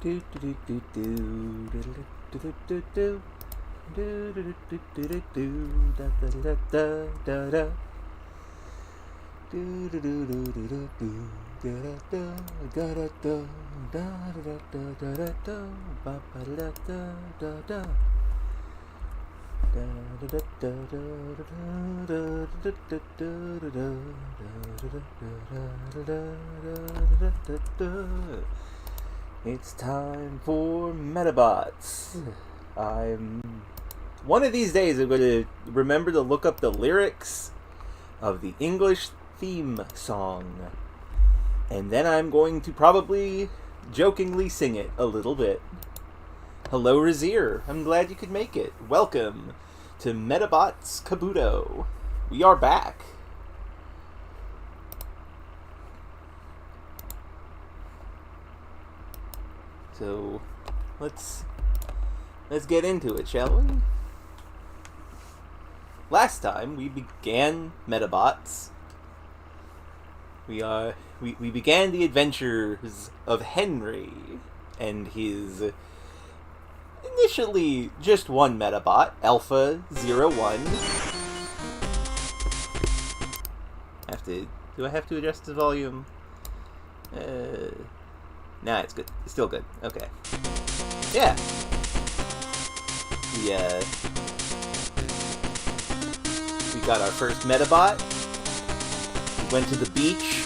Do do do do do do do do do do. Do do do do do do da da da da da da. Do do do do do do do da da da da da da da da ba ba da da da da. It's time for Medabots. One of these days I'm going to remember to look up the lyrics of the English theme song. And then I'm going to probably jokingly sing it a little bit. Hello, Razir. I'm glad you could make it. Welcome to Medabots Kabuto. We are back. So, let's get into it, shall we? Last time we began Medabots. We began the adventures of Henry and his initially just one Medabot, Alpha 01. Do I have to adjust the volume? Nah, it's good. It's still good. Okay. Yeah. We got our first Medabot. We went to the beach.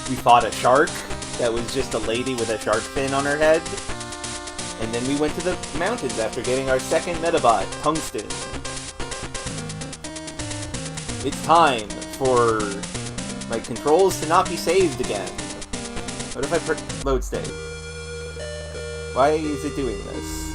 We fought a shark that was just a lady with a shark fin on her head. And then we went to the mountains after getting our second Medabot, Tungsten. It's time for my controls to not be saved again. What if I load state? Why is it doing this?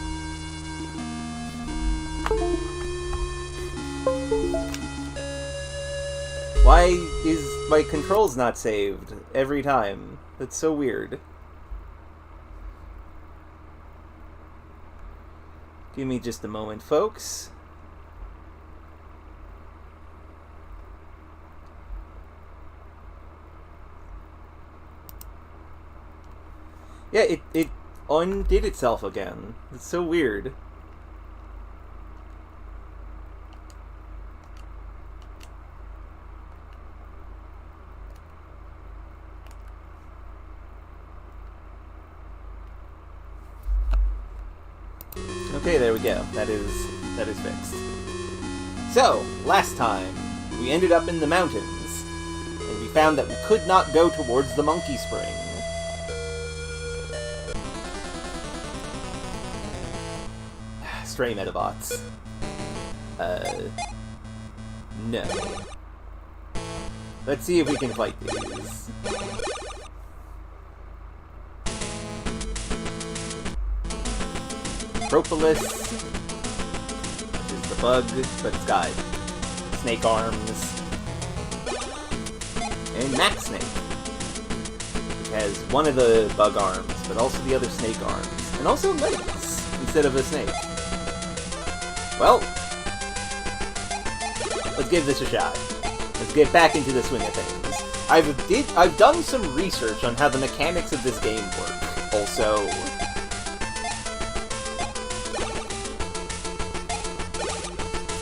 Why is my controls not saved every time? That's so weird. Give me just a moment, folks. Yeah, it undid itself again. It's so weird. Okay, there we go. That is fixed. So, last time, we ended up in the mountains, and we found that we could not go towards the monkey spring. Stray Medabots. No. Let's see if we can fight these. Propolis, which is the bug, but it's got snake arms. And Max Snake, which has one of the bug arms, but also the other snake arms. And also legs, instead of a snake. Well, let's give this a shot. Let's get back into the swing of things. I've done some research on how the mechanics of this game work. Also,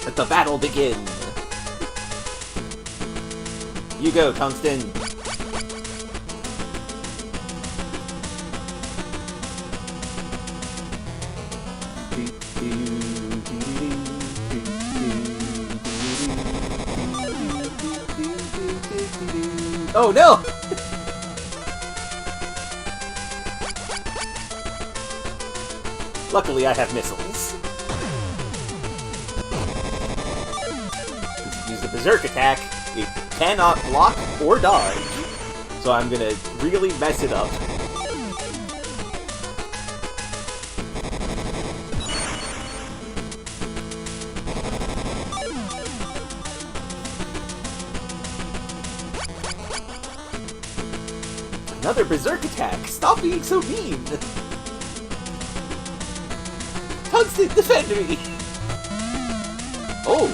let the battle begin. You go, Tungsten. Oh no! Luckily, I have missiles. Use the Berserk attack. It cannot block or dodge, so I'm gonna really mess it up. Another Berserk attack! Stop being so mean! Tungsten, defend me! Oh!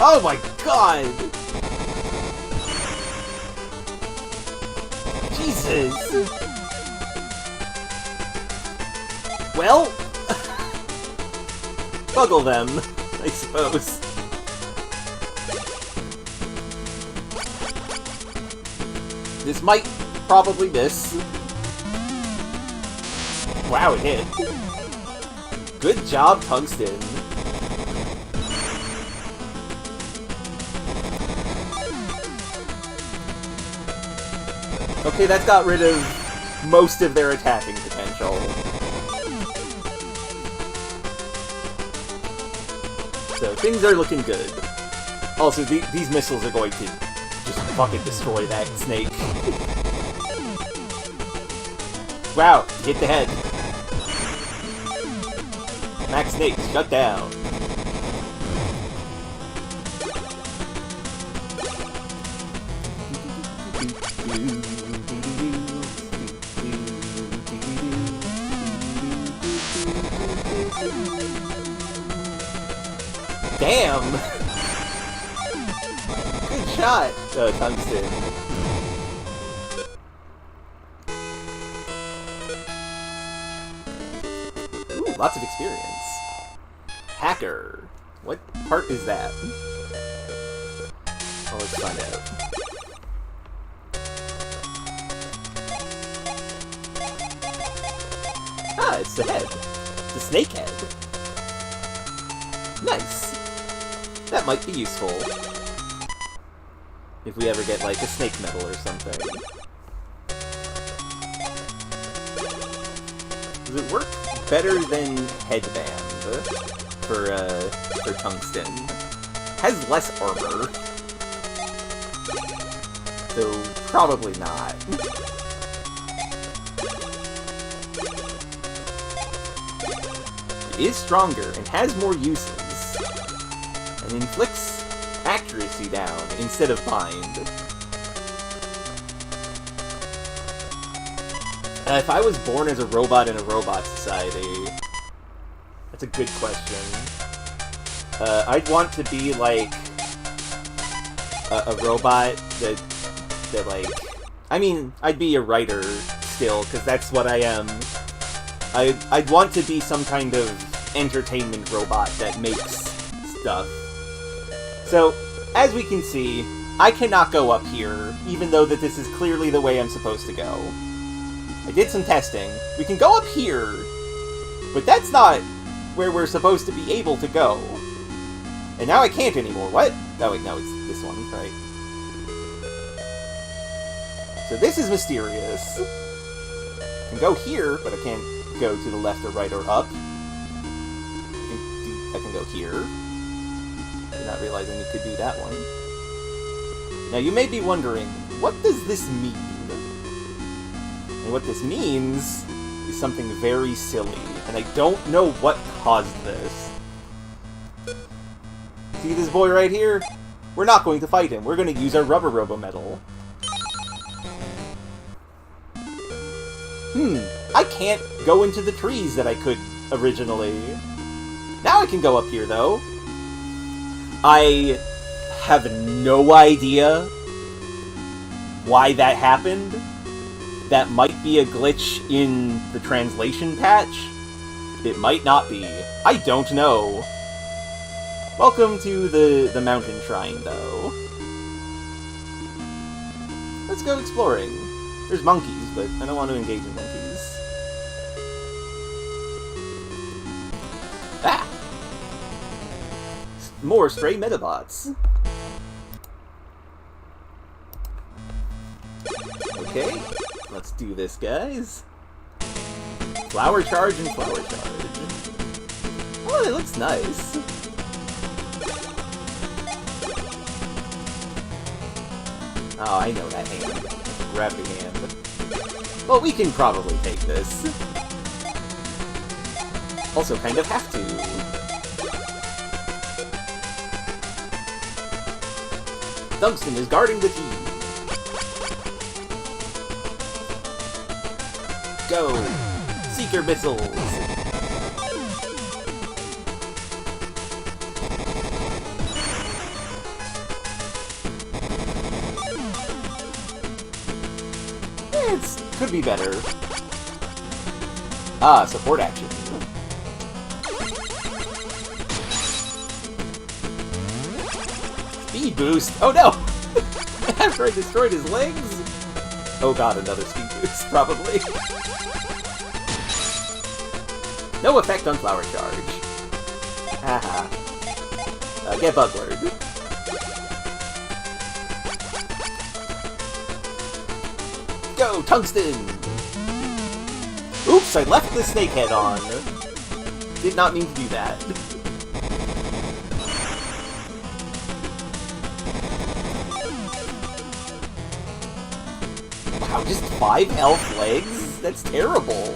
Oh my god! Jesus! Well, buggle them, I suppose. This might probably miss. Wow, it hit. Good job, Tungsten. Okay, that got rid of most of their attacking potential. So, things are looking good. Also, these missiles are going to just fucking destroy that snake. Wow, hit the head. Max Snake, shut down. Damn! Good shot, Tungsten. Ooh, lots of experience. Hacker. What part is that? Oh, let's find out. Ah, it's the head. The snake head. Nice. That might be useful. If we ever get, like, a snake medal or something. Does it work better than Headband for Tungsten? Has less armor. So, probably not. It is stronger and has more uses. And inflicts accuracy down instead of bind. If I was born as a robot in a robot society, that's a good question. I'd want to be like a robot that like, I mean, I'd be a writer still because that's what I am. I'd want to be some kind of entertainment robot that makes stuff. So, as we can see, I cannot go up here, even though that this is clearly the way I'm supposed to go. I did some testing. We can go up here, but that's not where we're supposed to be able to go. And now I can't anymore. What? Oh wait, no, it's this one, right? So this is mysterious. I can go here, but I can't go to the left or right or up. I can go here. Not realizing you could do that one. Now you may be wondering, what does this mean? And what this means is something very silly, and I don't know what caused this. See this boy right here? We're not going to fight him. We're going to use our rubberobo medal. I can't go into the trees that I could originally. Now I can go up here, though. I have no idea why that happened. That might be a glitch in the translation patch. It might not be. I don't know. Welcome to the mountain shrine, though. Let's go exploring. There's monkeys, but I don't want to engage in monkeys. Ah! More stray Medabots. Okay, let's do this, guys. Flower charge and flower charge. Oh, it looks nice. Oh, I know that hand. Grab the hand. Well, we can probably take this. Also, kind of have to. Tungsten is guarding the team. Go! Seeker missiles! Could be better. Ah, support action. speed boost! Oh no! After I destroyed his legs? Oh god, another speed boost, probably. No effect on Flower Charge. Haha. Get Buglered. Go, Tungsten! Oops, I left the snake head on. Did not mean to do that. Wow, just 5 health legs? That's terrible.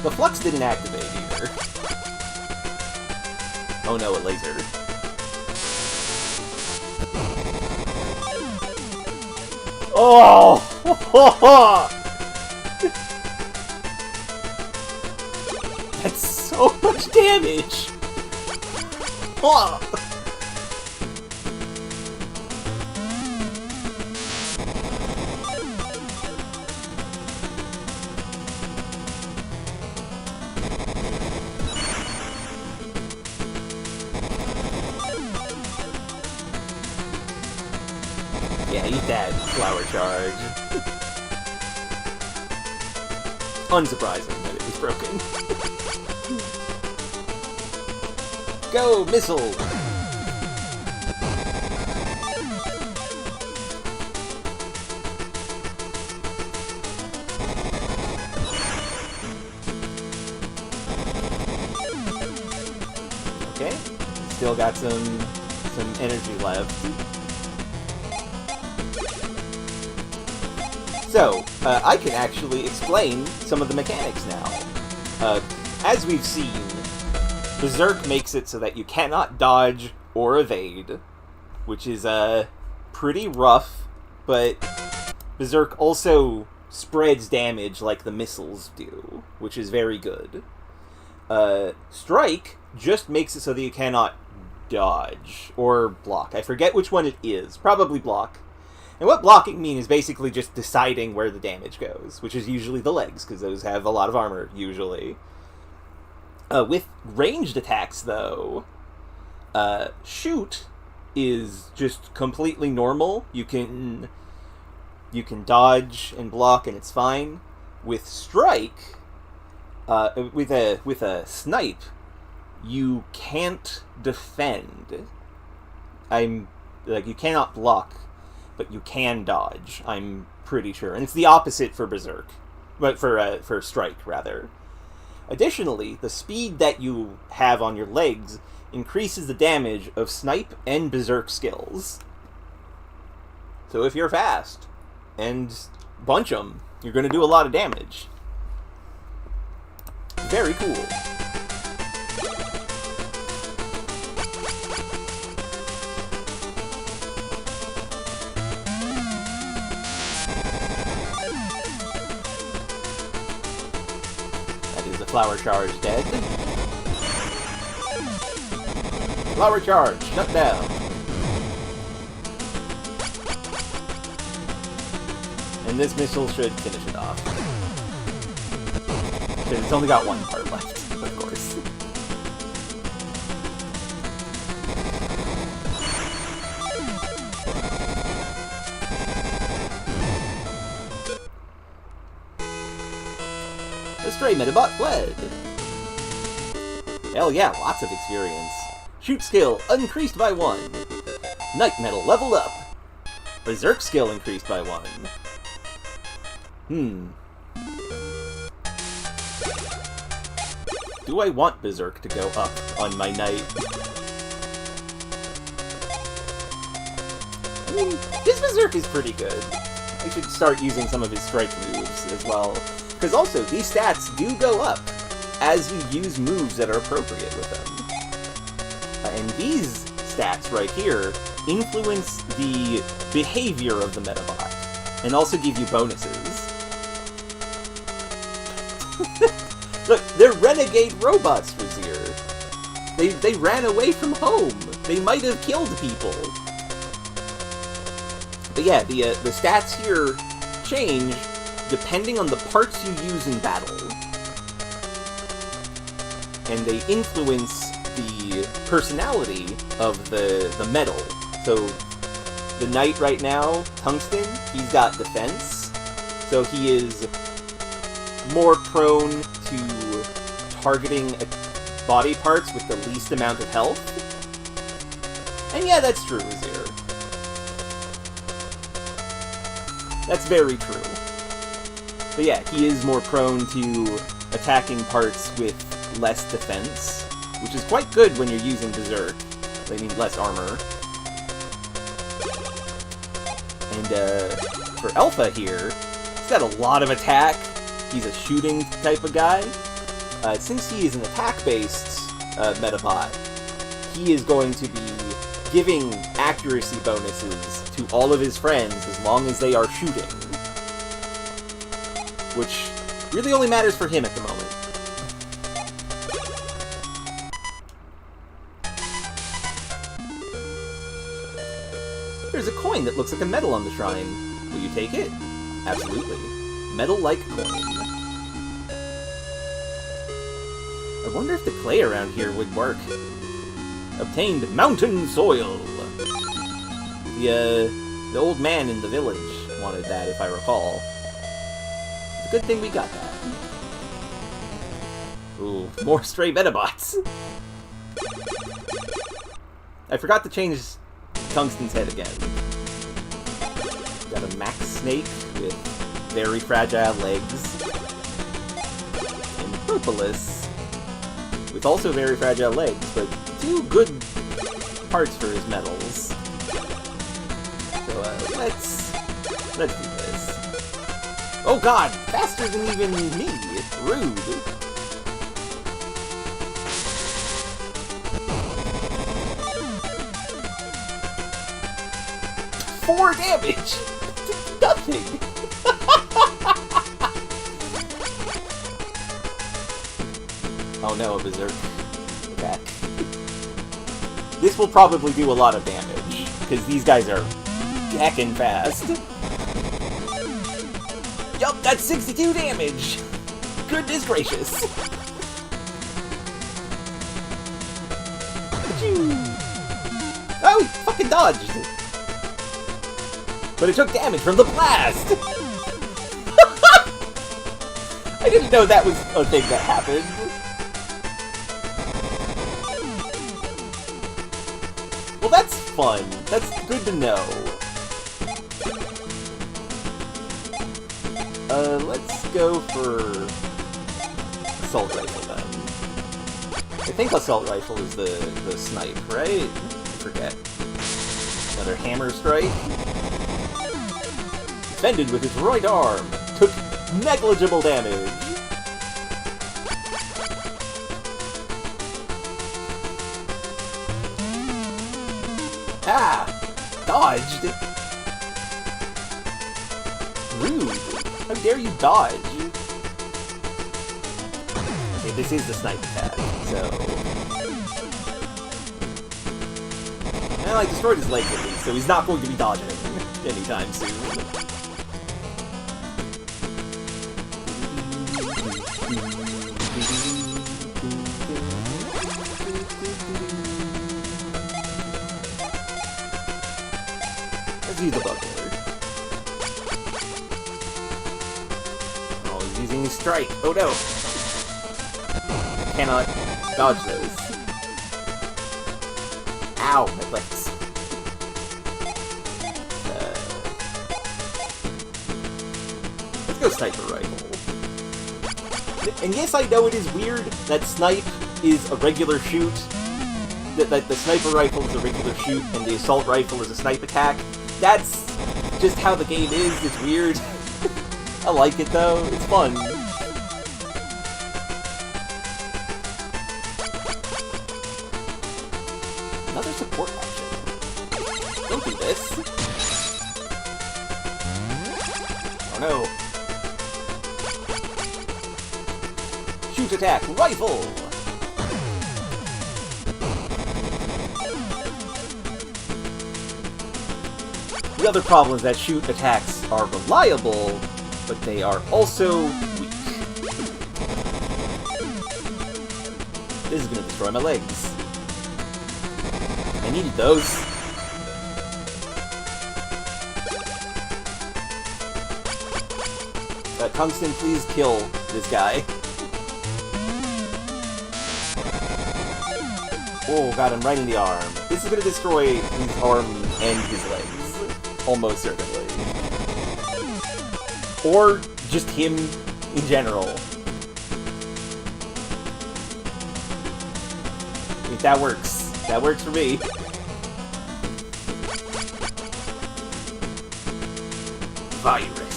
The Flux didn't activate either. Oh no, a laser. Oh! That's so much damage! Oh! Yeah, eat that, Flower Charge. Unsurprising that it was broken. Go, Missile! Okay, still got some energy left. So, I can actually explain some of the mechanics now. As we've seen, Berserk makes it so that you cannot dodge or evade, which is pretty rough, but Berserk also spreads damage like the missiles do, which is very good. Strike just makes it so that you cannot dodge or block. I forget which one it is. Probably block. And what blocking means is basically just deciding where the damage goes, which is usually the legs, because those have a lot of armor, usually. With ranged attacks, though, shoot is just completely normal. You can dodge and block, and it's fine. With strike, with a snipe, you can't defend. You cannot block, but you can dodge, I'm pretty sure. And it's the opposite for Berserk. But for Strike, rather. Additionally, the speed that you have on your legs increases the damage of Snipe and Berserk skills. So if you're fast and bunch them, you're going to do a lot of damage. Very cool. Flower Charge dead. Flower Charge, shut down. And this missile should finish it off. Because it's only got one part left, of course. The stray Medabot fled. Hell yeah, lots of experience. Shoot skill increased by 1. Night Metal leveled up. Berserk skill increased by 1. Do I want Berserk to go up on my Knight? I mean, his Berserk is pretty good. I should start using some of his strike moves as well. Because also, these stats do go up as you use moves that are appropriate with them. And these stats right here influence the behavior of the Medabot, and also give you bonuses. Look, they're renegade robots, Vizier. They ran away from home. They might have killed people. But yeah, the stats here change depending on the parts you use in battle. And they influence the personality of the metal. So the knight right now, Tungsten, he's got defense, so he is more prone to targeting body parts with the least amount of health. And yeah, that's true, Azir. That's very true. But yeah, he is more prone to attacking parts with less defense, which is quite good when you're using Berserk. They need less armor. And for Alpha here, he's got a lot of attack. He's a shooting type of guy. Since he is an attack-based Medabot, he is going to be giving accuracy bonuses to all of his friends as long as they are shooting. Which really only matters for him at the moment. There's a coin that looks like a medal on the shrine. Will you take it? Absolutely. Medal-like coin. I wonder if the clay around here would work. Obtained mountain soil. The old man in the village wanted that, if I recall. It's a good thing we got that. Ooh, more stray Medabots. I forgot to change Tungsten's head again. Got a max snake with very fragile legs. And Propolis with also very fragile legs, but two good parts for his medals. So let's do this. Oh god, faster than even me. Rude. Four damage! Nothing! Oh no, a Berserk attack. This will probably do a lot of damage, because these guys are heckin' fast. Yup, that's 62 damage! Goodness gracious! Oh, he fucking dodged! But it took damage from the blast! I didn't know that was a thing that happened. Well, that's fun. That's good to know. Let's go for Assault Rifle then. I think Assault Rifle is the snipe, right? I forget. Another Hammer Strike. Defended with his right arm. Took negligible damage. Ah! Dodged! Rude! How dare you dodge? Okay, this is the snipe attack, so... Well, I destroyed his legs at least, so he's not going to be dodging anytime soon. Let's use the buckler. Oh, he's using his strike. Oh no! I cannot dodge those. Ow, my legs. Let's go Sniper Rifle. And yes, I know it is weird that Snipe is a regular shoot, that the Sniper Rifle is a regular shoot, and the Assault Rifle is a snipe attack. That's just how the game is. It's weird. I like it though. It's fun. Another support action. Don't do this. Oh no. Shoot attack, rifle! The other problem is that shoot attacks are reliable, but they are also weak. This is gonna destroy my legs. needed those. Tungsten, please kill this guy. Oh, got him right in the arm. This is gonna destroy his arm and his legs. Almost certainly. Or just him in general. If that works. That works for me. Virus.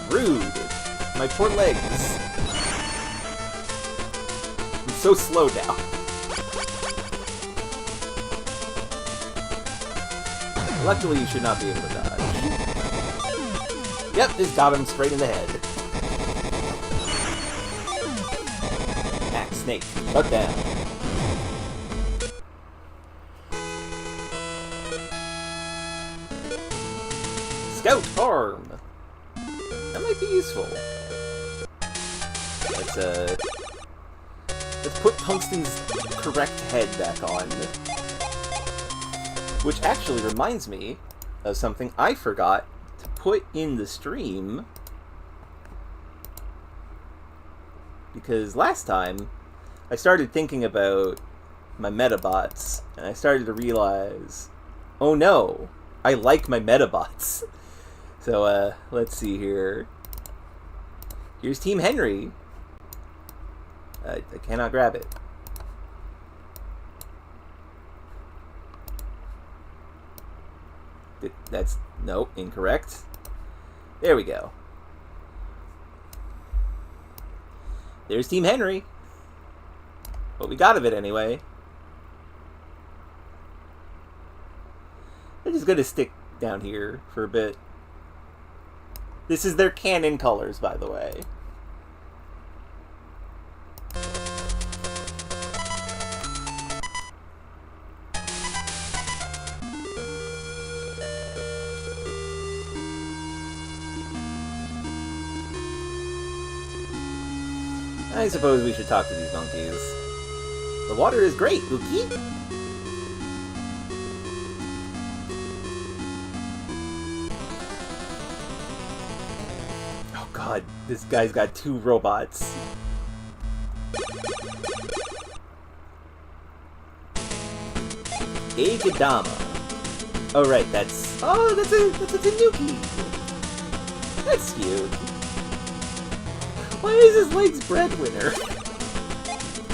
Rude. My poor legs. I'm so slow now. Luckily, you should not be able to dodge. Yep, just got him straight in the head. Axe snake, shut down. Scout arm. That might be useful. Let's put Tungsten's correct head back on. Which actually reminds me of something I forgot to put in the stream. Because last time, I started thinking about my Medabots, and I started to realize, oh no, I like my Medabots. So, let's see here. Here's Team Henry. I cannot grab it. That's, nope, incorrect. There we go. There's Team Henry. What we got of it anyway. I'm just gonna stick down here for a bit. This is their canon colors, by the way. I suppose we should talk to these monkeys. The water is great, Uki! Oh god, this guy's got 2 robots. Agadama. Oh right, that's a Tanuki! That's cute. Why is his legs breadwinner?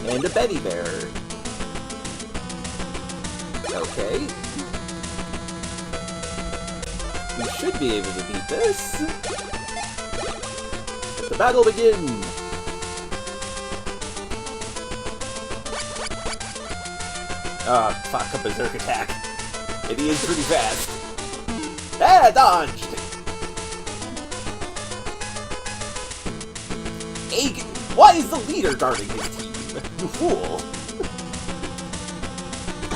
And a Betty Bear. Okay. We should be able to beat this. Let the battle begin! Ah, fuck, a berserk attack. And he is pretty fast. Ah, dodged! Egg, why is the leader guarding his team? You fool!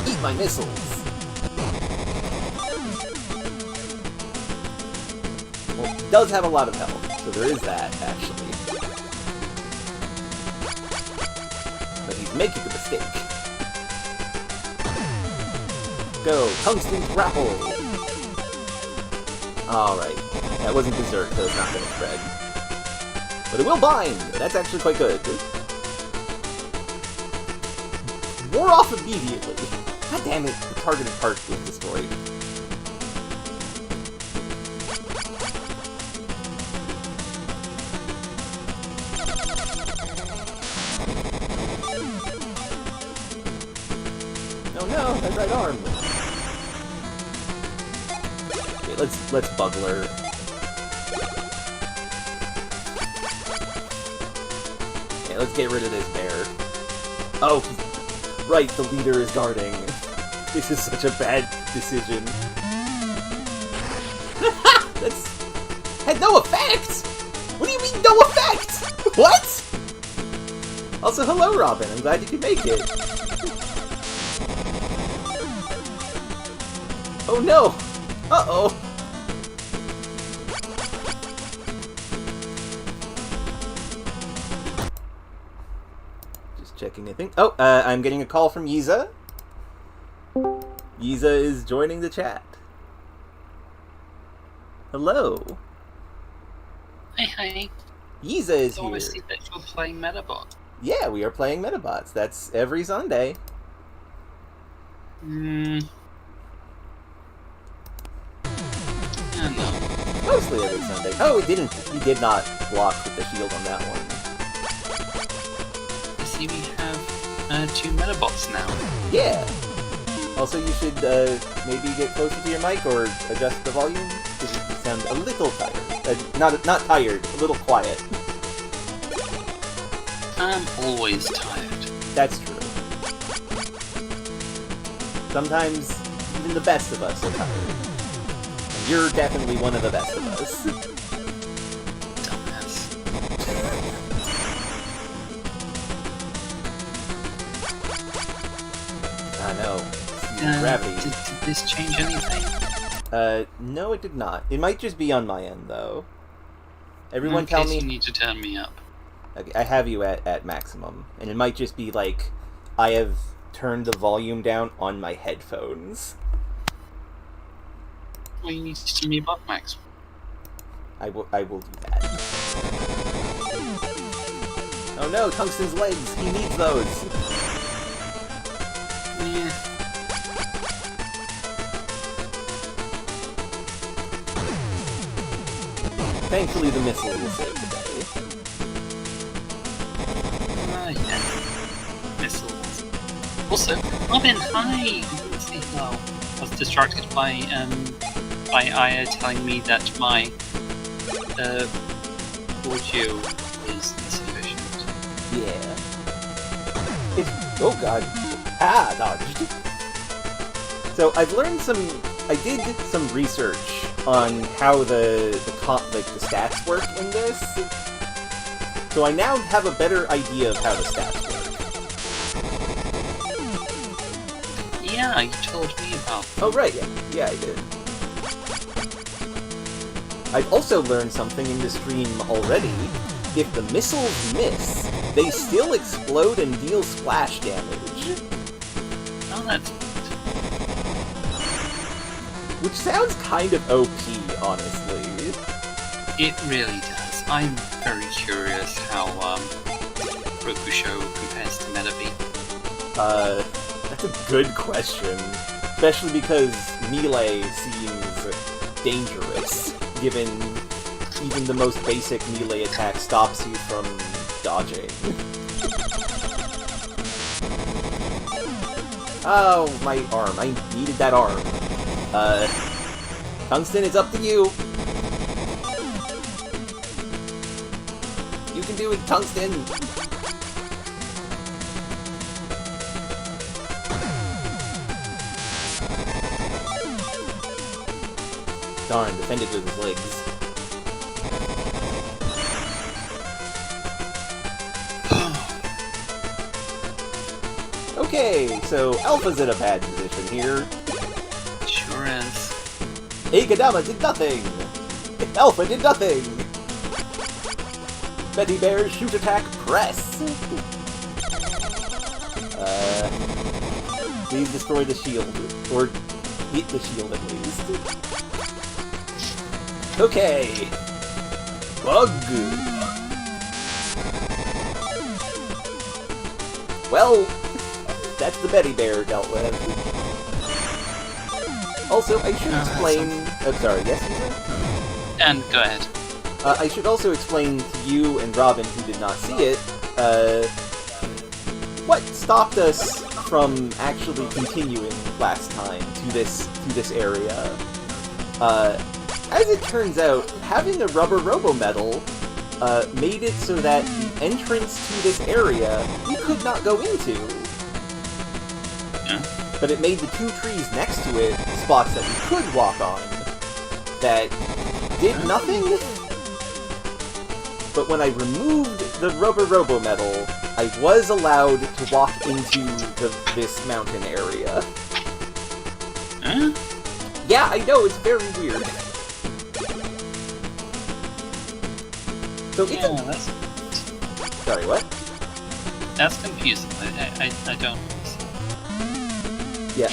Eat my missiles! Well, he does have a lot of health, so there is that, actually. But he's making a mistake. Go, Tungsten Grapple! Alright, that wasn't berserk, so it's not gonna spread. But it will bind! That's actually quite good. Wore off immediately! God damn it, the targeted part was destroyed. Oh no, my right arm! Okay, let's bugler. Let's get rid of this bear. Oh, right, the leader is guarding. This is such a bad decision. That's... had no effect! What do you mean, no effect? What? Also, hello, Robin. I'm glad you could make it. Oh, no! Uh-oh. Just checking, I think. Oh, I'm getting a call from Yiza. Yiza is joining the chat. Hello. Hi. Yiza is here. I see that you're playing Medabots. Yeah, we are playing Medabots. That's every Sunday. I don't know. Mostly every Sunday. Oh, he did not block with the shield on that one. I see we have 2 Medabots now. Yeah. Also, you should maybe get closer to your mic or adjust the volume, because you sound a little tired. Not tired, a little quiet. I'm always tired. That's true. Sometimes even the best of us are tired. And you're definitely one of the best of us. Dumbass. I know. Gravity. Did this change anything? No it did not. It might just be on my end, though. Everyone tell me... you need to turn me up. Okay, I have you at maximum. And it might just be like, I have turned the volume down on my headphones. Well, you need to turn me above max. I will do that. Oh no, Tungsten's legs! He needs those! Yeah. Thankfully the missile will save the day. Yeah. Missiles. Also, Robin, hi! Well, I was distracted by Aya telling me that my audio is insufficient. Yeah. Oh god. Ah, dodged. So I did some research on how the stats work in this. So I now have a better idea of how the stats work. Yeah, you told me about them. Oh right, yeah I did. I've also learned something in the stream already. If the missiles miss, they still explode and deal splash damage. Oh, that's... Which sounds kind of OP, honestly. It really does. I'm very curious how Rokusho compares to Medabots. That's a good question. Especially because melee seems dangerous, given even the most basic melee attack stops you from dodging. Oh, my arm. I needed that arm. Tungsten, it's up to you. You can do it, Tungsten. Darn, defended with his legs. Okay, so Alpha's in a bad position here. Sure is. Kadama did nothing! Alpha did nothing! Betty Bear's shoot attack press! Please destroy the shield. Or hit the shield at least. Okay! Bug! Well, that's the Betty Bear dealt with. Also, I should explain... I'm sorry, yes, Ethan? And go ahead. I should also explain to you and Robin, who did not see it, what stopped us from actually continuing last time to this area. As it turns out, having a rubberobo medal made it so that the entrance to this area we could not go into. Yeah. But it made the 2 trees next to it spots that we could walk on that did nothing. But when I removed the rubberobo medal, I was allowed to walk into this mountain area. Huh? Yeah, I know, it's very weird. So it's Yeah, that's... Sorry, what? That's confusing. I don't. Yeah,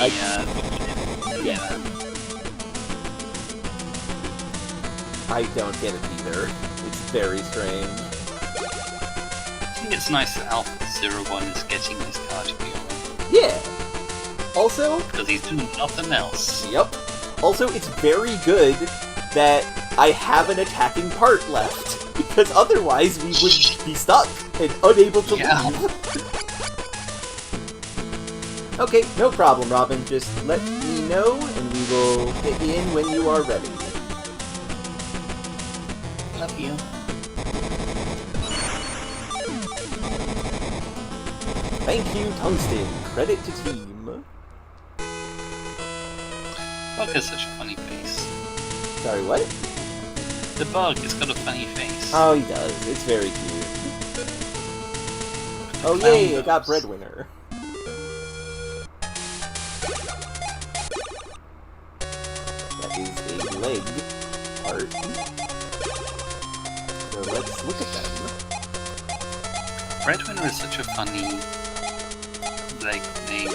Yeah. I don't get it either. It's very strange. I think it's nice that Alpha 01 is getting his card to be on. Yeah. Also, Because he's doing nothing else. yep. Also, it's very good that I have an attacking part left, because otherwise we would be stuck and unable to leave. Okay, no problem, Robin. Just let me know, and we will get in when you are ready. Love you. Thank you, Tungsten. Credit to team. Bug has such a funny face. Sorry, what? The bug has got a funny face. Oh, he does. It's very cute. Oh, yay, I got Breadwinner. That is a leg part. So let's look at them. Breadwinner is such a funny leg name.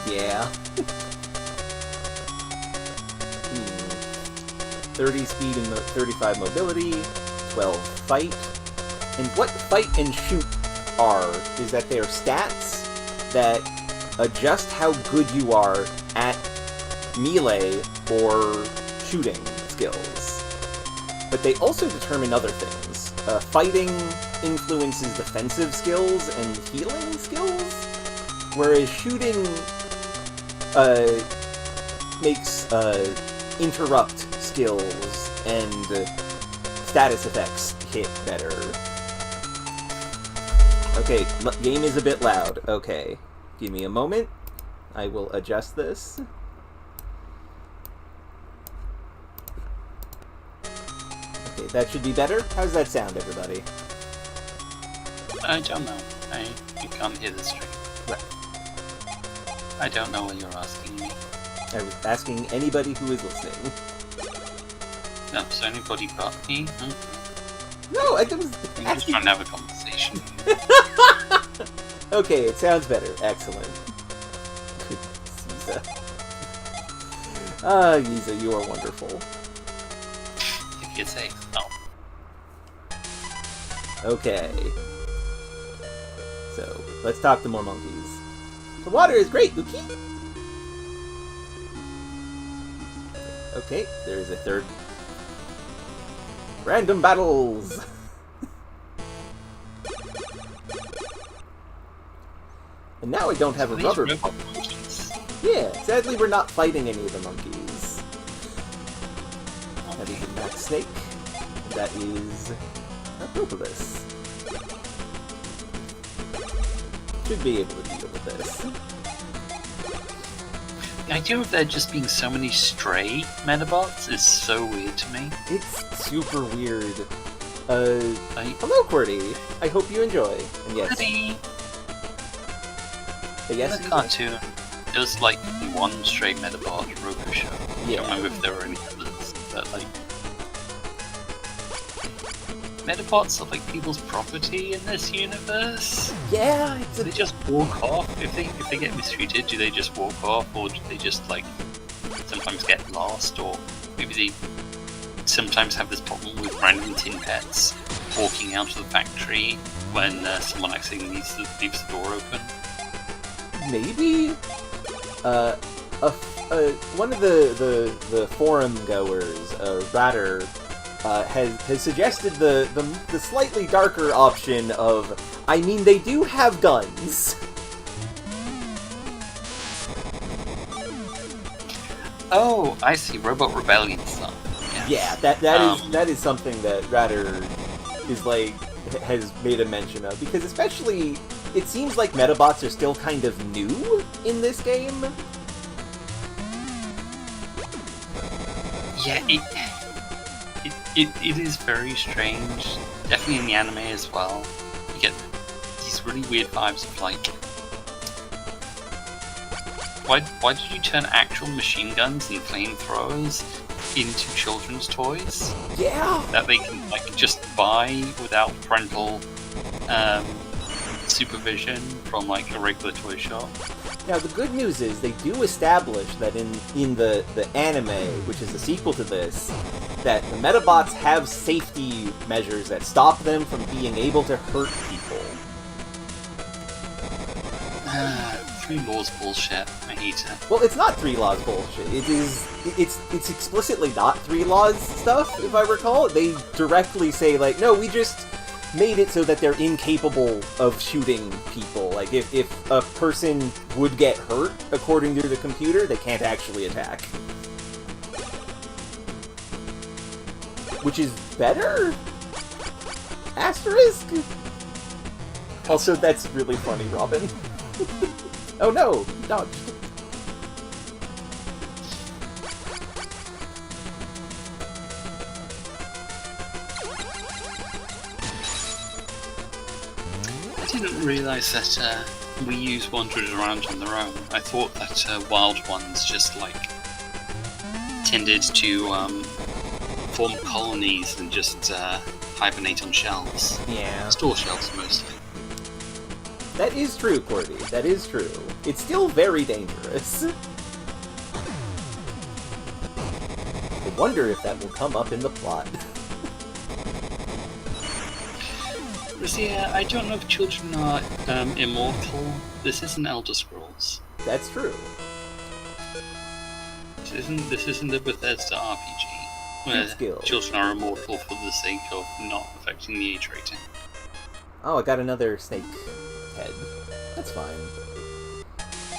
Yeah. 30 speed and 35 mobility, 12 fight. And what fight and shoot are is that they are stats that adjust how good you are at melee or shooting skills. But they also determine other things. Fighting influences defensive skills and healing skills, whereas shooting makes interrupt skills and status effects hit better. Okay, game is a bit loud. Okay, give me a moment. I will adjust this. Okay, that should be better. How's that sound, everybody? I don't know. You can't hear the stream. Right. I don't know what you're asking me. I was asking anybody who is listening. No, so anybody but me? No, I was I'm just asking... trying to have a conversation. Okay, it sounds better. Excellent. Good, Giza. Ah, Giza, you are wonderful. If you say so. Okay. So, let's talk to more monkeys. The water is great, Luki! Okay, there's a third. Random battles! And now I don't have a rubber... monkeys. Yeah, sadly we're not fighting any of the monkeys. That Okay. is a black snake. That is a propolis. Should be able to deal with this. The idea of there just being so many stray Medabots is so weird to me. It's super weird. Like, Hello, QWERTY. I hope you enjoy. And yes, in yes, the cartoon, there was like one stray Medabot Roku show. I Yeah. don't remember if there were any others, but like Medabots are like people's property in this universe. yeah, it's Do they just walk off if they get mistreated? Do they just walk off, or do they just like sometimes get lost, or maybe they sometimes have this problem with random tin pets walking out of the factory when someone accidentally leaves the door open? maybe one of the forum goers, Ratter, has suggested the slightly darker option of, I mean, they do have guns. Oh, I see. Robot Rebellion stuff. Yeah, that is something that Ratter is like has made a mention of, because especially it seems like Medabots are still kind of new in this game. Yeah, it is very strange. Definitely in the anime as well. You get these really weird vibes of like, why did you turn actual machine guns and flamethrowers into children's toys Yeah. that they can like just buy without parental supervision from like a regular toy shop. Now, the good news is they do establish that in the anime, which is the sequel to this, that the Medabots have safety measures that stop them from being able to hurt people. 3 laws bullshit. I hate it. Well, it's not 3 laws bullshit. It's explicitly not 3 laws stuff, if I recall. They directly say, like, no, we just made it so that they're incapable of shooting people. Like, if a person would get hurt, according to the computer, they can't actually attack. Which is better? Asterisk? Also, that's really funny, Robin. Oh no! Dodged. I didn't realise that we use wandered around on their own. I thought that wild ones just like tended to form colonies and just hibernate on shells. Yeah. Store shells mostly. That is true, Cordy. That is true. It's still very dangerous. I wonder if that will come up in the plot. See, I don't know if children are immortal. This isn't Elder Scrolls. That's true. This isn't the Bethesda RPG, where children are immortal for the sake of not affecting the age rating. Oh, I got another snake head. That's fine.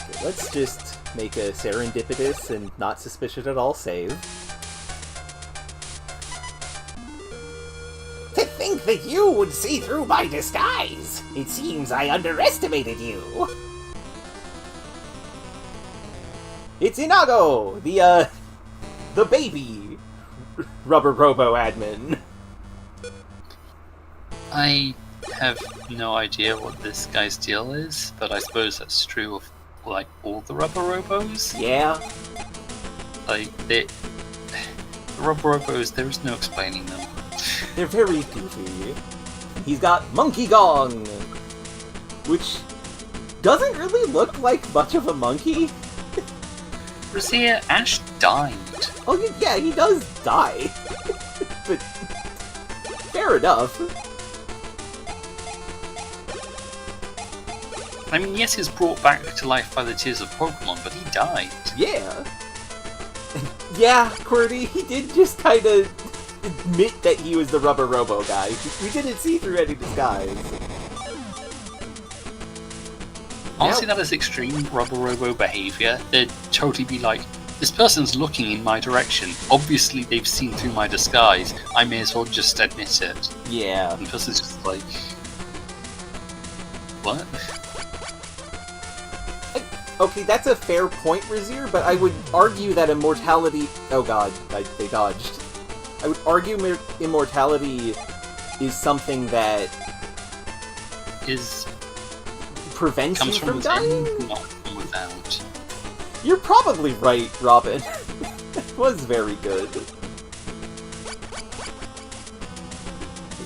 Okay, let's just make a serendipitous and not suspicious at all save. To think that you would see through my disguise! It seems I underestimated you! It's Inago! The baby rubberobo admin. I have no idea what this guy's deal is, but I suppose that's true of like all the rubberobos. Yeah. Like the rubberobos, there is no explaining them. They're very goofy. He's got Monkey Gong, which doesn't really look like much of a monkey. Razia, Ash died. Oh yeah, he does die. But fair enough. I mean, yes, he's brought back to life by the tears of Pokemon, but he died. Yeah. Yeah, QWERTY, he did just kind of admit that he was the rubberobo guy. We didn't see through any disguise. Honestly, that is extreme rubberobo behavior. They'd totally be like, this person's looking in my direction. Obviously, they've seen through my disguise. I may as well just admit it. Yeah. And the person's just like, what? Okay, that's a fair point, Razir, but I would argue that immortality... Oh god, they dodged. I would argue immortality is something that... prevents you from dying? Not from without. You're probably right, Robin. That was very good.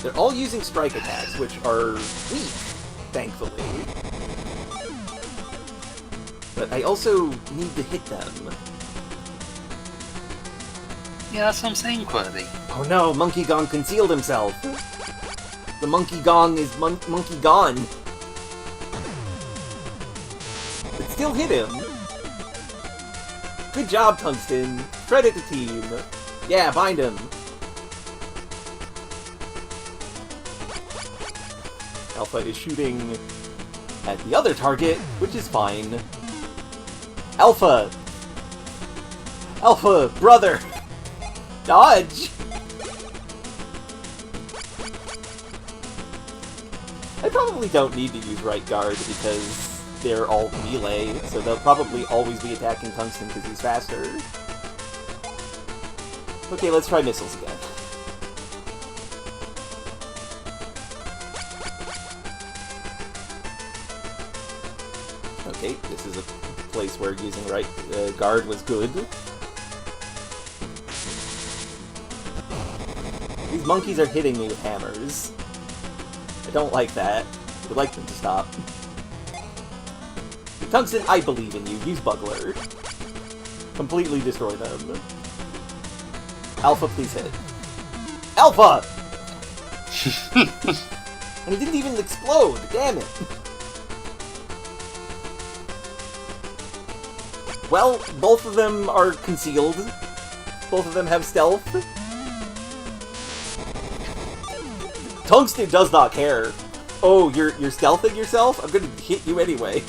They're all using strike attacks, which are weak, thankfully. But I also need to hit them. Yeah, that's what I'm saying, QWERTY. Oh no, Monkey Gong concealed himself! The Monkey Gong is Monkey gone! But still hit him! Good job, Tungsten! Credit the team! Yeah, bind him! Alpha is shooting at the other target, which is fine. Alpha! Alpha, brother! Dodge! I probably don't need to use right guard because they're all melee, so they'll probably always be attacking Tungsten because he's faster. Okay, let's try missiles again. Okay, this is a place where using right guard was good. These monkeys are hitting me with hammers. I don't like that. would like them to stop. Tungsten, I believe in you. Use Bugler. Completely destroy them. Alpha, please hit. Alpha! And it didn't even explode. Damn it. Well, both of them are concealed. Both of them have stealth. Tungsten does not care. Oh, you're stealthing yourself? I'm gonna hit you anyway.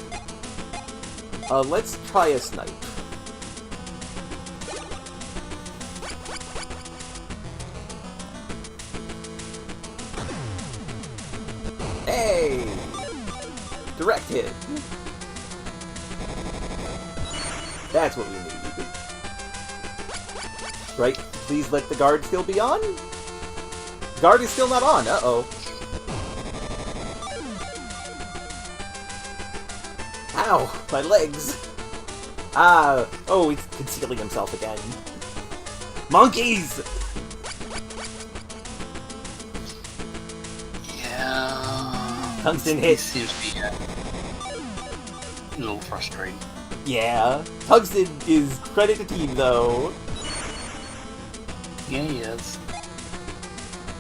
Let's try a snipe. Hey! Direct hit. That's what we need. Right, please let the guard still be on? Guard is still not on, uh-oh. Ow, my legs. Oh, he's concealing himself again. Monkeys! Yeah. Tungsten hit. Seems to be a little frustrating. Yeah. Tungsten is credit to team, though. Yeah, he is.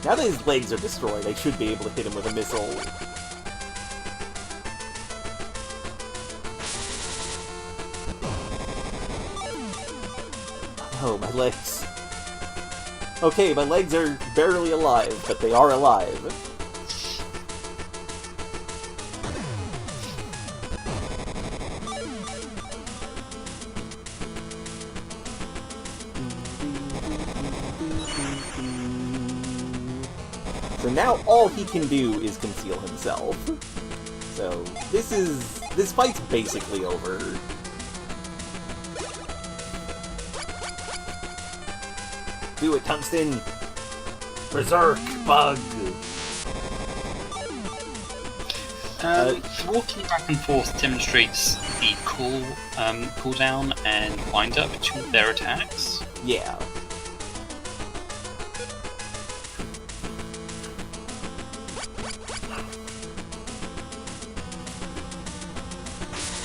Now that his legs are destroyed, I should be able to hit him with a missile. Oh, my legs. Okay, my legs are barely alive, but they are alive. So now all he can do is conceal himself. So this fight's basically over. Do it, Tungsten! Berserk Bug! Walking back and forth demonstrates the cooldown and wind up to their attacks. Yeah.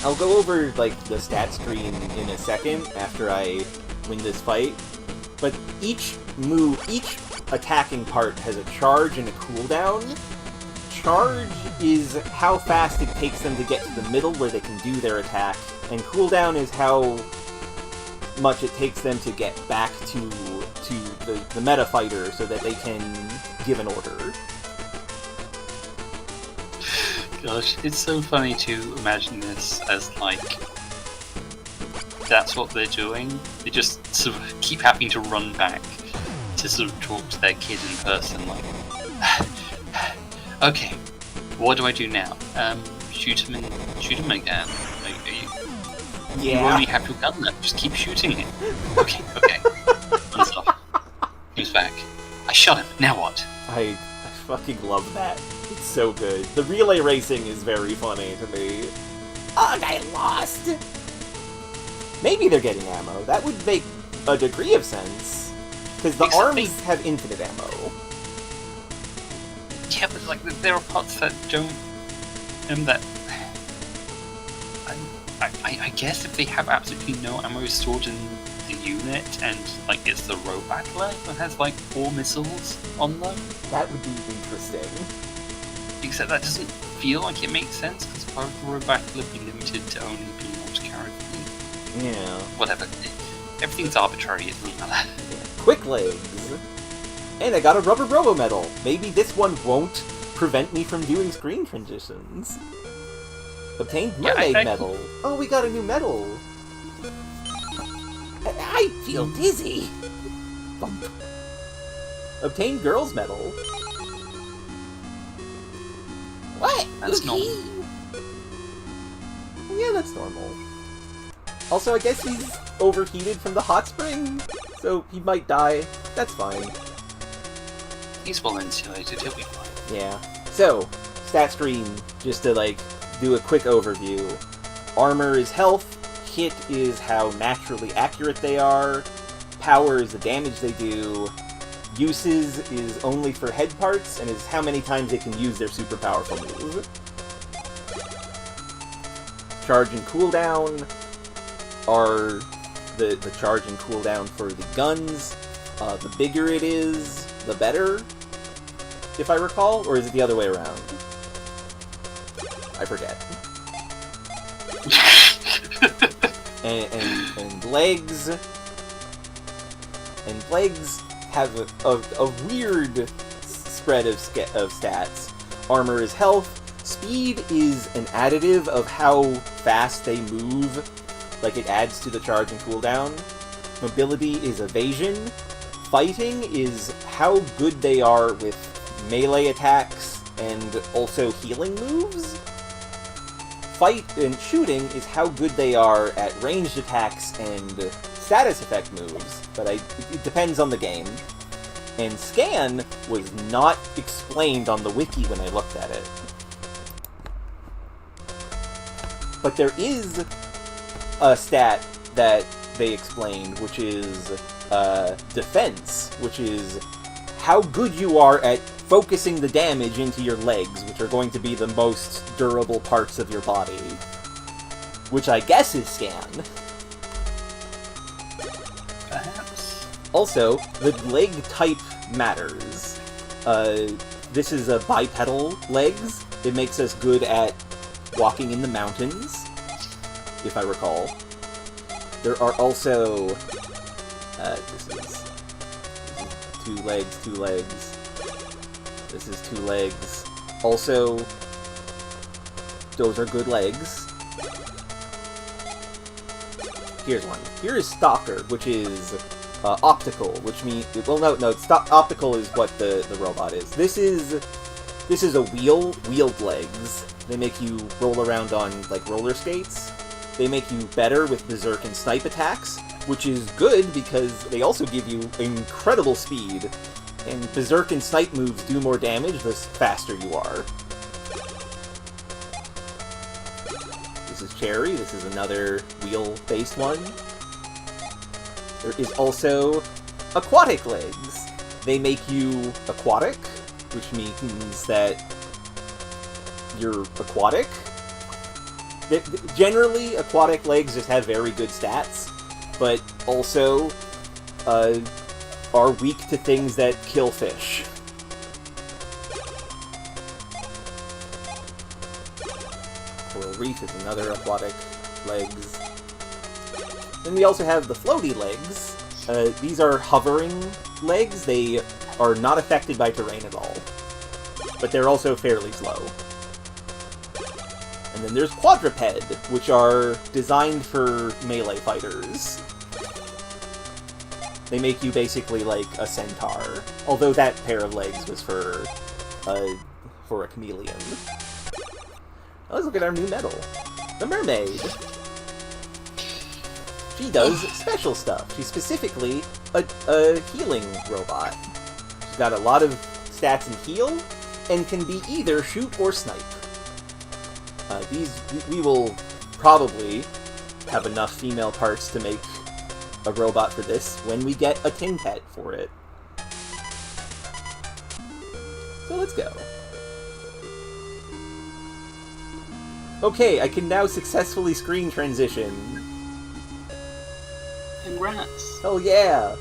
I'll go over, like, the stat screen in a second after I win this fight. But each attacking part has a charge and a cooldown. Charge is how fast it takes them to get to the middle where they can do their attack, and cooldown is how much it takes them to get back to the meta fighter so that they can give an order. Gosh, it's so funny to imagine this as, like, that's what they're doing. They just sort of keep having to run back to sort of talk to their kid in person, like, okay, what do I do now? Shoot him again. Like, you only have your gun left, just keep shooting him. Okay. Runs off. Comes back. I shot him, now what? I fucking love that. It's so good. The relay racing is very funny to me. Ugh, I lost! Maybe they're getting ammo. That would make a degree of sense. Because the arms have infinite ammo. Yeah, but like there are parts that don't. I guess if they have absolutely no ammo stored in the unit, and like it's the robattler that has like 4 missiles on them, that would be interesting. Except that doesn't feel like it makes sense because why would the robattler be limited to only being able to carry 3? Yeah. Whatever. Everything's arbitrary, it doesn't matter. Quick legs! And I got a rubberobo medal! Maybe this one won't prevent me from doing screen transitions. Obtained mermaid medal! Oh, we got a new medal! I feel dizzy! Bump. Obtained girls medal. What? That's normal. Yeah, that's normal. Also, I guess he's overheated from the hot spring, so he might die. That's fine. He's well insulated, he'll be fine. Yeah. So, stat screen, just to, like, do a quick overview. Armor is health, hit is how naturally accurate they are, power is the damage they do, uses is only for head parts, and is how many times they can use their super powerful move. charge and cooldown are the charge and cooldown for the guns. The bigger it is, the better, if I recall, or is it the other way around? I forget. and legs have a weird spread of stats. Armor is health. Speed is an additive of how fast they move, like it adds to the charge and cooldown. Mobility is evasion. Fighting is how good they are with melee attacks and also healing moves. Fight and shooting is how good they are at ranged attacks and status effect moves, but it depends on the game. And scan was not explained on the wiki when I looked at it. But there is a stat that they explained, which is defense, which is how good you are at focusing the damage into your legs, which are going to be the most durable parts of your body. Which I guess is scan. Perhaps. Also, the leg type matters. This is a bipedal legs. It makes us good at walking in the mountains, if I recall. There are also... this is 2 legs, 2 legs. This is 2 legs. Also, those are good legs. Here's one. Here is Stalker, which is optical, which means... Well, no, optical is what the robot is. This is a wheeled legs. They make you roll around on, like, roller skates. They make you better with berserk and snipe attacks, which is good because they also give you incredible speed. And berserk and snipe moves do more damage the faster you are. This is Cherry. This is another wheel-based one. There is also aquatic legs. They make you aquatic, which means that you're aquatic. Generally, aquatic legs just have very good stats, but also are weak to things that kill fish. Coral Reef is another aquatic legs. Then we also have the floaty legs. These are hovering legs. They are not affected by terrain at all, but they're also fairly slow. And then there's quadruped, which are designed for melee fighters. They make you basically like a centaur, although that pair of legs was for a chameleon. Now let's look at our new medal, the Mermaid. She does special stuff. She's specifically a healing robot. She's got a lot of stats in heal, and can be either shoot or snipe. We will probably have enough female parts to make a robot for this when we get a tin pet for it. So let's go. Okay, I can now successfully screen transition. Congrats. Oh yeah!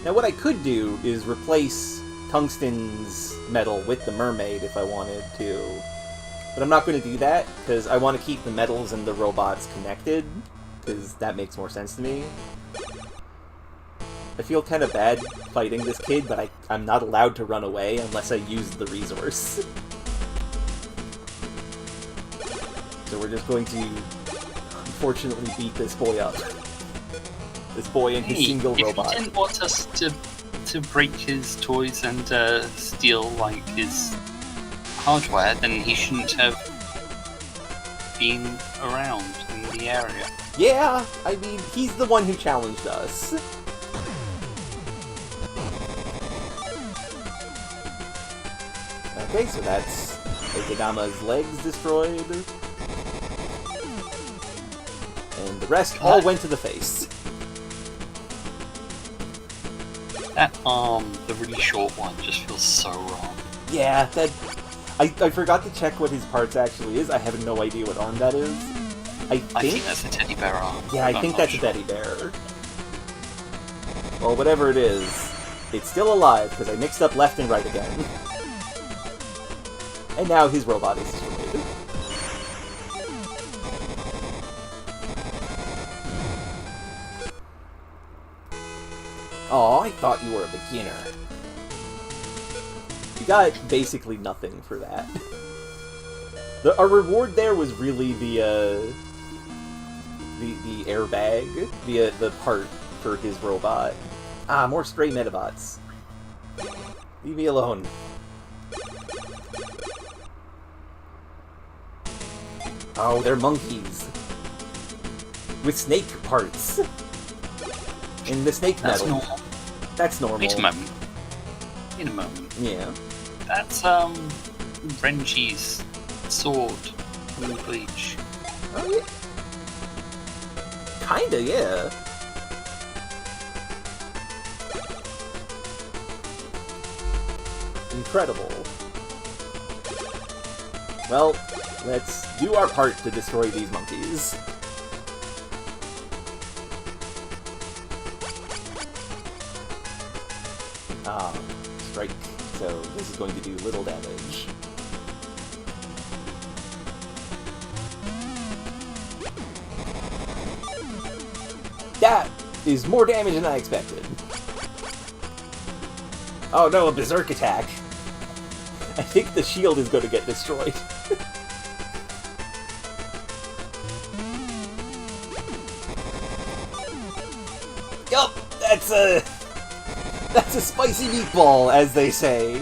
Now what I could do is replace Tungsten's medal with the mermaid if I wanted to. But I'm not going to do that, because I want to keep the medals and the robots connected, because that makes more sense to me. I feel kind of bad fighting this kid, but I'm not allowed to run away unless I use the resource. So we're just going to, unfortunately, beat this boy up. This boy and his single robot. If he didn't want us to break his toys and steal, like, his hardware, then he shouldn't have been around in the area. Yeah, I mean, he's the one who challenged us. Okay, so that's Okadama's legs destroyed. And the rest all went to the face. That arm, the really short one, just feels so wrong. Yeah, I forgot to check what his parts actually is. I have no idea what arm that is. I think that's a teddy bear arm. Yeah, I think that's a teddy bear. Well, whatever it is, it's still alive, because I mixed up left and right again. And now his robot is destroyed. Aw, I thought you were a beginner. You got basically nothing for that. Our reward there was really the airbag, the part for his robot. Ah, more stray Medabots. Leave me alone. Oh, they're monkeys. With snake parts. In the snake metal. That's normal. That's normal. Wait a moment. In a moment. Yeah. That's, Renji's sword from Bleach. Oh, yeah. Kinda, yeah. Incredible. Well, let's do our part to destroy these monkeys. Ah, strike. So this is going to do little damage. That is more damage than I expected. Oh no, a berserk attack. I think the shield is going to get destroyed. Yup, that's a spicy meatball, as they say.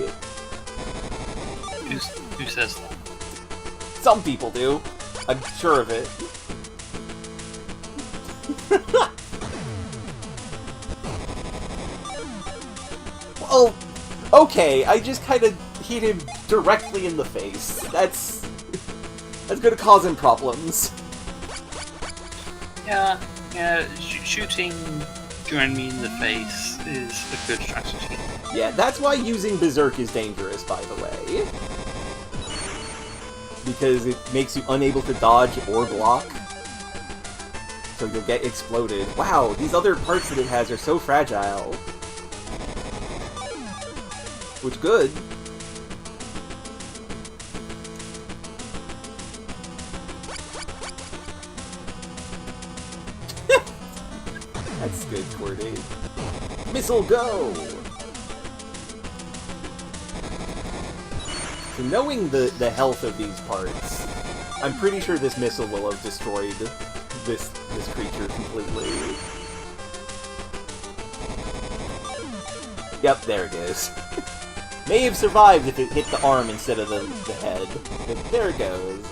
Who says that? Some people do. I'm sure of it. Well, okay, I just kind of hit him directly in the face. That's gonna cause him problems. Yeah, shooting your enemy in the face is a good strategy. Yeah, that's why using Berserk is dangerous, by the way. Because it makes you unable to dodge or block. So you'll get exploded. Wow, these other parts that it has are so fragile. Which good. That's good, Cordy. Missile go! So knowing the health of these parts, I'm pretty sure this missile will have destroyed this creature completely. Yep, there it is. May have survived if it hit the arm instead of the head, but there it goes.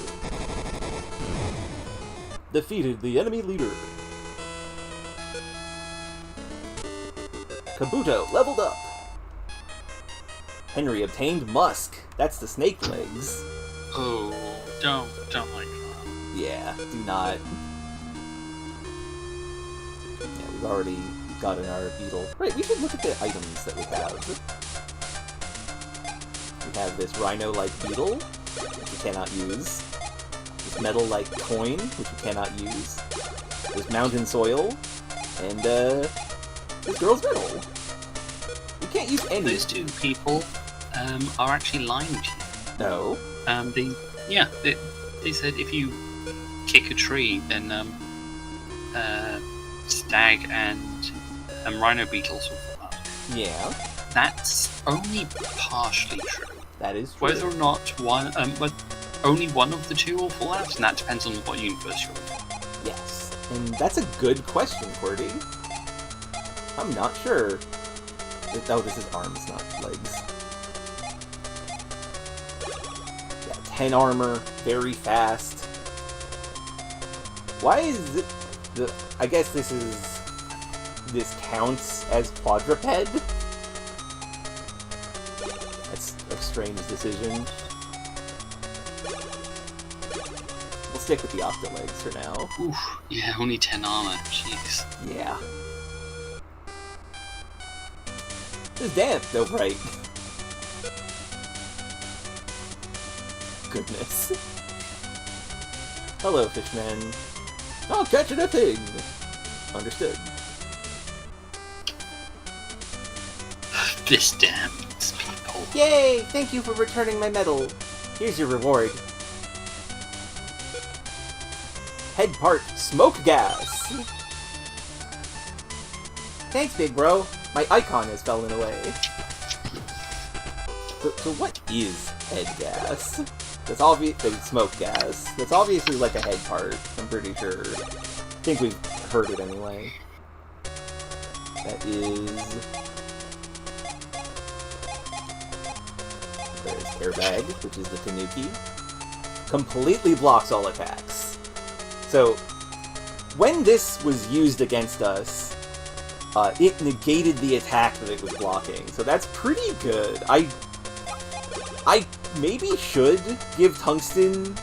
Defeated the enemy leader. Kabuto leveled up. Henry obtained Musk. That's the snake legs. Oh, don't like that. Yeah, do not. Yeah, we've already gotten our beetle. Right, we should look at the items that we have. We have this rhino-like beetle, which we cannot use. This metal-like coin, which we cannot use. This mountain soil, and this girl's medal. We can't use any. Those two people are actually lying to you. No. They said if you kick a tree, then stag and rhino beetles will fall out. Yeah. That's only partially true. That is true. Whether or not but only one of the two will fall out, and that depends on what universe you're in. Yes. And that's a good question, Cordy. I'm not sure. Oh, this is arms, not legs. Yeah, 10 armor, very fast. Why is it... I guess this counts as quadruped? That's a strange decision. We'll stick with the octolegs for now. Oof, yeah, only 10 armor, jeez. Yeah. It's damp, though, right? goodness. Hello, fishman. I'll catch it a thing. Understood. This damn people. Yay! Thank you for returning my medal. Here's your reward. Head part smoke gas. Thanks, big bro. My icon has fallen away. So what is head gas? That's obviously smoke gas. That's obviously like a head part, I'm pretty sure. I think we've heard it anyway. That is... There's airbag, which is the Tanuki. Completely blocks all attacks. So, when this was used against us, it negated the attack that it was blocking. So that's pretty good. I maybe should give Tungsten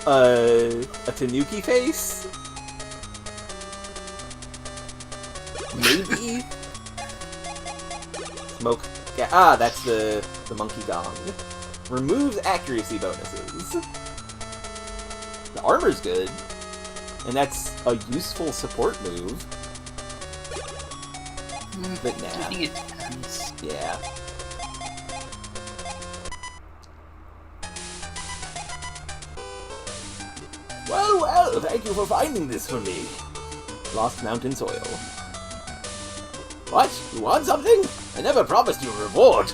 a Tanuki face. Maybe. Smoke. Yeah, that's the monkey gong. Removes accuracy bonuses. The armor's good, and that's a useful support move. But nah. I think it depends. Yeah. Well, thank you for finding this for me. Lost mountain soil. What? You want something? I never promised you a reward.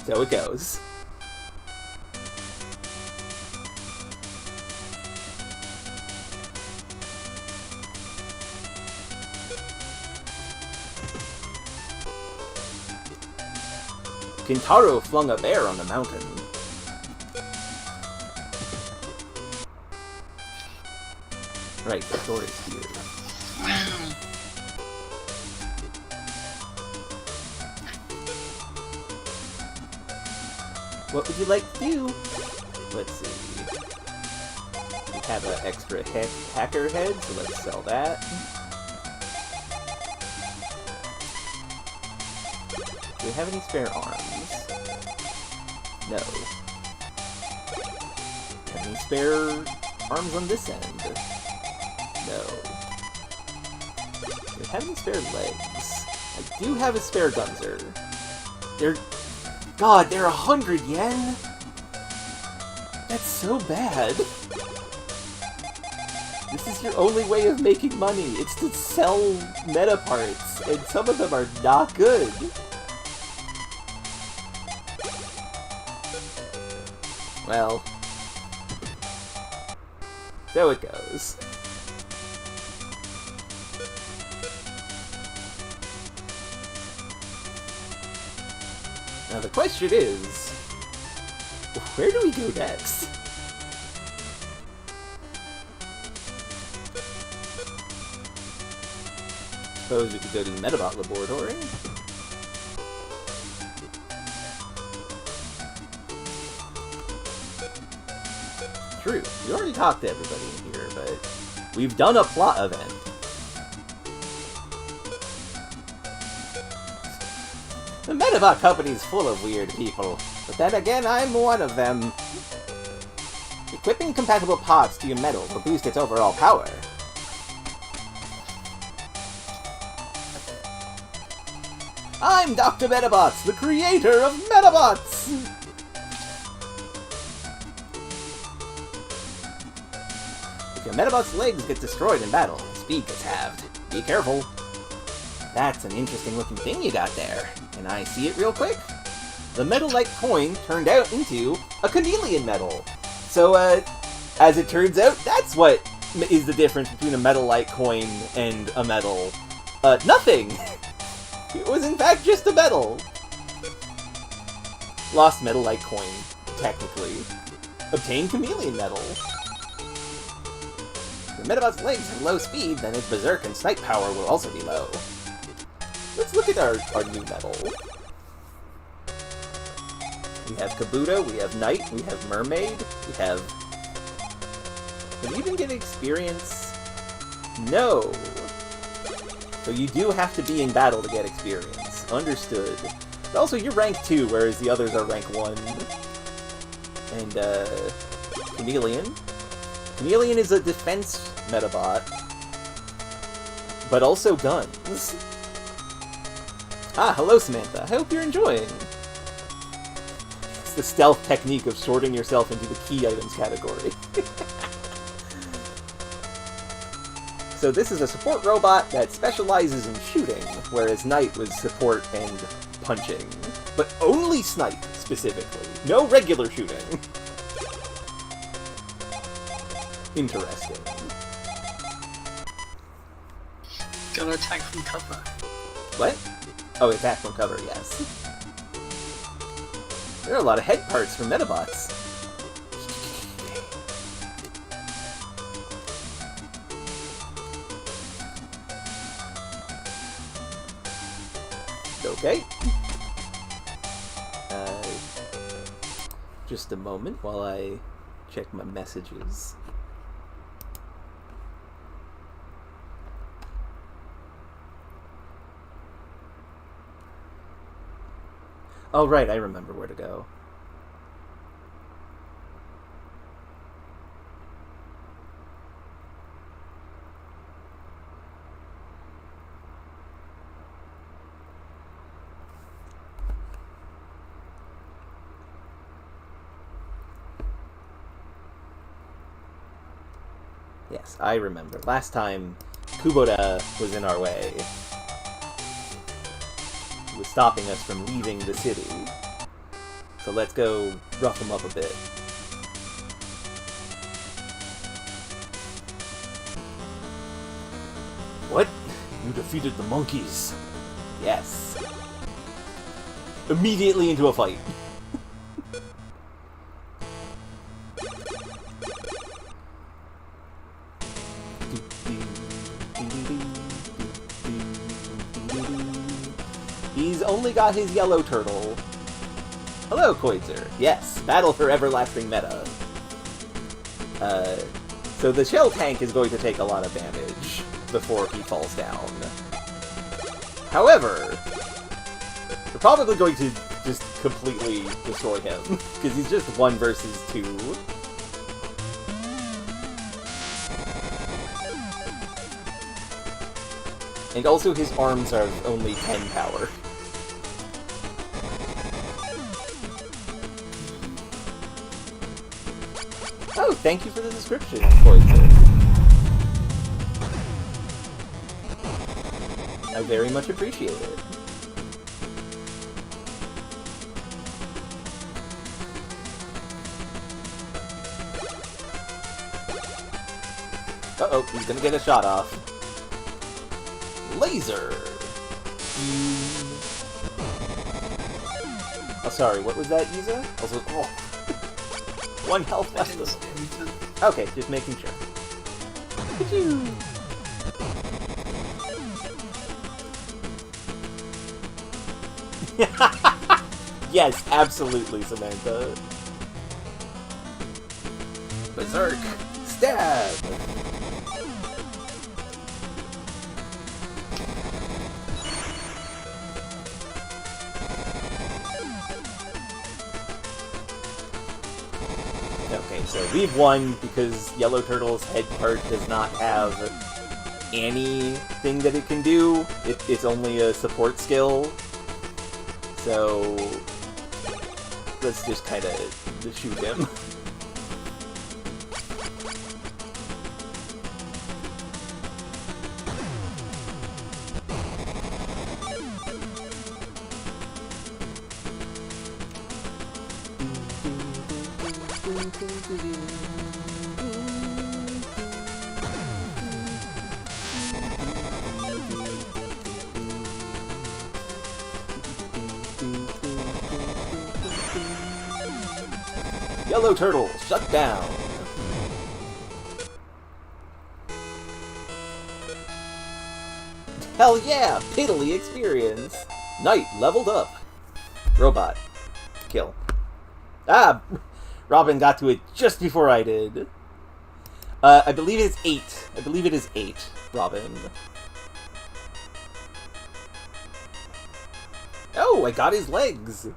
So it goes. Kintaro flung a bear on the mountain. Right, the door is here. What would you like to do? Let's see. We have an extra hacker head, so let's sell that. Do we have any spare arms? No. Have any spare arms on this end? No. Do we have any spare legs? I do have a spare Gunzer. God, they're 100 yen? That's so bad. This is your only way of making money. It's to sell meta parts, and some of them are not good. Well, so it goes. Now the question is, where do we go next? Suppose we could go to the Medabot laboratory. True, we already talked to everybody in here, but we've done a plot event. The Medabot company's full of weird people, but then again, I'm one of them. Equipping compatible pods to your metal will boost its overall power. I'm Dr. Medabots, the creator of Medabots! If your Medabot's legs get destroyed in battle, speed gets halved. Be careful. That's an interesting looking thing you got there. Can I see it real quick? The metal-like coin turned out into a chameleon medal. So, as it turns out, that's what is the difference between a metal-like coin and a medal. Nothing! It was in fact just a medal. Lost metal-like coin, technically. Obtained chameleon medal. If the Medabot's legs have low speed, then its berserk and snipe power will also be low. Let's look at our new medal. We have Kabuto, we have Knight, we have Mermaid, we have... Can you even get experience? No! So you do have to be in battle to get experience. Understood. But also, you're rank 2, whereas the others are rank 1. And, Chameleon. Chameleon is a defense Medabot, but also guns. Ah, hello Samantha. I hope you're enjoying. It's the stealth technique of sorting yourself into the key items category. So this is a support robot that specializes in shooting, whereas Knight was support and punching. But only snipe, specifically. No regular shooting. Interesting. Gonna attack from cover. What? Oh, attack from cover, yes. There are a lot of head parts from Medabots. Okay. Just a moment while I check my messages. Oh, right, I remember where to go. Yes, I remember. Last time, Kabuto was in our way. He was stopping us from leaving the city. So let's go rough him up a bit. What? You defeated the monkeys. Yes. Immediately into a fight. He's only got his yellow turtle. Hello, Koitzer. Yes, battle for everlasting meta. So the shell tank is going to take a lot of damage before he falls down. However, we're probably going to just completely destroy him, because he's just 1 versus 2. And also his arms are only 10 power. Oh, thank you for the description, Poison. I very much appreciate it. Uh-oh, he's gonna get a shot off. Laser! Oh, sorry, what was that, Iza? Also, oh. 1 health left. Okay, just making sure. Yes, absolutely, Samantha. Berserk! Stab! Okay, so we've won because Yellow Turtle's head part does not have anything that it can do. It's only a support skill. So let's just kind of shoot him. Yellow Turtle, shut down! Hell yeah! Piddly experience! Knight leveled up! Robot. Kill. Ah! Robin got to it just before I did. I believe it's 8. I believe it is 8, Robin. Oh, I got his legs!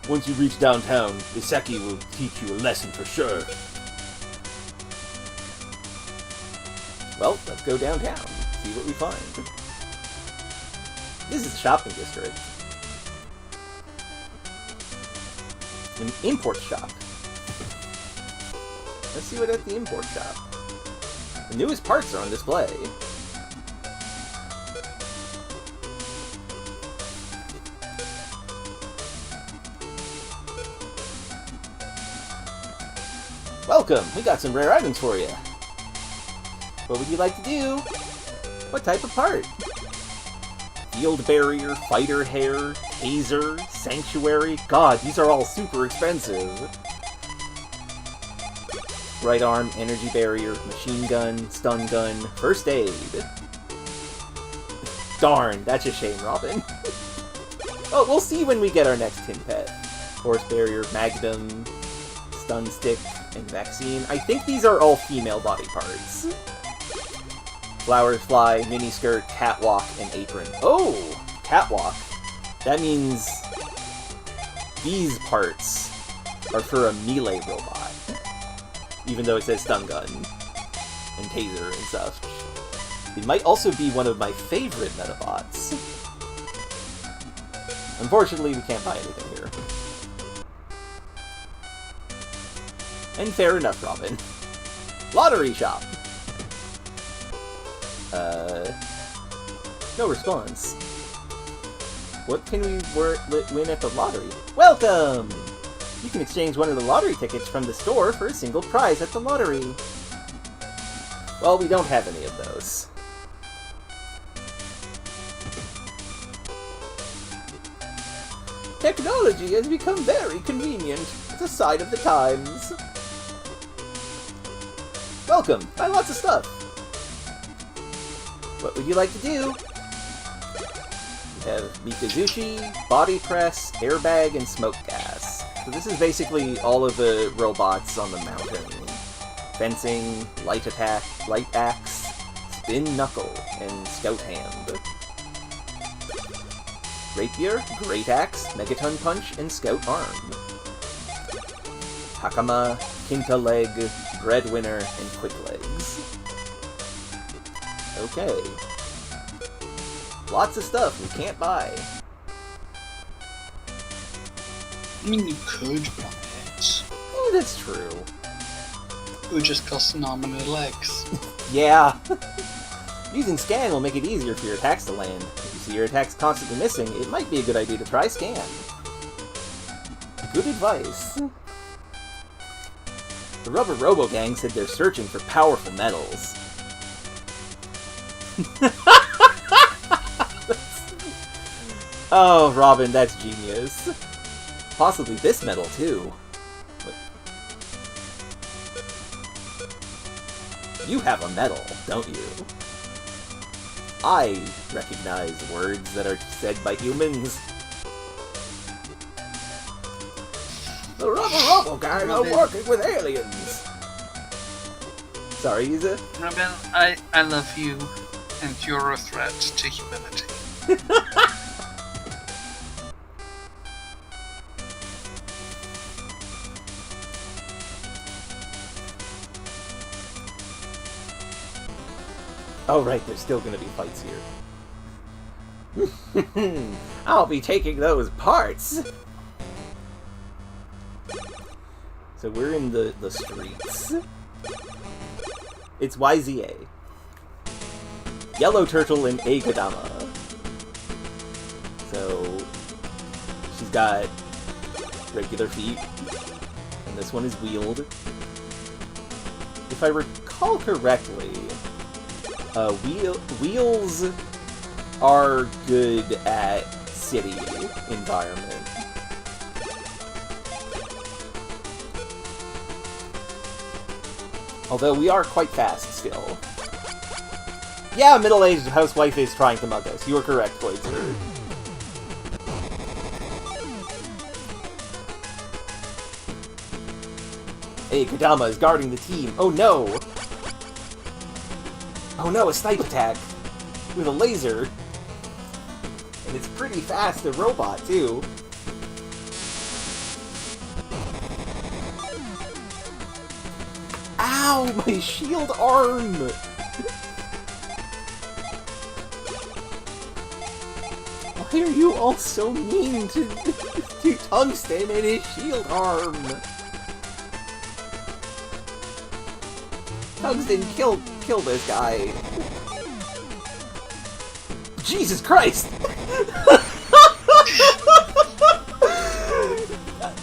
Once you reach downtown, Iseki will teach you a lesson for sure. Well, let's go downtown, see what we find. This is a shopping district. An import shop. Let's see what at the import shop. The newest parts are on display. Welcome! We got some rare items for you. What would you like to do? What type of part? Field barrier, fighter hair, taser, sanctuary. God, these are all super expensive. Right arm, energy barrier, machine gun, stun gun, first aid. Darn, that's a shame, Robin. Oh, we'll see when we get our next tin pet. Force barrier, magnum, stun stick, and vaccine. I think these are all female body parts. Flowers fly, miniskirt, catwalk, and apron. Oh! Catwalk. That means these parts are for a melee robot. Even though it says stun gun and taser and such. It might also be one of my favorite Medabots. Unfortunately, we can't buy anything here. And fair enough, Robin. Lottery shop! No response. What can we win at the lottery? Welcome! You can exchange one of the lottery tickets from the store for a single prize at the lottery. Well, we don't have any of those. Technology has become very convenient. It's a sign of the times. Welcome! Buy lots of stuff. What would you like to do? We have Mikazushi, body press, airbag, and smoke gas. So this is basically all of the robots on the mountain. Fencing, light attack, light axe, spin knuckle, and scout hand. Rapier, great axe, megaton punch, and scout arm. Hakama, Kinta leg, breadwinner, and quick legs. Okay. Lots of stuff we can't buy. I mean, you could buy it. Oh, that's true. It would just cost an arm and a legs. Yeah. Using scan will make it easier for your attacks to land. If you see your attacks constantly missing, it might be a good idea to try scan. Good advice. The Rubberobo gang said they're searching for powerful metals. Oh, Robin, that's genius. Possibly this metal, too. You have a medal, don't you? I recognize words that are said by humans. The Rubberobo gang are working with aliens! Sorry, Isa? Robin, I love you, and you're a threat to humanity. Oh right, there's still gonna be fights here. I'll be taking those parts! So we're in the streets. It's YZA. Yellow Turtle and A Kadama. So she's got regular feet, and this one is wheeled. If I recall correctly, wheels are good at city environment. Although we are quite fast still. Yeah, a middle-aged housewife is trying to mug us. You are correct, Poitzer. Hey, Kadama is guarding the team. Oh no! Oh no, a snipe attack! With a laser! And it's pretty fast, a robot, too. Ow, my shield arm! Why are you all so mean to Tungsten and his shield arm? Tungsten, kill this guy. Jesus Christ!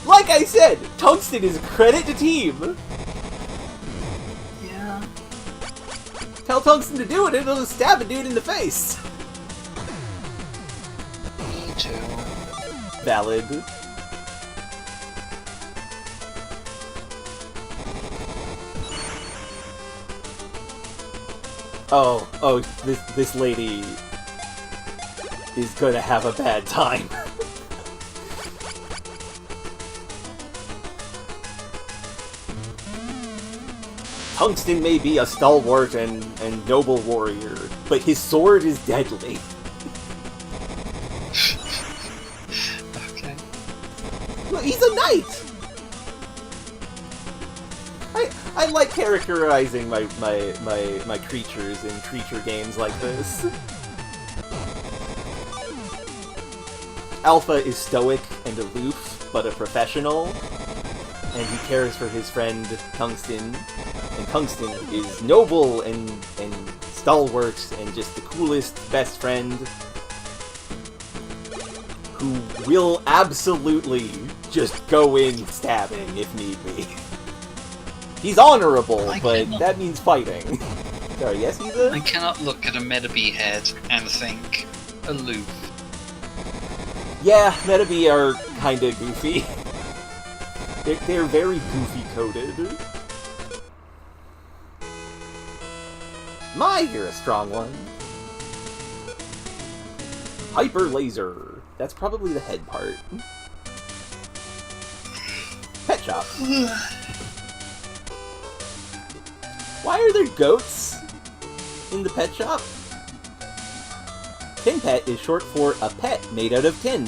Like I said, Tungsten is credit to team. Yeah. Tell Tungsten to do it, and it'll just stab a dude in the face. Me too. Valid. Oh, this lady is gonna have a bad time. Tungsten may be a stalwart and noble warrior, but his sword is deadly. Okay. Well, he's a knight! I like characterizing my creatures in creature games like this. Alpha is stoic and aloof, but a professional, and he cares for his friend Tungsten. And Tungsten is noble and stalwart and just the coolest best friend who will absolutely just go in stabbing if need be. He's honorable, but that means fighting. Sorry, yes, he's a... I cannot look at a Medabots head and think aloof. Yeah, Medabots are kinda goofy. They're very goofy-coded. You're a strong one. Hyper Laser. That's probably the head part. Pet shop. Why are there goats in the pet shop? Tin Pet is short for a pet made out of tin.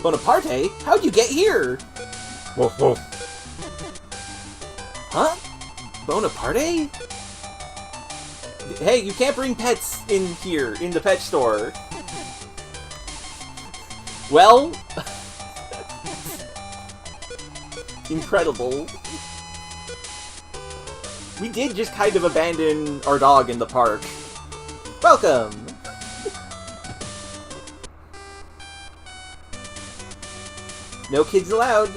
Bonaparte? How'd you get here? Woof woof. Huh? Bonaparte? Hey, you can't bring pets in here, in the pet store. Well... incredible. We did just kind of abandon our dog in the park. Welcome! No kids allowed.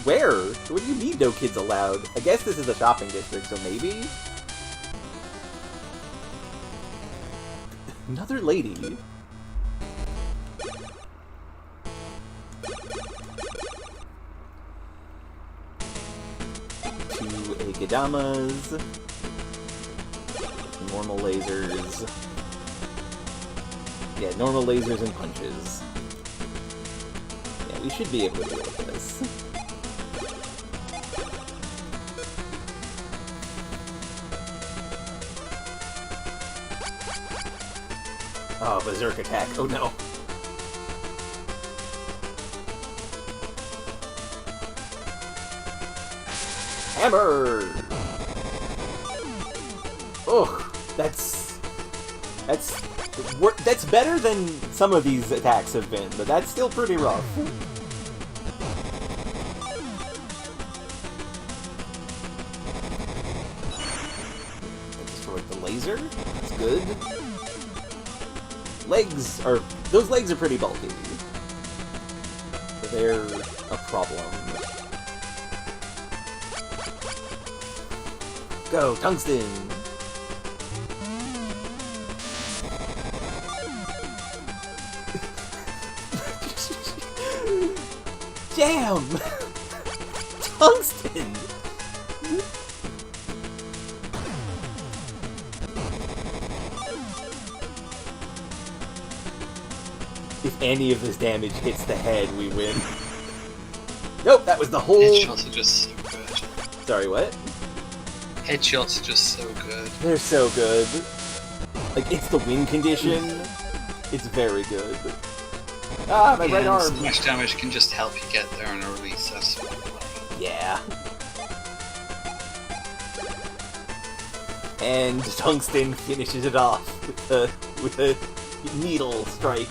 Where? What do you mean no kids allowed? I guess this is a shopping district, so maybe? Another lady. Two Agadamas. Normal lasers. Yeah, normal lasers and punches. Yeah, we should be able to deal with this. Oh, berserk attack. Oh no. Hammer! Ugh, that's better than some of these attacks have been, but that's still pretty rough. I destroyed the laser. That's good. Those legs are pretty bulky. They're a problem. Go, Tungsten! Damn! Tungsten! If any of this damage hits the head, we win. Nope, that was the whole... Headshots are just so good. Sorry, what? Headshots are just so good. They're so good. Like, it's the win condition. It's very good. Ah, my right arm! Smash damage can just help you get there in a really successful way. Yeah. And Tungsten finishes it off with a needle strike.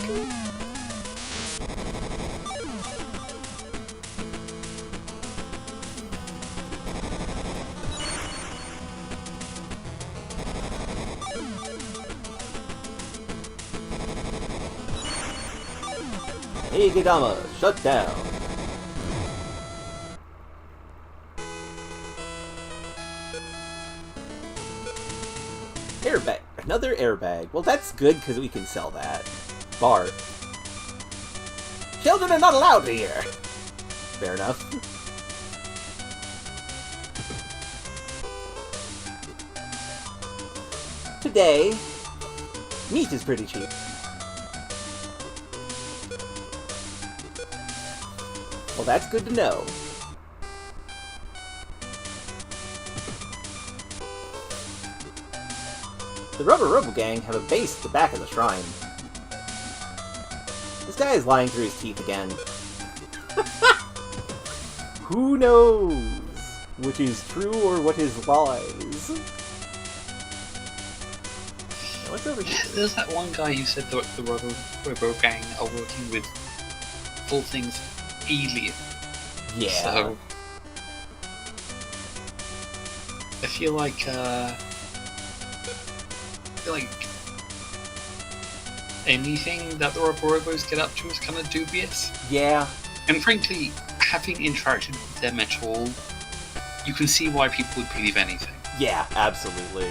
Higedama, shut down. Airbag. Another airbag. Well, that's good because we can sell that. Bar. Children are not allowed here. Fair enough. Today, meat is pretty cheap. Well, that's good to know. The Rubberobo gang have a base at the back of the shrine. This guy is lying through his teeth again. Who knows which is true or what is lies? What's over here? There's that one guy you said the Rubberobo gang are working with all things alien. Yeah. So I feel like anything that the Rubberobos get up to is kind of dubious. Yeah. And frankly, having interacted with them at all, you can see why people would believe anything. Yeah, absolutely.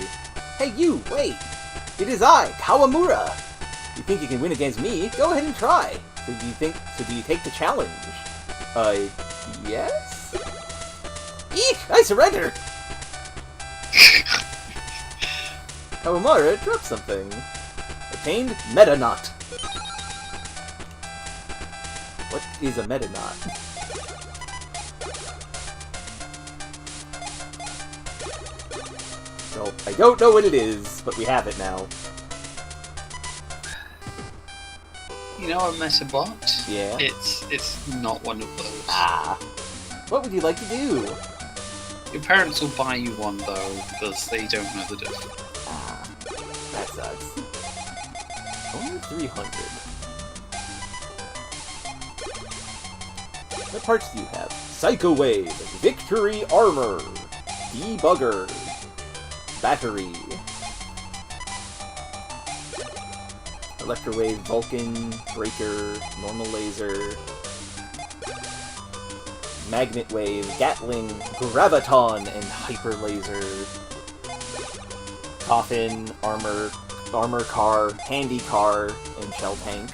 Hey you, wait! It is I, Kawamura! You think you can win against me? Go ahead and try! So do you take the challenge? Yes? Eek! I surrender! Kawamura dropped something. Obtained Medabots. What is a Medabots? So, I don't know what it is, but we have it now. You know a Metabot? Yeah. It's not one of those. Ah. What would you like to do? Your parents will buy you one though, because they don't know the difference. Ah. That sucks. Only 300. What parts do you have? Psycho Wave, Victory Armor, Debugger, Battery, Electrowave, Vulcan, Breaker, Normal Laser, Magnet Wave, Gatling, Graviton, and Hyper Laser, Coffin, Armor Car, Handy Car, and Shell Tank.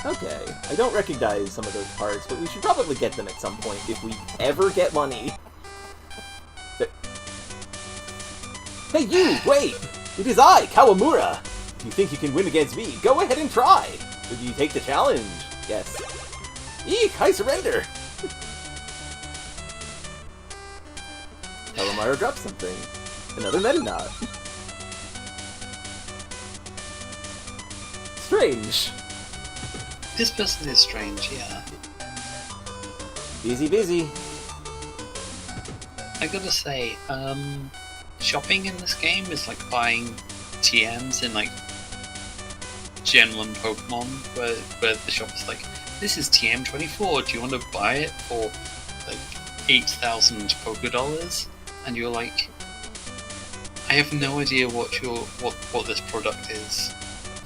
Okay, I don't recognize some of those parts, but we should probably get them at some point if we ever get money. Hey you, wait! It is I, Kawamura! If you think you can win against me, go ahead and try! Would you take the challenge? Yes. Eek, I surrender! Kawamura dropped something. Another Medabots. Strange. This person is strange, yeah. Busy. I gotta say, shopping in this game is like buying TMs in like Gen 1 Pokemon, where the shop is like, this is TM24, do you want to buy it for like 8,000 Poké-Dollars? And you're like, I have no idea what this product is.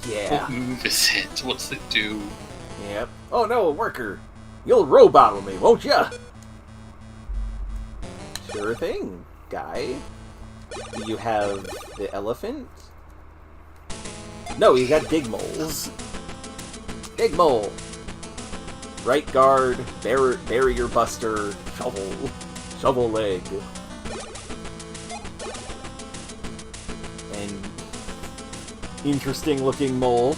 Yeah. What move is it? What's it do? Yep. Oh no, a worker! You'll row-battle me, won't ya? Sure thing, guy. Do you have the elephant? No, you got Digmoles. Digmole! Right guard, barrier buster, shovel leg. And interesting looking mole.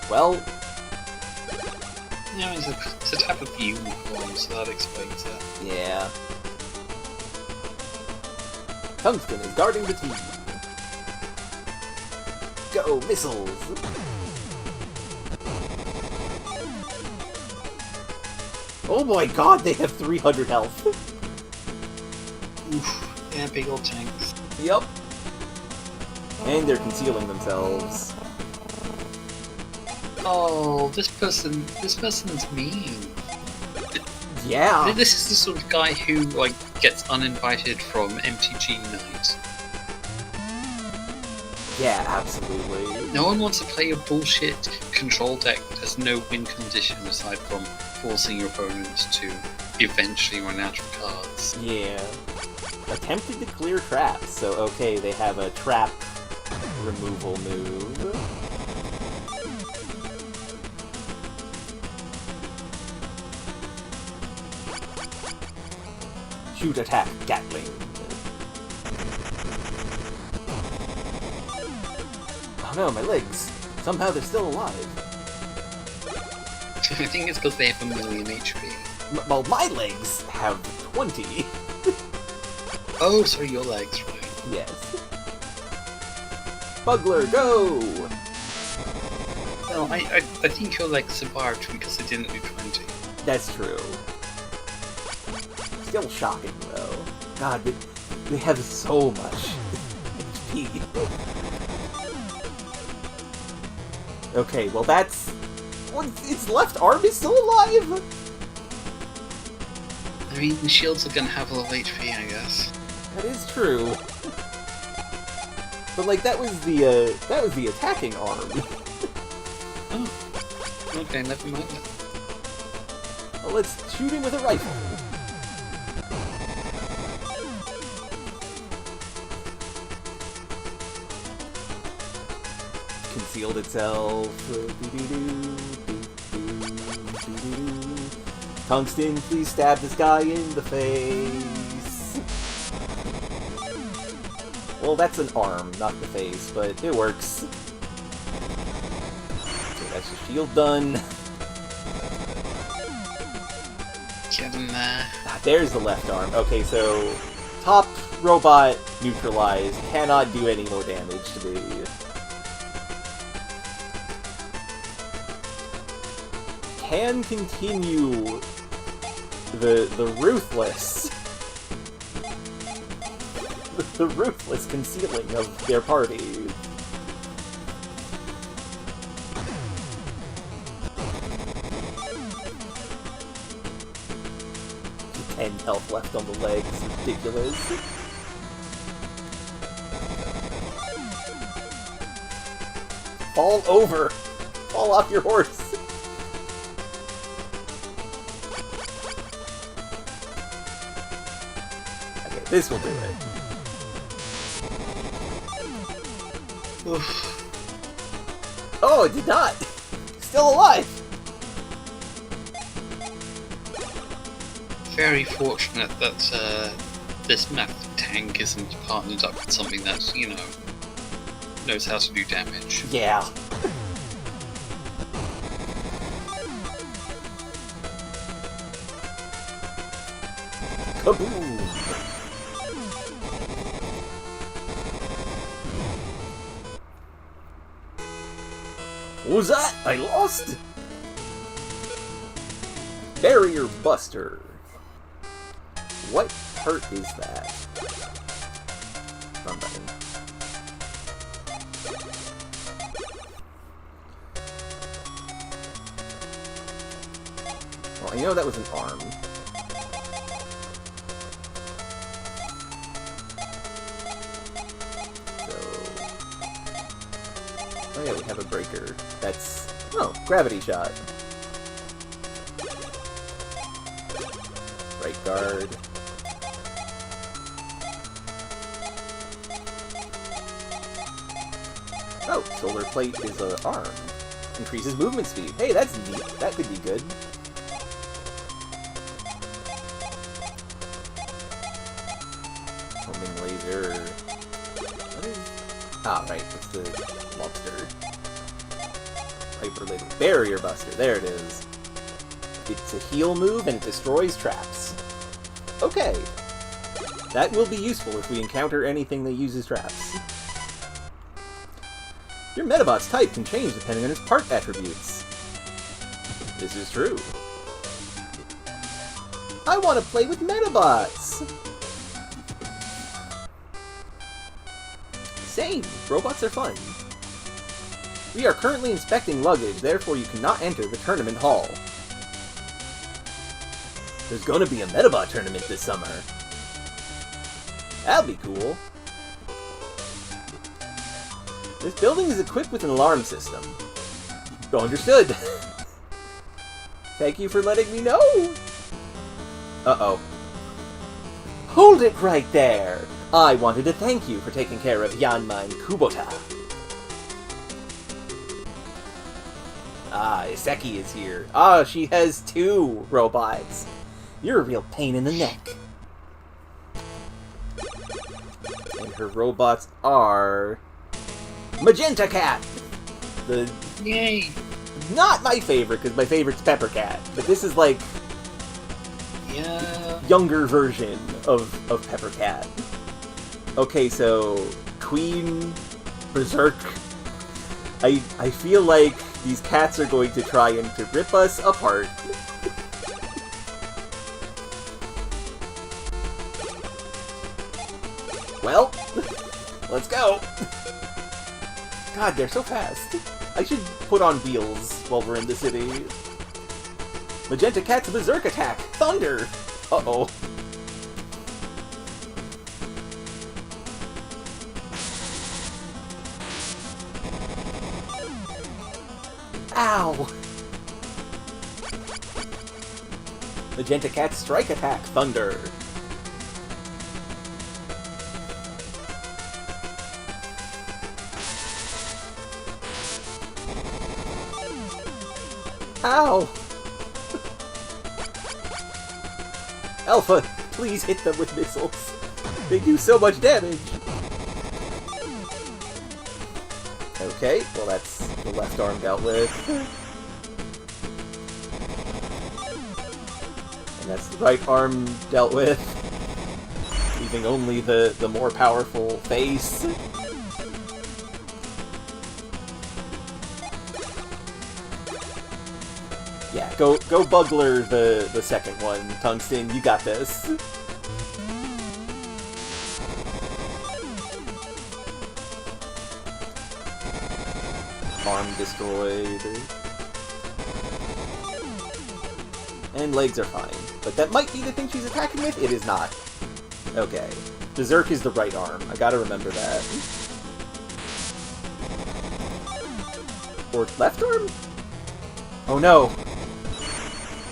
Well, Yeah, it's a type of unicorn, so that explains it. yeah. Tungsten is guarding the team. Go, missiles! Oh my god, they have 300 health. Oof. Yeah, big old tanks. Yep. And they're concealing themselves. Oh, this person's mean. Yeah. This is the sort of guy who, like, gets uninvited from MTG night. Yeah, absolutely. No one wants to play a bullshit control deck that has no win condition aside from forcing your opponents to eventually run out of cards. Yeah. Attempted to clear traps, so okay, they have a trap removal move. Shoot, attack, Gatling. Oh no, my legs. Somehow they're still alive. I think it's because they have 1,000,000 HP. Well, my legs have 20. Oh, sorry, your legs, right? Yes. Bugler, go! Well, I think your legs survived because they didn't do 20. That's true. Still shocking, though. God, they have so much HP. Okay, well that's... Well, its left arm is still alive! I mean, the shields are gonna have a lot of HP, I guess. That is true. But like, that was the attacking arm. Oh. Okay, never mind that. Well, let's shoot him with a rifle. Concealed itself. Tungsten, please stab this guy in the face. Well, that's an arm, not the face, but it works. Okay, that's your shield done. Get him there. Ah, there's the left arm. Okay, so top robot neutralized, cannot do any more damage to me. Can continue the ruthless the ruthless concealing of their party. And health left on the legs, ridiculous. Fall over! Fall off your horse! Okay, this will do it. Oof. Oh, it did not! Still alive! Very fortunate that this map tank isn't partnered up with something that, you know, knows how to do damage. Yeah. Kaboom! What was that? I lost? Barrier Buster. What hurt is that? Run button. Well, I know that was an arm. Oh yeah, we have a breaker. That's... oh, gravity shot. Right guard. Oh, solar plate is an arm. Increases movement speed. Hey, that's neat. That could be good. Homing laser. What is... ah, right. It's the lobster. Hyper-related barrier buster. There it is. It's a heal move and it destroys traps. Okay. That will be useful if we encounter anything that uses traps. Your Medabot's type can change depending on its part attributes. This is true. I want to play with Medabots! same. Robots are fun. We are currently inspecting luggage, therefore you cannot enter the tournament hall. There's gonna be a Medabot tournament this summer. That'll be cool. This building is equipped with an alarm system. Understood. Thank you for letting me know. Uh-oh. Hold it right there. I wanted to thank you for taking care of Yanmine Kubota. Ah, Iseki is here. Ah, she has 2 robots. You're a real pain in the neck. And her robots are... Magenta Cat! The... Yay! Not my favorite, because my favorite's Pepper Cat. But this is like... Yeah... younger version of Pepper Cat. Okay, so... Queen... Berserk... I feel like these cats are going to try and to rip us apart. Well, let's go. God, they're so fast. I should put on wheels while we're in the city. Magenta Cat's Berserk Attack! Thunder! Uh-oh. Ow! Magenta Cat's Strike Attack! Thunder! Ow! Alpha, please hit them with missiles. They do so much damage. Okay, well that's the left arm dealt with. And that's the right arm dealt with. Leaving only the more powerful face. Yeah, go Bugler the second one, Tungsten, you got this. Arm destroyed. And legs are fine. But that might be the thing she's attacking with? It is not. Okay. Berserk is the right arm. I gotta remember that. Or left arm? Oh no!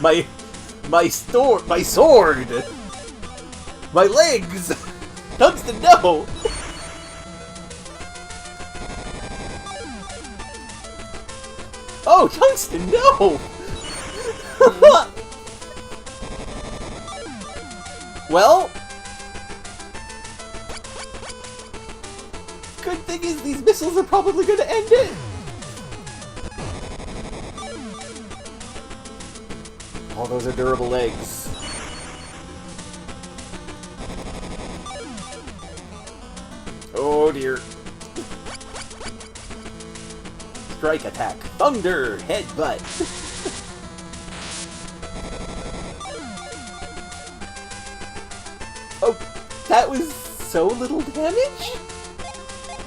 My sword! My legs! Tungsten, no! Oh, Tungsten, no! Well, good thing is these missiles are probably gonna end it. Oh, those are durable legs. Oh dear. Strike attack. Thunder! Headbutt! Oh, that was so little damage?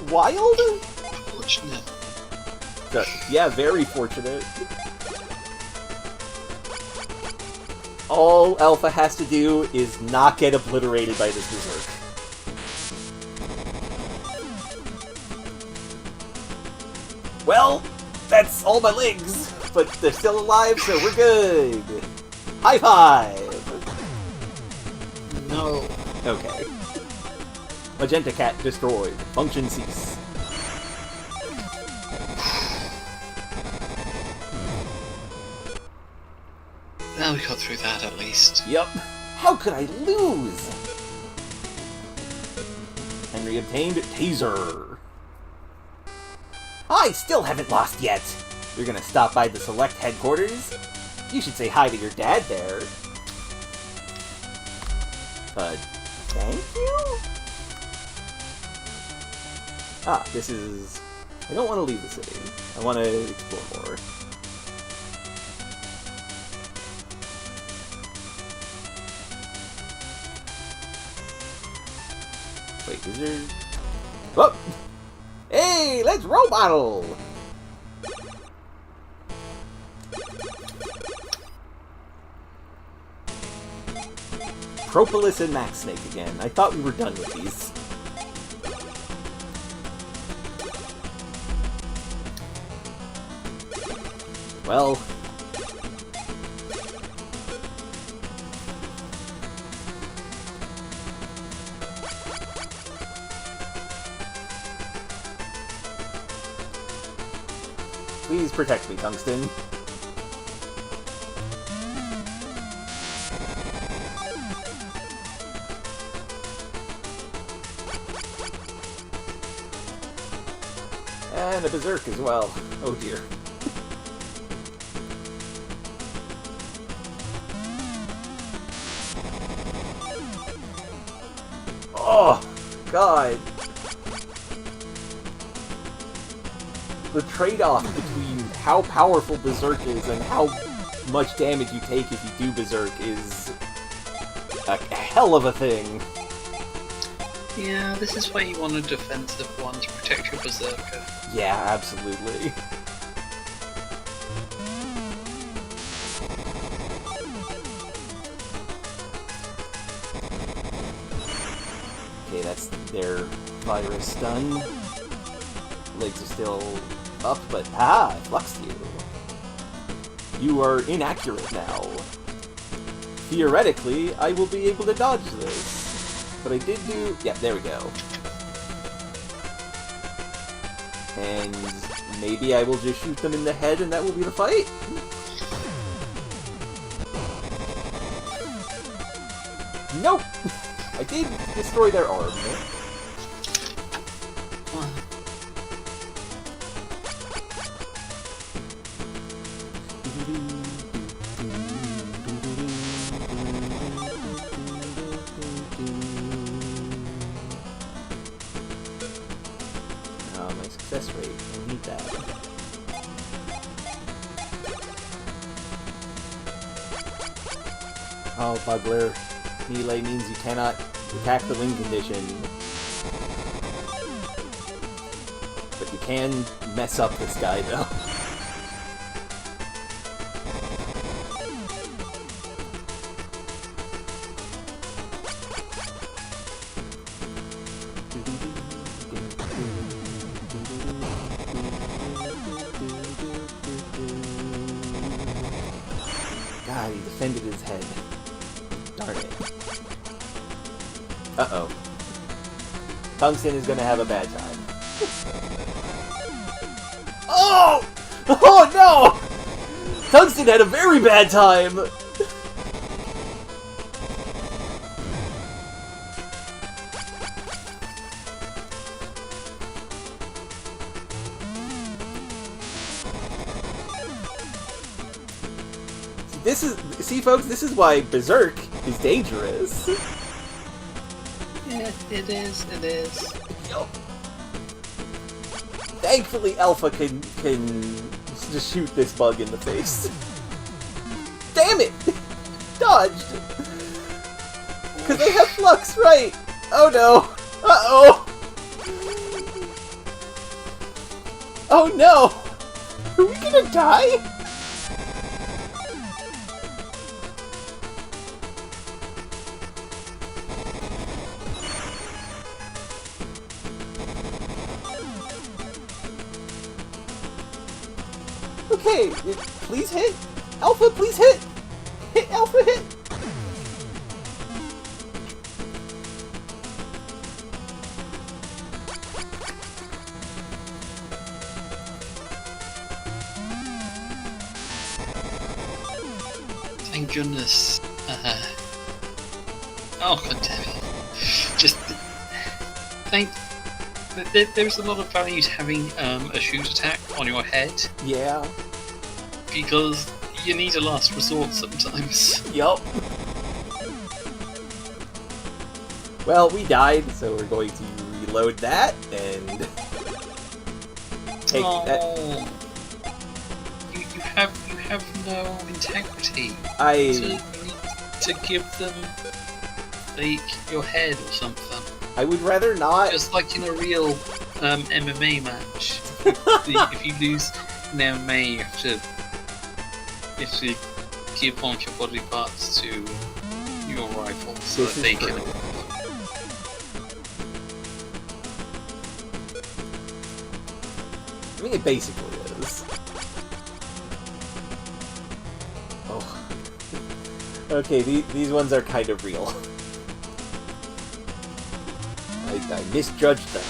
Wild? Fortunate. Yeah, very fortunate. All Alpha has to do is not get obliterated by this Berserk. Well, that's all my legs, but they're still alive, so we're good. High five! No. Okay. Magenta Cat destroyed. Function cease. Now we got through that at least. Yep. How could I lose? Henry obtained Taser. I still haven't lost yet. You're gonna stop by the Select headquarters? You should say hi to your dad there. Thank you? Ah, this is... I don't want to leave the city. I want to explore more. Wait, is there... Oh! Hey, let's roll-battle! Propolis and Max Snake again. I thought we were done with these. Well... Please protect me, Tungsten. And a Berserk as well. Oh dear. Oh, God. The trade-off between how powerful Berserk is and how much damage you take if you do Berserk is a hell of a thing. Yeah, this is why you want a defensive one to protect your Berserker. Yeah, absolutely. Okay, that's their virus stun. Legs are still up, but I fluxed you. You are inaccurate now. Theoretically, I will be able to dodge this. But I did do... Yeah, there we go. And maybe I will just shoot them in the head and that will be the fight? Nope! I did destroy their arm. My success rate. I need that. Oh, Bugler. Melee means you cannot attack the win condition. But you can mess up this guy, though. God, he defended his head. Darn it. Uh-oh. Tungsten is gonna have a bad time. Oh! Oh no! Tungsten had a very bad time! See folks, this is why Berserk is dangerous. Yeah, it is. Yup. Thankfully Alpha can just shoot this bug in the face. Damn it! Dodged! Because they have flux, right? Oh no! Uh-oh! Oh no! Are we gonna die? Okay, please hit! Alpha, please hit! Hit, Alpha, hit! Thank goodness. Oh, god damn it. Just... There's a lot of value to having a shoot attack on your head. Yeah. Because you need a last resort sometimes. Yup. Well, we died, so we're going to reload that and take that. You have no integrity. You need to give them like your head or something. I would rather not. Just like in a real MMA match. If you lose in MMA, you have to give one of your body parts to your rival so that they can. I mean, it basically is. Oh. Okay, these ones are kind of real. I misjudged them.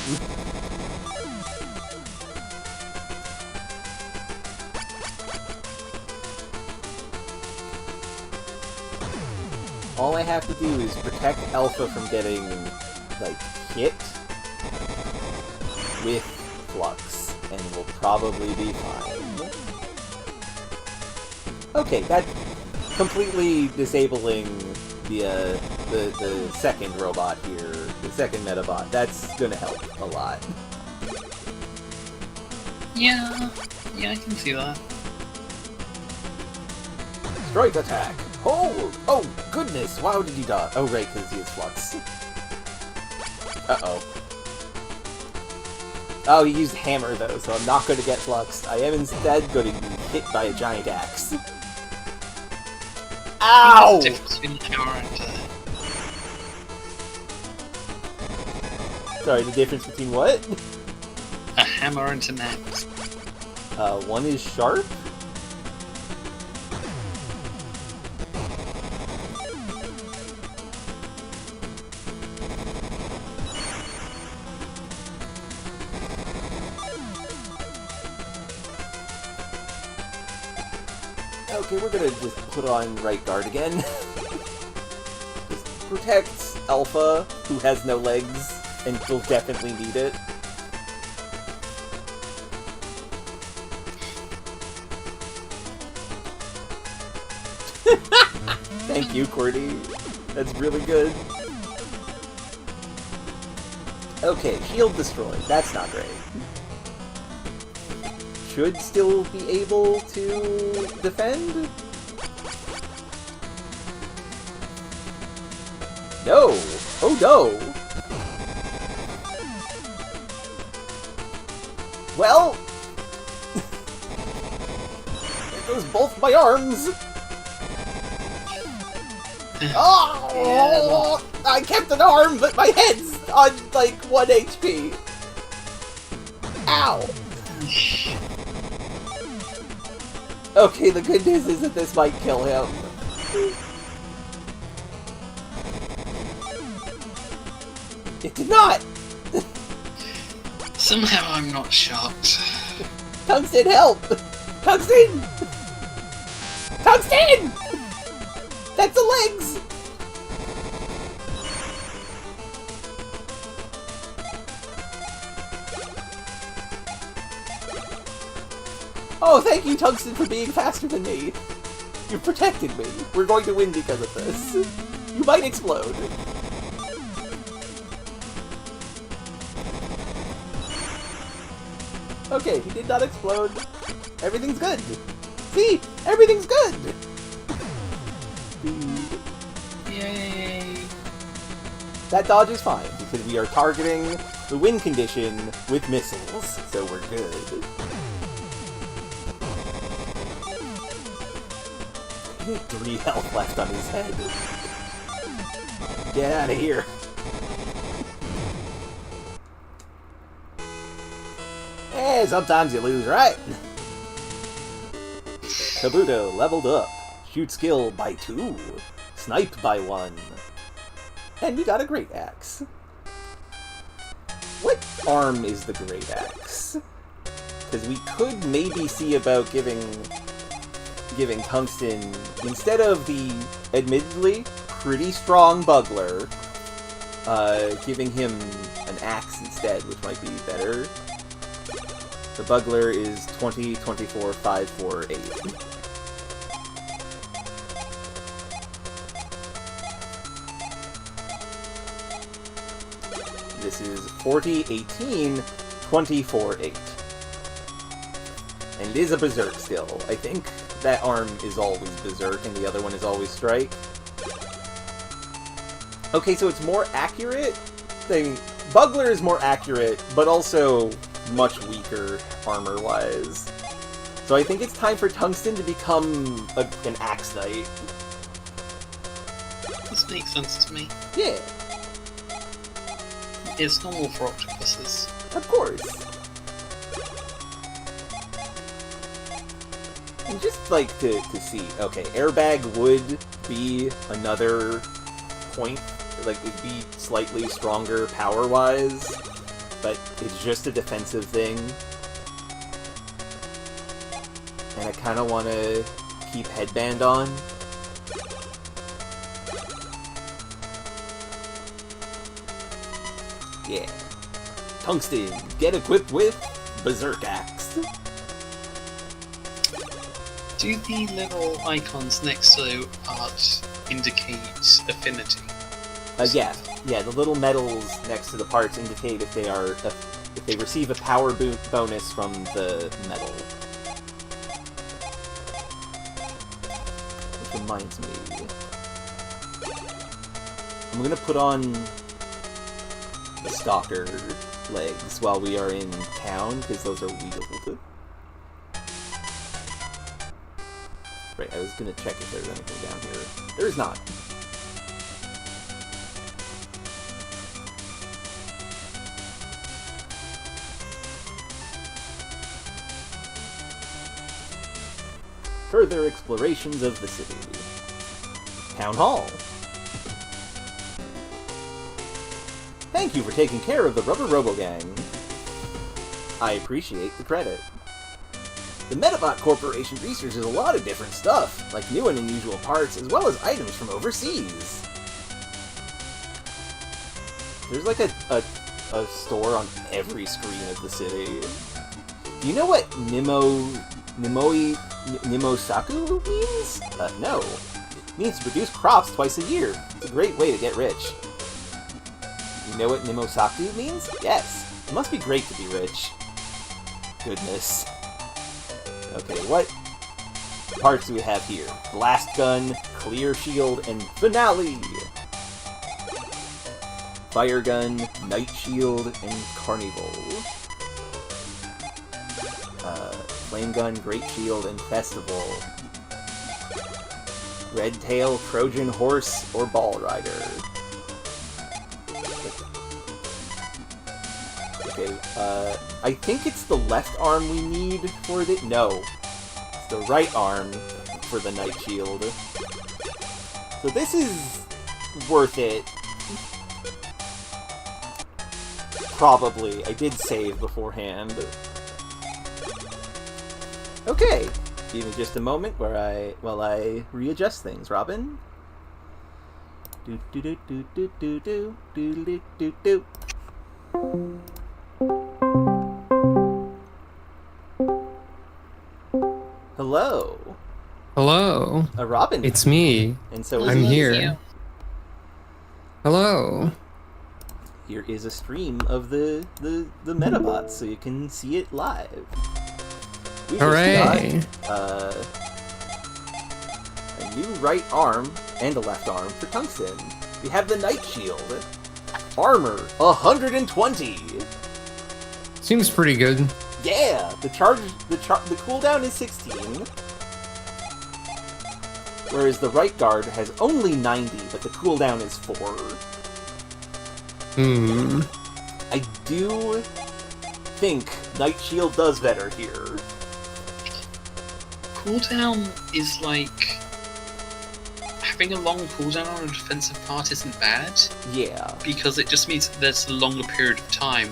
All I have to do is protect Alpha from getting, like, hit with Flux, and we'll probably be fine. Okay, that's completely disabling the second robot here, the second Medabot. That's gonna help a lot. Yeah, I can see that. Strike attack! Hold! Oh, goodness! Why did you die? Oh, right, because he has Flux. Uh-oh. Oh, he used Hammer, though, so I'm not going to get Fluxed. I am instead going to be hit by a giant axe. Ow! Sorry, the difference between what? A hammer and an axe. One is sharp? Okay, we're gonna just put on right guard again. Just protect Alpha, who has no legs, and will definitely need it. Thank you, Qwerty. That's really good. Okay, shield destroyed. That's not great. Should still be able to defend? No! Oh no! Well... there goes both my arms! Oh! I kept an arm, but my head's on, like, 1 HP. Ow! Okay, the good news is that this might kill him. It did not! Somehow I'm not shocked. Tungsten, help! Tungsten! Tungsten! That's the legs! Oh, thank you, Tungsten, for being faster than me. You protected me. We're going to win because of this. You might explode. Okay, he did not explode. Everything's good. See? Everything's good! Yay! That dodge is fine, because we are targeting the win condition with missiles, so we're good. 3 health left on his head. Get out of here. Hey, sometimes you lose, right? Kabuto leveled up. Shoot skill by 2. Snipe by 1. And we got a great axe. What arm is the great axe? Because we could maybe see about giving Tungsten, instead of the admittedly pretty strong Bugler, giving him an axe instead, which might be better. The Bugler is 20, 24, 5, 4, 8. This is 40, 18, 24, 8. And it is a Berserk skill. I think that arm is always Berserk and the other one is always Strike. Okay, so it's more accurate than Bugler is more accurate, but also much weaker armor-wise. So I think it's time for Tungsten to become an Axe Knight. This makes sense to me. Yeah, It's normal for octopuses. of course. And just like to see, okay, Airbag would be another point, like it'd be slightly stronger power-wise, but it's just a defensive thing. And I kind of want to keep Headband on. Yeah. Tungsten, get equipped with Berserk Axe. Do the little icons next to art indicate affinity? Yeah, the little medals next to the parts indicate if they are if they receive a power bonus from the medal. Which reminds me, I'm gonna put on the Stalker legs while we are in town because those are wielded. Right, I was gonna check if there's anything down here. There is not. Further explorations of the city. Town Hall. Thank you for taking care of the rubberobo gang. I appreciate the credit. The Medabot Corporation researches a lot of different stuff, like new and unusual parts, as well as items from overseas. There's like a store on every screen of the city. Do you know what Nimosaku means? No. It means to produce crops twice a year. It's a great way to get rich. You know what Nimosaku means? Yes. It must be great to be rich. Goodness. Okay, what parts do we have here? Blast Gun, Clear Shield, and Finale! Fire Gun, Night Shield, and Carnival. Flame Gun, Great Shield, and Festival. Red Tail, Trojan Horse, or Ball Rider. Okay, I think it's the left arm we need for the... No. It's the right arm for the Night Shield. So this is worth it. Probably. I did save beforehand. Okay. Give me just a moment while I readjust things, Robin. Do do do do do do do do do do do. Hello. Hello. Robin. It's me. And so is I'm me. here. Yeah. Hello. Here is a stream of the Medabots, so you can see it live. We Hooray! just got a new right arm and a left arm for Tungsten. We have the Night Shield. Armor 120. Seems pretty good. Yeah, the cooldown is 16. Whereas the right guard has only 90, but the cooldown is 4. I do think Night Shield does better here. Cooldown is like... Having a long cooldown on a defensive part isn't bad, Yeah. because it just means there's a longer period of time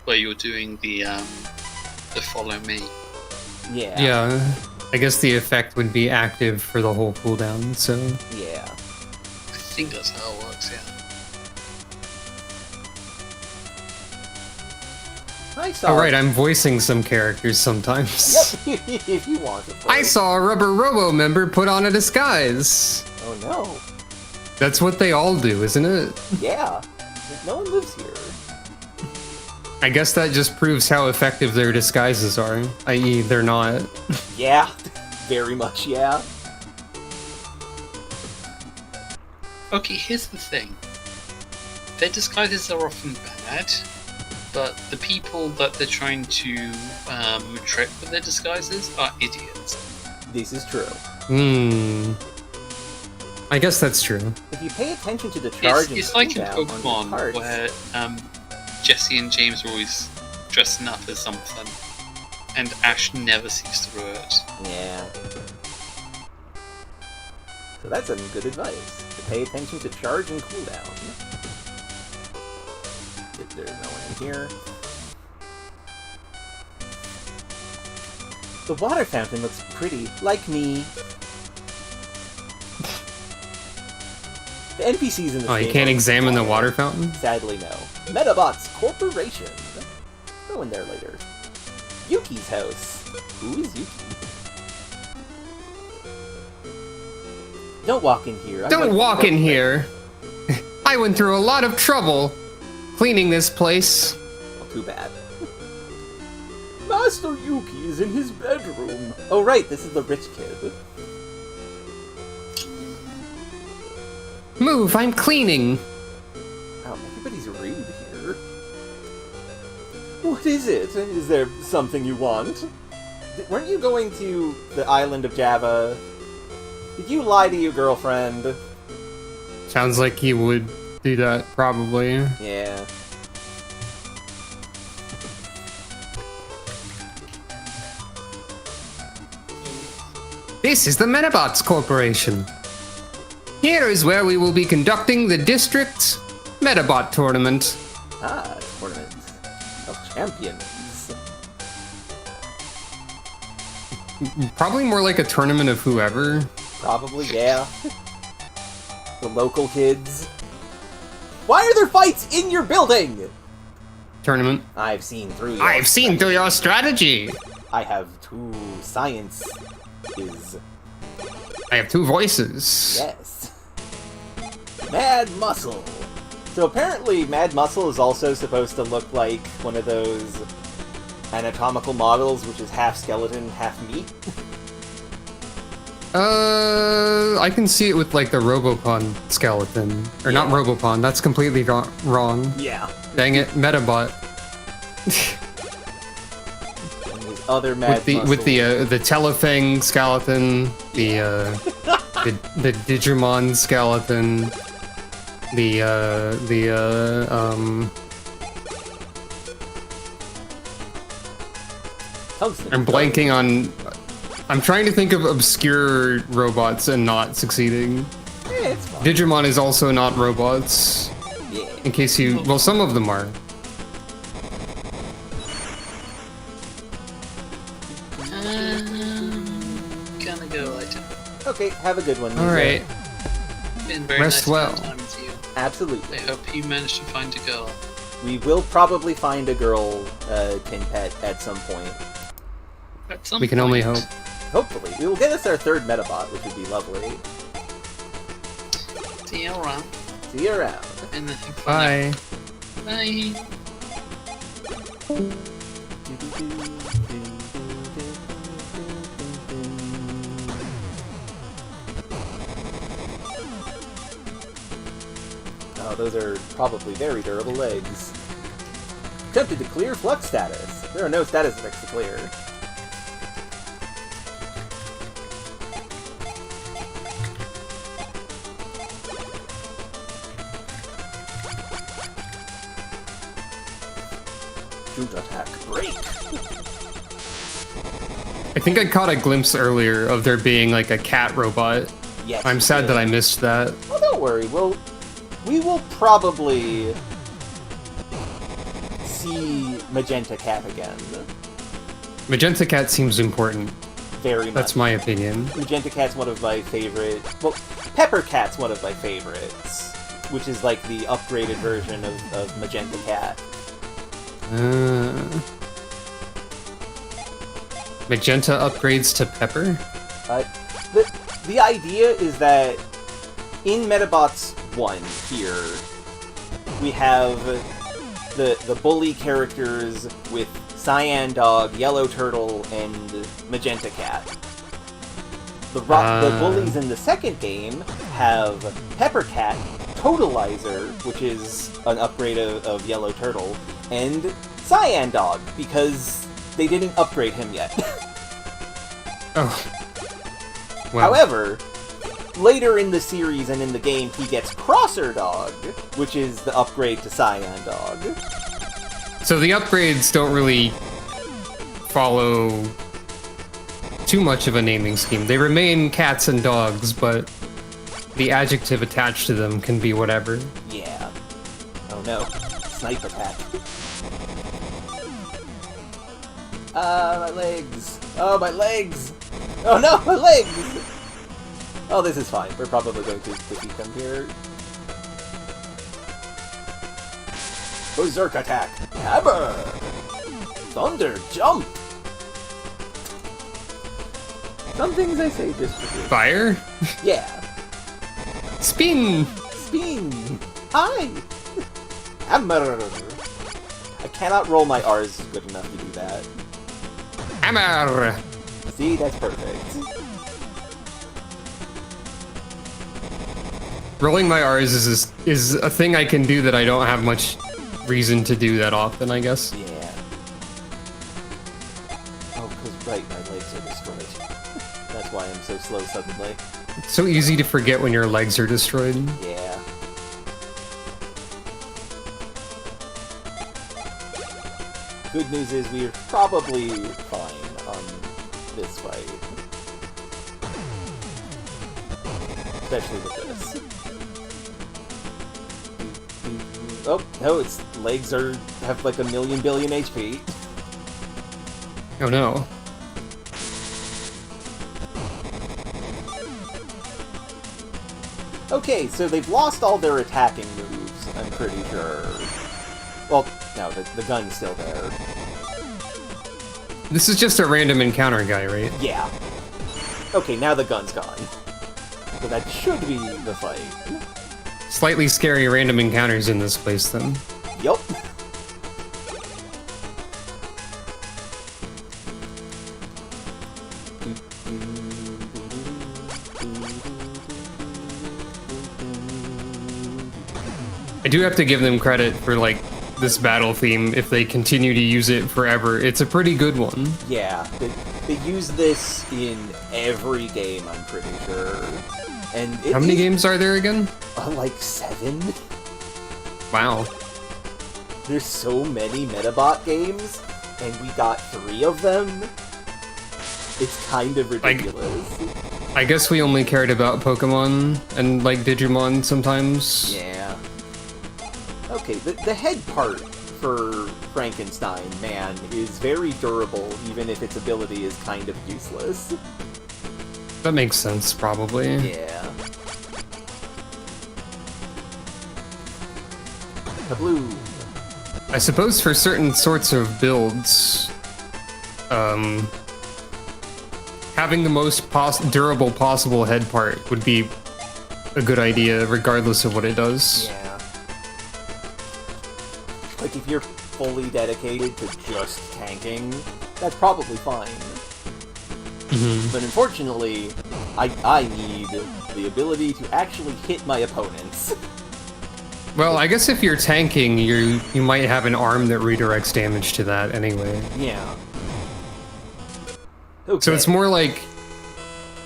where you're doing the follow me. Yeah. Yeah. I guess the effect would be active for the whole cooldown, so... Yeah. I think that's how it works, yeah. I saw. Alright, I'm voicing some characters sometimes. Yep, if you want to. I saw a rubberobo member put on a disguise. Oh no. That's what they all do, isn't it? Yeah. No one lives here. I guess that just proves how effective their disguises are, i.e. they're not. Yeah. Very much, yeah. Okay, here's the thing. their disguises are often bad, but the people that they're trying to trick with their disguises are idiots. This is true. I guess that's true. If you pay attention to the charge It's like in cooldown on Pokemon, the cards, where Jesse and James are always dressing up as something, and Ash never seems to do it. yeah. So that's some good advice. To pay attention to charge and cooldown. If there's no one in here. The water fountain looks pretty, like me. The NPCs in this Oh, you game can't are examine the quiet. water fountain? Sadly, no. Medabots Corporation. Go in there later. Yuki's house. Who is Yuki? Don't walk in here. Don't walk in here. I went through a lot of trouble cleaning this place. Well, too bad. Master Yuki is in his bedroom. Oh, right, this is the rich kid. Move, I'm cleaning. Oh, everybody's rude here. What is it? Is there something you want? Weren't you going to the island of Java? Did you lie to your girlfriend? Sounds like he would do that, probably. Yeah. This is the Medabots Corporation. Here is where we will be conducting the district Medabot tournament. Ah, tournament of champions. Probably more like a tournament of whoever. Probably, yeah. The local kids. Why are there fights in your building? Tournament. I've seen through your I've seen through your strategy. I have two science is I have two voices. yes. Mad Muscle. So apparently Mad Muscle is also supposed to look like one of those anatomical models which is half skeleton, half meat. I can see it with like the Robopon skeleton. Or not Yeah. Robopon, that's completely wrong. Yeah. Dang it, Medabot. And his other Mad Muscle. with the Telefang skeleton, the Digimon skeleton, Tungsten. I'm blanking on. I'm trying to think of obscure robots and not succeeding. Yeah, it's fine. Digimon is also not robots. Yeah. In case you, well, some of them are. Gonna go later. Okay, have a good one. All right. Been very Rest nice well. time with you. Absolutely. I hope you managed to find a girl. We will probably find a girl kin pet at some point. At some We can only point. hope. Hopefully. We will get us our third Medabot, which would be lovely. See you around. See you around. And I think Bye. Bye. Oh, those are probably very durable legs. Attempted to clear flux status. There are no status effects to clear. Shoot, attack, break. I think I caught a glimpse earlier of there being like a cat robot. Yes. I'm you sad did. that I missed that. Well, don't worry. We will probably see Magenta Cat again. Magenta Cat seems important. Very much. That's my opinion. Magenta Cat's one of my favorite. Well, Pepper Cat's one of my favorites, which is like the upgraded version of Magenta Cat. Magenta upgrades to Pepper? The idea is that in Medabots 1 here, we have the bully characters with Cyan Dog, Yellow Turtle, and Magenta Cat. The bullies in the second game have Pepper Cat, Totalizer, which is an upgrade of Yellow Turtle, and Cyan Dog, because they didn't upgrade him yet. Oh. Well. However, later in the series and in the game, he gets Crosser Dog, which is the upgrade to Cyan Dog. So the upgrades don't really follow too much of a naming scheme. They remain cats and dogs, but the adjective attached to them can be whatever. Yeah. Oh no. Sniper pack. My legs. Oh, my legs. Oh no, my legs! Oh, this is fine. We're probably going to defeat them here. Berserk attack. Hammer! Thunder jump! Some things I say just for you. Fire? Yeah. Spin! Spin! Hi! Hammer! I cannot roll my R's good enough to do that. Hammer! See, that's perfect. Rolling my R's is a thing I can do that I don't have much reason to do that often, I guess. Yeah. Oh, because, right, my legs are destroyed. That's why I'm so slow suddenly. It's so easy to forget when your legs are destroyed. Yeah. Good news is we're probably fine on this fight. Especially with this. Oh, no, its legs have like a million billion HP. Oh no. Okay, so they've lost all their attacking moves, I'm pretty sure. Well, no, the gun's still there. This is just a random encounter guy, right? Yeah. Okay, now the gun's gone. So that should be the fight. Slightly scary random encounters in this place, then. Yup. I do have to give them credit for, like, this battle theme if they continue to use it forever. It's a pretty good one. Yeah, they use this in every game, I'm pretty sure. And How many games are there again? Like 7? Wow. There's so many Medabot games, and we got 3 of them. It's kind of ridiculous. I guess we only cared about Pokemon and, like, Digimon sometimes. Yeah. Okay, the head part for Frankenstein, man, is very durable, even if its ability is kind of useless. That makes sense, probably. Yeah. Kabloom. I suppose for certain sorts of builds, having the most durable possible head part would be a good idea, regardless of what it does. Yeah. Like, if you're fully dedicated to just tanking, that's probably fine. Mm-hmm. But unfortunately, I need the ability to actually hit my opponents. Well, I guess if you're tanking, you might have an arm that redirects damage to that anyway. Yeah. Okay. So it's more like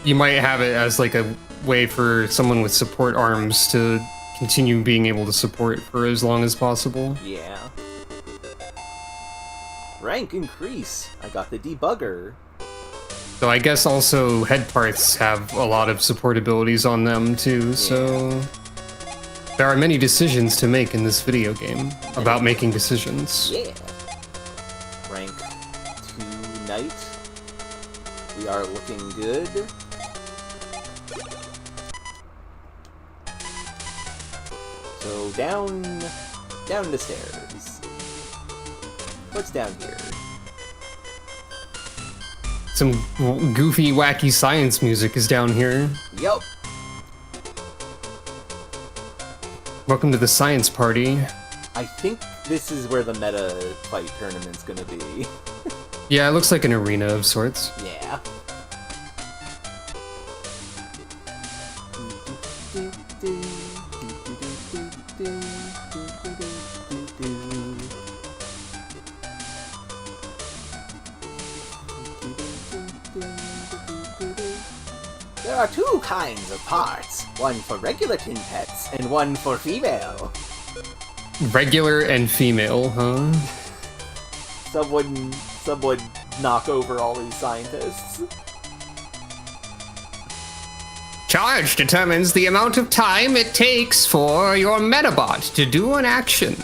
you might have it as like a way for someone with support arms to continue being able to support for as long as possible. Yeah. Rank increase. I got the debugger. So I guess also head parts have a lot of support abilities on them too, so there are many decisions to make in this video game about making decisions. Yeah. Rank 2 Knight. We are looking good. So down the stairs. What's down here? Some goofy, wacky science music is down here. Yup. Welcome to the science party. I think this is where the meta fight tournament's gonna be. Yeah, it looks like an arena of sorts. Yeah. are two kinds of parts. One for regular tin pets, and one for female. Regular and female, huh? Someone knock over all these scientists. Charge determines the amount of time it takes for your Medabot to do an action.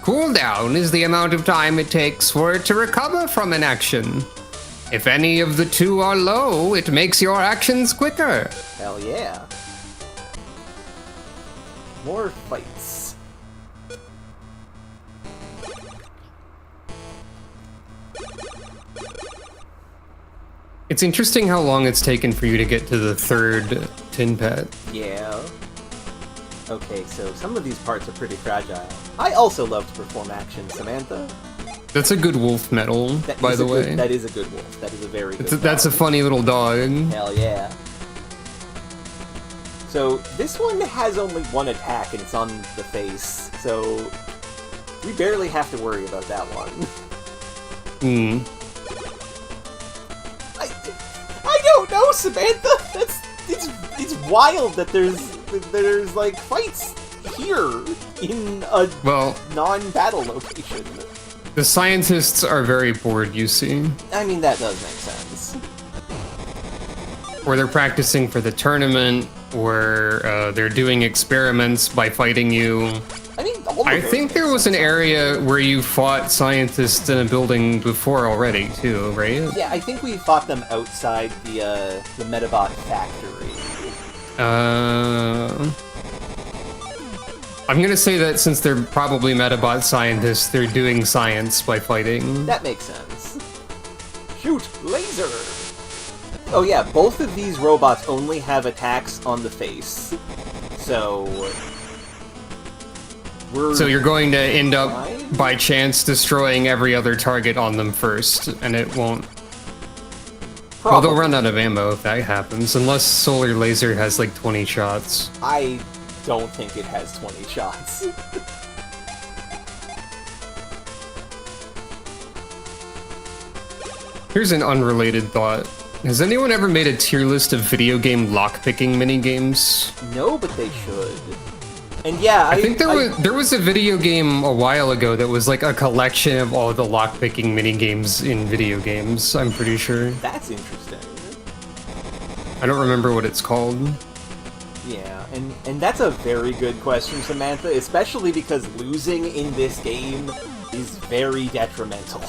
Cooldown is the amount of time it takes for it to recover from an action. If any of the two are low, it makes your actions quicker. Hell yeah. More fights. It's interesting how long it's taken for you to get to the third tin pet. Yeah. Okay, so some of these parts are pretty fragile. I also love to perform actions, Samantha. That's a good wolf medal, by the way. That is a good wolf. That is a very good That's a funny little dog. Hell yeah. So, this one has only one attack, and it's on the face, so we barely have to worry about that one. Hmm. I don't know, Samantha! It's wild that there's like, fights here in a non-battle location. The scientists are very bored, you see. I mean, that does make sense. Or they're practicing for the tournament, or they're doing experiments by fighting you. I mean, I think there was an area where you fought scientists in a building before already, too, right? Yeah, I think we fought them outside the Medabot factory. I'm gonna say that since they're probably Medabot scientists, they're doing science by fighting. That makes sense. Shoot! Laser! Oh yeah, both of these robots only have attacks on the face. So you're going to end up, by chance, destroying every other target on them first, and it won't... Probably. Well, they'll run out of ammo if that happens, unless Solar Laser has like 20 shots. I don't think it has 20 shots. Here's an unrelated thought. Has anyone ever made a tier list of video game lockpicking minigames? No, but they should. And yeah, I think there was a video game a while ago that was like a collection of all the lockpicking minigames in video games, I'm pretty sure. That's interesting. I don't remember what it's called. Yeah, and that's a very good question, Samantha, especially because losing in this game is very detrimental.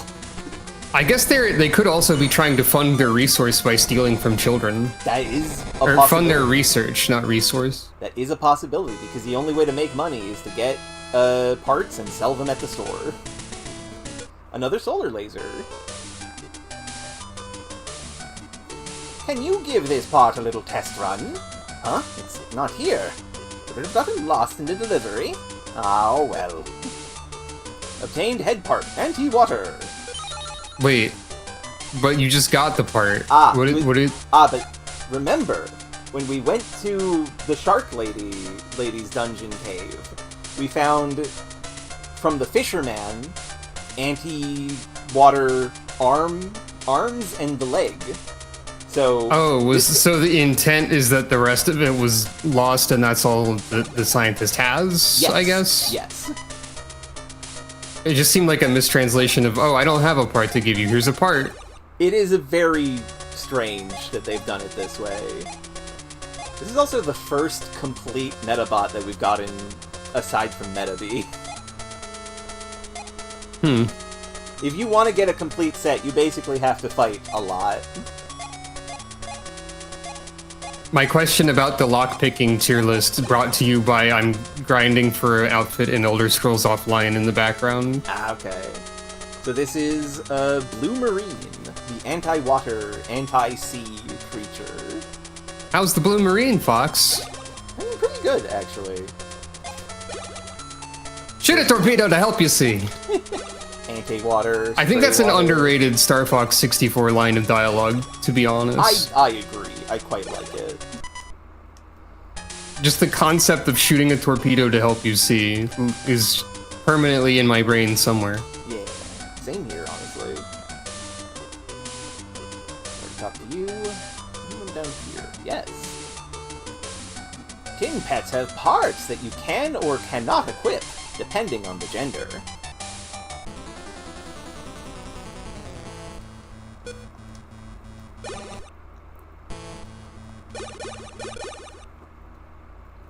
I guess they could also be trying to fund their resource by stealing from children. That is a possibility. Or fund their research, not resource. That is a possibility, because the only way to make money is to get parts and sell them at the store. Another solar laser. Can you give this part a little test run? Huh? It's not here. Could it have gotten lost in the delivery? Oh well. Obtained head part, anti-water. Wait, but you just got the part. But remember, when we went to the Shark Lady's dungeon cave, we found from the fisherman anti-water arms and the leg. So so the intent is that the rest of it was lost, and that's all the scientist has. Yes, I guess. Yes. It just seemed like a mistranslation of, oh, I don't have a part to give you, here's a part. It is very strange that they've done it this way. This is also the first complete Medabot that we've gotten aside from Medabots. If you want to get a complete set, you basically have to fight a lot. My question about the lockpicking tier list brought to you by I'm grinding for an outfit in Elder Scrolls Offline in the background. Ah, okay. So this is Blue Marine, the anti-water, anti-sea creature. How's the Blue Marine, Fox? Pretty good, actually. Shoot a torpedo to help you see. Anti-water. I think that's an water. underrated Star Fox 64 line of dialogue, to be honest. I agree. I quite like it. Just the concept of shooting a torpedo to help you see is permanently in my brain somewhere. Yeah, same here, honestly. Talk to you. down here. Yes. King pets have parts that you can or cannot equip, depending on the gender.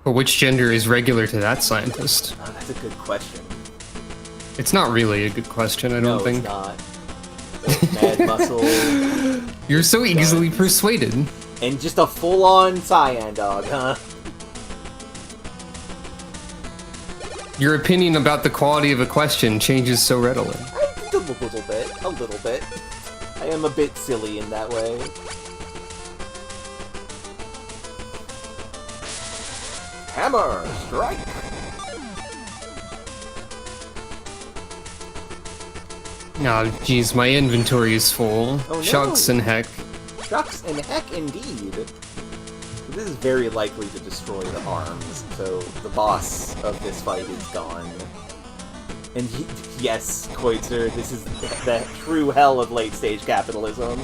But which gender is regular to that scientist? Oh, that's a good question. It's not really a good question, I don't think. No, it's not. Mad muscle. You're so easily persuaded. And just a full-on cyan dog, huh? Your opinion about the quality of a question changes so readily. A little bit. A little bit. I am a bit silly in that way. Hammer! Strike! Oh, geez, my inventory is full. Oh, no. Shucks and heck. Shucks and heck indeed. This is very likely to destroy the arms, so the boss of this fight is gone. And yes, Koitzer, this is the true hell of late-stage capitalism.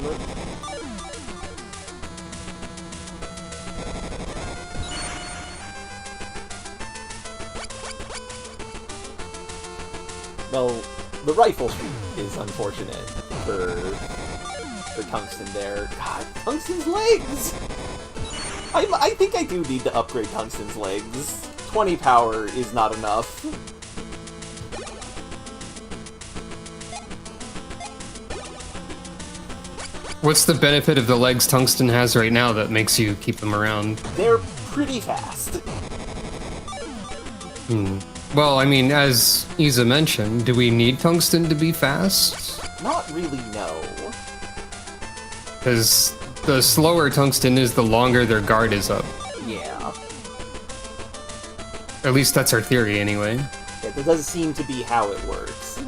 Well, the rifle shoot is unfortunate for Tungsten there. God, Tungsten's legs! I think I do need to upgrade Tungsten's legs. 20 power is not enough. What's the benefit of the legs Tungsten has right now that makes you keep them around? They're pretty fast. Well, I mean, as Isa mentioned, do we need Tungsten to be fast? Not really, no. Because the slower Tungsten is, the longer their guard is up. Yeah. At least that's our theory, anyway. Yeah, that does seem to be how it works.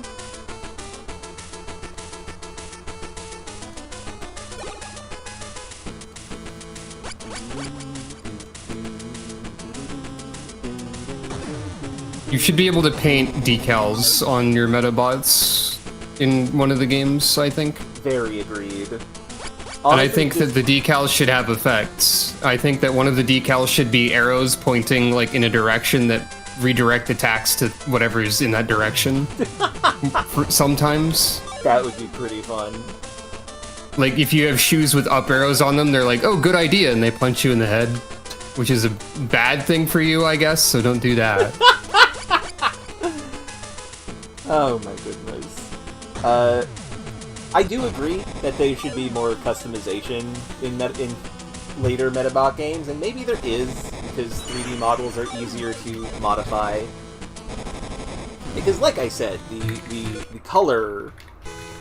You should be able to paint decals on your Medabots in one of the games, I think. Very agreed. And I think that the decals should have effects. I think that one of the decals should be arrows pointing like in a direction that redirect attacks to whatever's in that direction. Sometimes. That would be pretty fun. Like if you have shoes with up arrows on them, they're like, oh, good idea, and they punch you in the head. Which is a bad thing for you, I guess, so don't do that. Oh my goodness. I do agree that there should be more customization in later Medabot games, and maybe there is, because 3D models are easier to modify. Because like I said, the color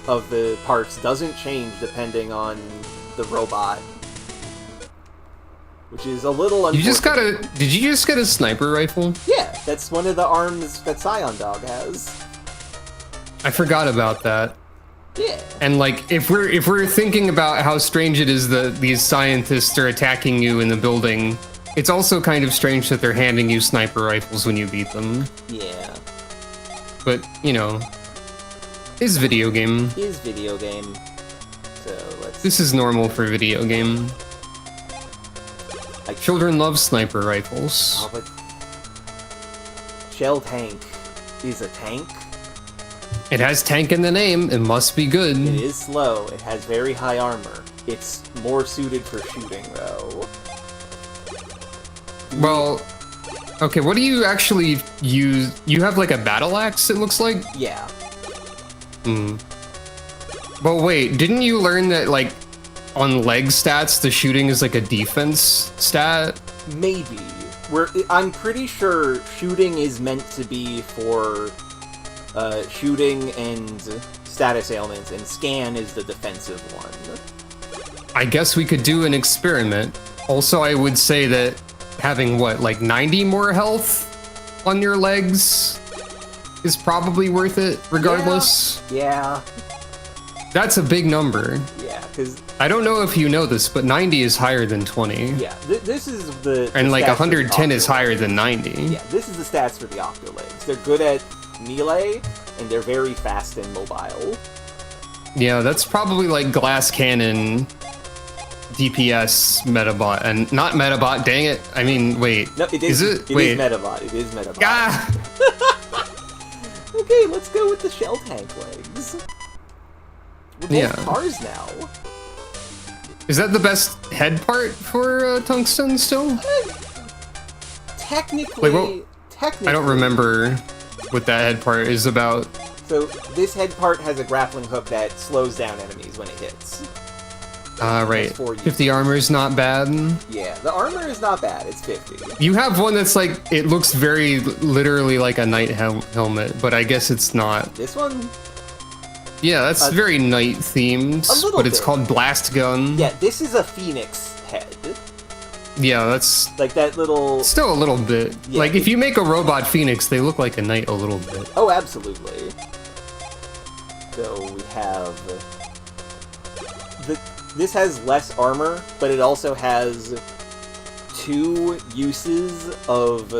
of the parts doesn't change depending on the robot. Which is a little unfortunate. Did you just get a sniper rifle? Yeah, that's one of the arms that Scion Dog has. I forgot about that. Yeah. And like, if we're thinking about how strange it is that these scientists are attacking you in the building, it's also kind of strange that they're handing you sniper rifles when you beat them. Yeah. But, you know, it's video game. Is video game. So let's... This is normal for video game. Children love sniper rifles. Oh, but... Shell Tank is a tank. It has tank in the name. It must be good. It is slow. It has very high armor. It's more suited for shooting, though. Well, okay, what do you actually use? You have like a battle axe, it looks like? Yeah. But wait, didn't you learn that like on leg stats, the shooting is like a defense stat? Maybe. I'm pretty sure shooting is meant to be for shooting and status ailments, and scan is the defensive one. I guess we could do an experiment. Also, I would say that having what, like 90 more health on your legs is probably worth it, regardless. Yeah. That's a big number. Yeah, because... I don't know if you know this, but 90 is higher than 20. Yeah, this is the... And like stats 110 is for the higher than 90. Yeah, this is the stats for the Octolegs. They're good at melee, and they're very fast and mobile. Yeah, that's probably like glass cannon DPS Medabot, and not Medabot, dang it. I mean, wait. No, it is. it? It Wait. is Medabot. It is Medabot. Ah! Okay, let's go with the shell tank legs. We're both Yeah. cars now. Is that the best head part for Tungsten still? Technically, Wait, technically. I don't remember what that head part is about. So this head part has a grappling hook that slows down enemies when it hits. Right. That's 4 uses. 50 armor is not bad. Yeah, the armor is not bad. It's 50. You have one that's like, it looks very literally like a knight helmet, but I guess it's not. This one? Yeah, that's very knight themed, A little but it's bit. called Blast Gun. Yeah, this is a phoenix head. Yeah, that's Like that little... still a little bit. Yeah, Like, if you make a robot phoenix, they look like a knight a little bit. Oh, absolutely. So we have... This has less armor, but it also has 2 uses of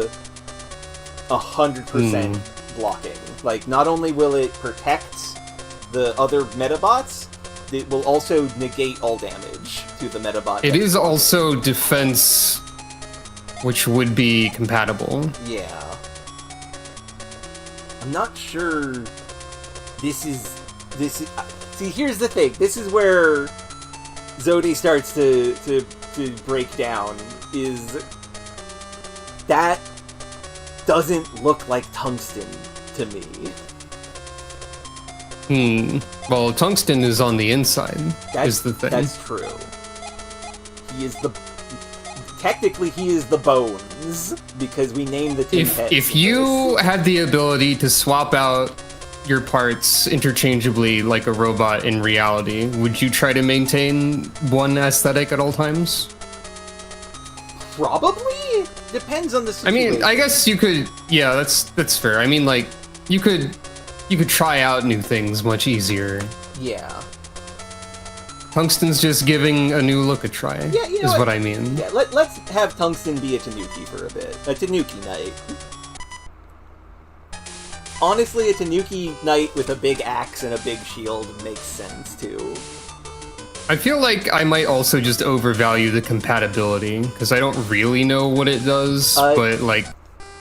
100% blocking. Like, not only will it protect the other Medabots, it will also negate all damage to the Medabot. It is also defense, which would be compatible. Yeah. I'm not sure this is... See, here's the thing. This is where Zodi starts to break down, is that doesn't look like tungsten to me. Well, tungsten is on the inside, is the thing. That's true. He is the... Technically, he is the bones, because we named the tin heads. If you had the ability to swap out your parts interchangeably like a robot in reality, would you try to maintain one aesthetic at all times? Probably? Depends on the I situation. mean, I guess you could. Yeah, that's fair. I mean, like, you could try out new things much easier. Yeah. Tungsten's just giving a new look a try. Yeah, you know is what I mean. Yeah, let's have Tungsten be a Tanuki for a bit. A Tanuki Knight. Honestly, a Tanuki Knight with a big axe and a big shield makes sense, too. I feel like I might also just overvalue the compatibility, because I don't really know what it does, but, like,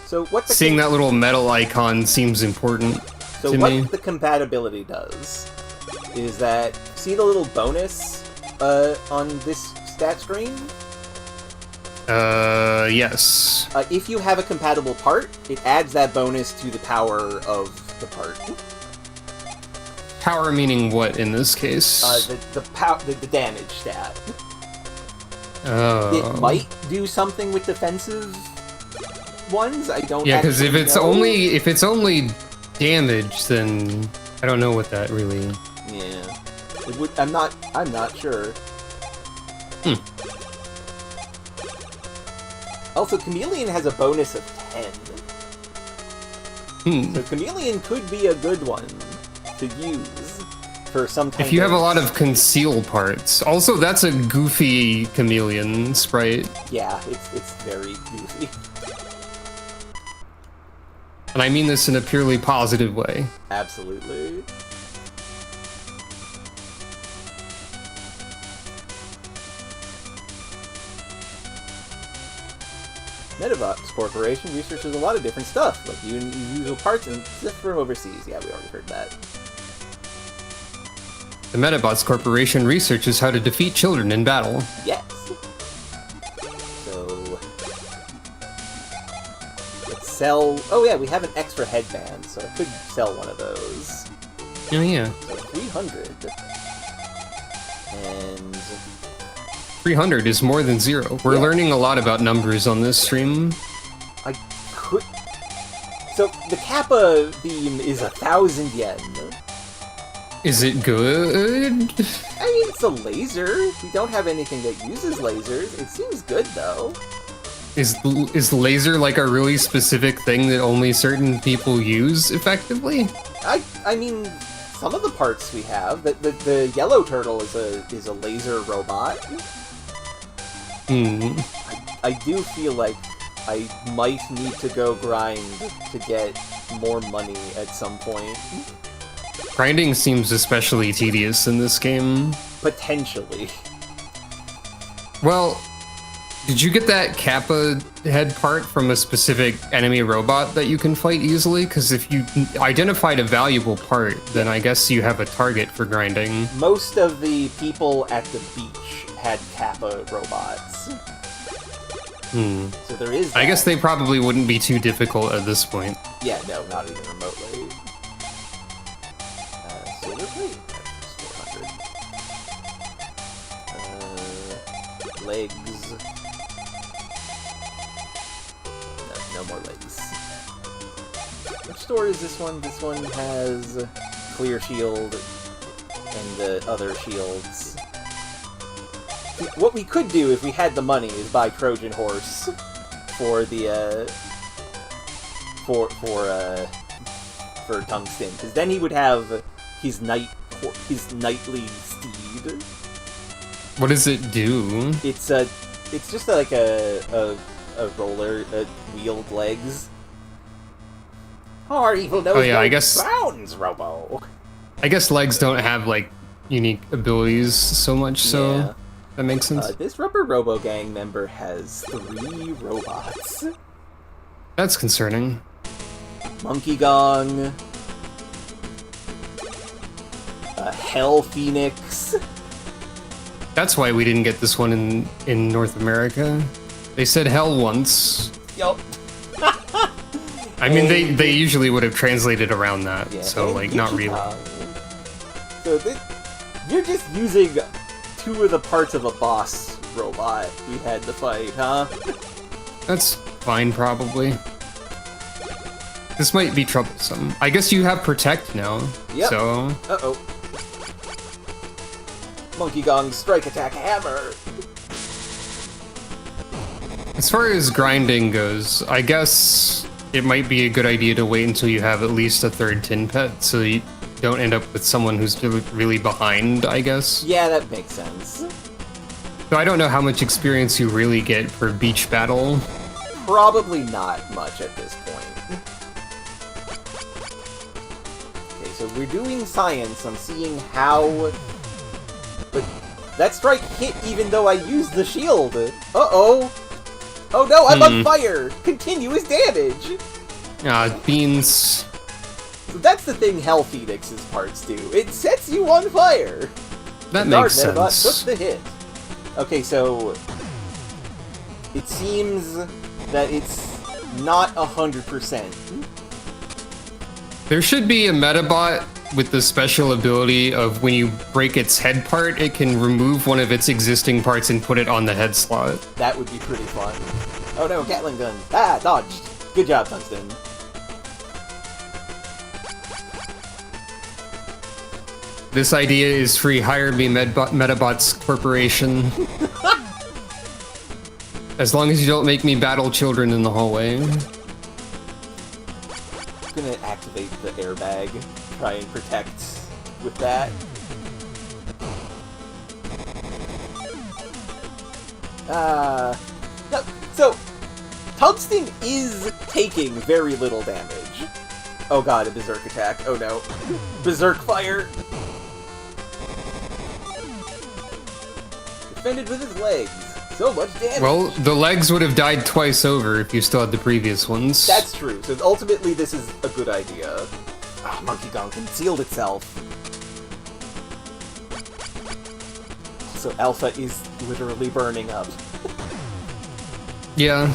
so what seeing that little metal icon seems important So to what me. the compatibility does is that, see the little bonus on this stat screen? Yes. If you have a compatible part, it adds that bonus to the power of the part. Power meaning what in this case? The damage stat. Oh. It might do something with defensive ones. I don't. Yeah, because if actually it's know. only damage, then I don't know what that really. Yeah, it would. I'm not sure. Also, Chameleon has a bonus of 10. So Chameleon could be a good one to use for some kind If you have a of... lot of conceal parts. Also, that's a goofy chameleon sprite. Yeah, it's very goofy. And I mean this in a purely positive way. Absolutely. Medabots Corporation researches a lot of different stuff, like unusual parts and stuff from overseas. Yeah, we already heard that. The Medabots Corporation researches how to defeat children in battle. Yes. So let's sell. Oh yeah, we have an extra headband, so I could sell one of those. Oh yeah. So 300. And 300 is more than 0. We're learning a lot about numbers on this stream. I could. So the Kappa beam is 1,000 yen. Is it good? I mean, it's a laser. We don't have anything that uses lasers. It seems good though. Is laser like a really specific thing that only certain people use effectively? I mean, some of the parts we have. The yellow turtle is a laser robot. I do feel like I might need to go grind to get more money at some point. Grinding seems especially tedious in this game. Potentially. Well, did you get that Kappa head part from a specific enemy robot that you can fight easily? Because if you identified a valuable part, then I guess you have a target for grinding. Most of the people at the beach had Kappa robots. So there is that. I guess they probably wouldn't be too difficult at this point. Yeah, no, not even remotely. Silver plate. That's 400. Legs. No more legs. Which store is this one? This one has clear shield and the other shields. What we could do if we had the money is buy Trojan Horse for the for Tungsten, because then he would have his knightly steed. What does it do? It's just like a roller, wheeled legs. Our evil knows I no guess bounds, Robo. I guess legs don't have like unique abilities so much, so Yeah. that makes sense. This rubberobo gang member has 3 robots. That's concerning. Monkey Gong, Hell Phoenix. That's why we didn't get this one in North America. They said hell once. Yup. I mean, they usually would have translated around that, Yeah, so and like not really. Gong. So you're just using 2 of the parts of a boss robot we had to fight, huh? That's fine, probably. This might be troublesome. I guess you have Protect now, Yep. so... Uh-oh. Monkey Gong Strike Attack Hammer! As far as grinding goes, I guess it might be a good idea to wait until you have at least a 3rd tin pet, so you don't end up with someone who's really behind, I guess. Yeah, that makes sense. So I don't know how much experience you really get per beach battle. Probably not much at this point. Okay, so we're doing science. I'm seeing how... But that strike hit even though I used the shield. Uh-oh. Oh no, I'm on fire! Continuous damage! Beans... So that's the thing Hell Phoenix's parts do. It sets you on fire! That The makes Medabot sense. took the hit. Okay, so... It seems that it's not 100%. There should be a Medabot with the special ability of when you break its head part, it can remove one of its existing parts and put it on the head slot. That would be pretty fun. Oh no, Gatling gun. Ah, dodged. Good job, Tungsten. This idea is free. Hire me, Medabots Corporation. As long as you don't make me battle children in the hallway. I'm gonna activate the airbag. Try and protect with that. No, so, Tungsten is taking very little damage. Oh god, a Berserk attack. Oh no. Berserk fire! Defended with his legs. So much damage! Well, the legs would have died twice over if you still had the previous ones. That's true. So ultimately this is a good idea. Ah, Monkey Gong concealed itself. So Alpha is literally burning up. Yeah.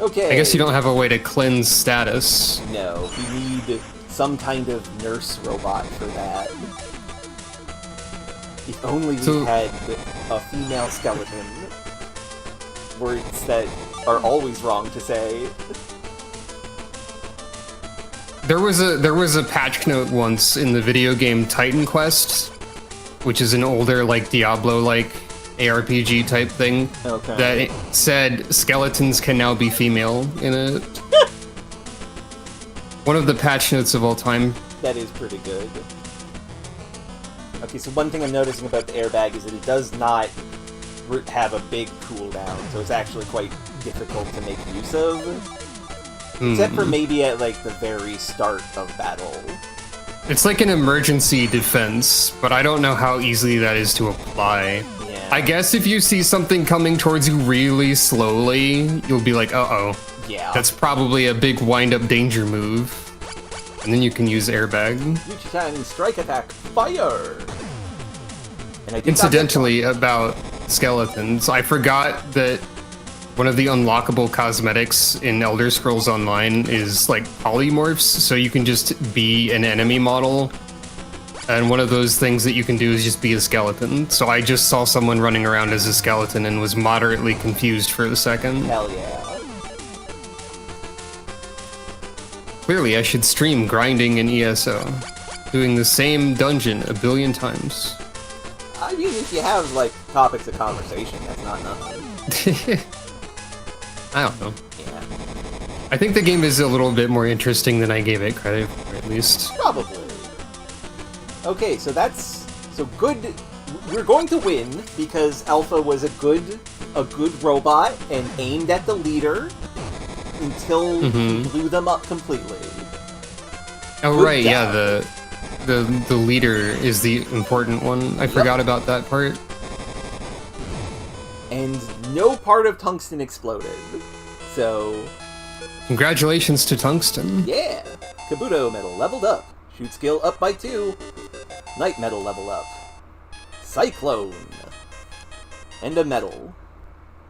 Okay. I guess you don't have a way to cleanse status. No, we need some kind of nurse robot for that. If only we had a female skeleton. Words that are always wrong to say. There was a patch note once in the video game Titan Quest, which is an older like Diablo-like ARPG type thing, Okay. that it said skeletons can now be female in it. One of the patch notes of all time. That is pretty good. Okay, so one thing I'm noticing about the airbag is that it does not have a big cooldown, so it's actually quite difficult to make use of. Except for maybe at, like, the very start of battle. It's like an emergency defense, but I don't know how easily that is to apply. Yeah. I guess if you see something coming towards you really slowly, you'll be like, uh-oh. Yeah. That's probably a big wind-up danger move. And then you can use airbag. Yuchi-chan, strike attack, fire! And I did Incidentally, about skeletons, I forgot that one of the unlockable cosmetics in Elder Scrolls Online is like polymorphs, so you can just be an enemy model. And one of those things that you can do is just be a skeleton. So I just saw someone running around as a skeleton and was moderately confused for a second. Hell yeah. Clearly, I should stream grinding in ESO, doing the same dungeon a billion times. I mean, if you have, like, topics of conversation, that's not nothing. I don't know. Yeah. I think the game is a little bit more interesting than I gave it credit for, at least. Probably. Okay, so that's... So good... We're going to win, because Alpha was a good robot, and aimed at the leader, until he blew them up completely. Oh, Good right, job. yeah, the leader is the important one. I forgot about that part. And no part of Tungsten exploded. So, Congratulations to Tungsten. yeah! Kabuto medal leveled up. Shoot skill up by 2. Night medal level up. Cyclone! And a medal.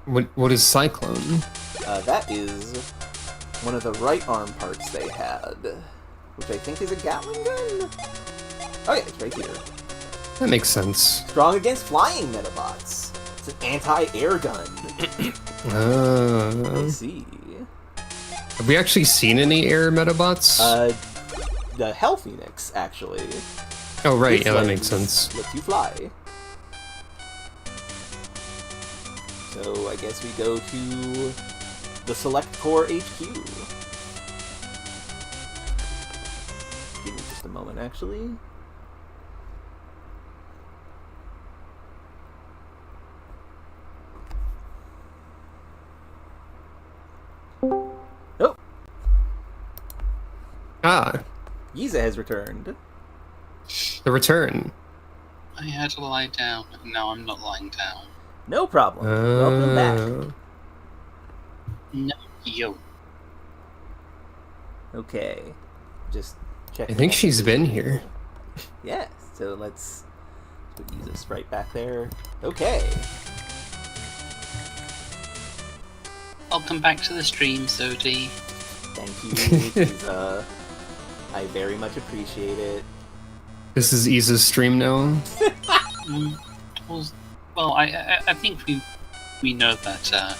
What is Cyclone? That is one of the right arm parts they had, which I think is a Gatling gun? Oh yeah, it's right here. That makes sense. Strong against flying Medabots. It's an anti-air gun. I see. Have we actually seen any air Medabots? The Hell Phoenix, actually. Oh, right, Its yeah, that legs makes sense. Lets you fly. So I guess we go to the Select Core HQ. Give me just a moment, actually. Oh! Ah, Giza has returned. the return. I had to lie down, and now I'm not lying down. No problem. Welcome back. No, yo. Okay. Just check. I think she's been here. Yeah, so let's put Giza sprite back there. Okay. Welcome back to the stream, Zodi. Thank you, Giza. I very much appreciate it. This is Isa's stream now. Well, I think we know that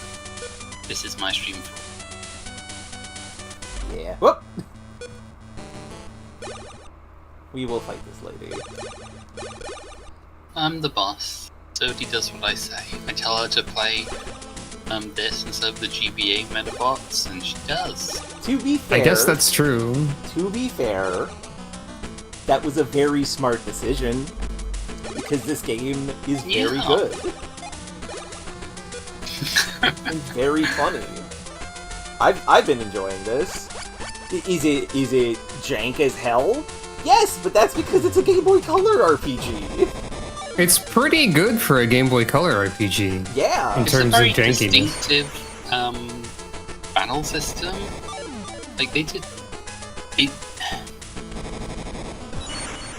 this is my stream. Yeah. Whoop! We will fight this lady. I'm the boss. Zodi does what I say. I tell her to play this instead of the GBA Medabots, and she does. To be fair, I guess that's true. To be fair, that was a very smart decision, because this game is very Yeah. good. And very funny. I've been enjoying this. Is it jank as hell? Yes, but that's because it's a Game Boy Color RPG. It's pretty good for a Game Boy Color RPG. Yeah. In It's terms a very of jankiness. distinctive battle system. Like they did.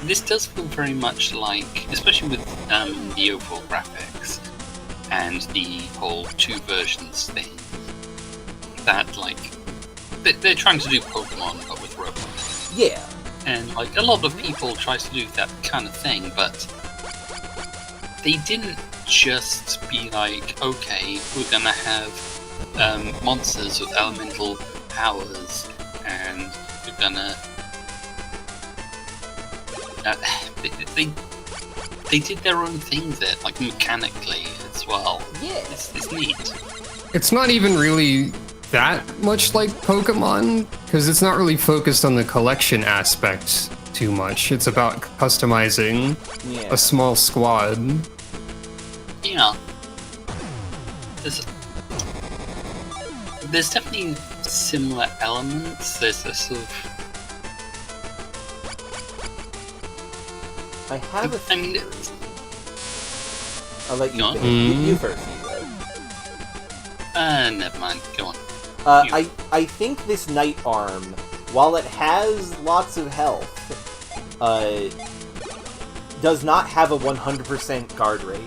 This does feel very much like, especially with the overall graphics and the whole 2 versions thing, that like they're trying to do Pokemon but with robots. Yeah. And like a lot of people try to do that kind of thing, but they didn't just be like, okay, we're gonna have monsters with elemental powers, and we're gonna. They did their own thing there, like mechanically as well. Yeah. It's neat. It's not even really that much like Pokemon, because it's not really focused on the collection aspect too much. It's about customizing Yeah. a small squad. Yeah. There's definitely similar elements. There's this sort of. I have a I mean, theory. I'll let you Go on. finish. You first, Hugo. Never mind. Go on. I think this Knight Arm, while it has lots of health, does not have a 100% guard rate.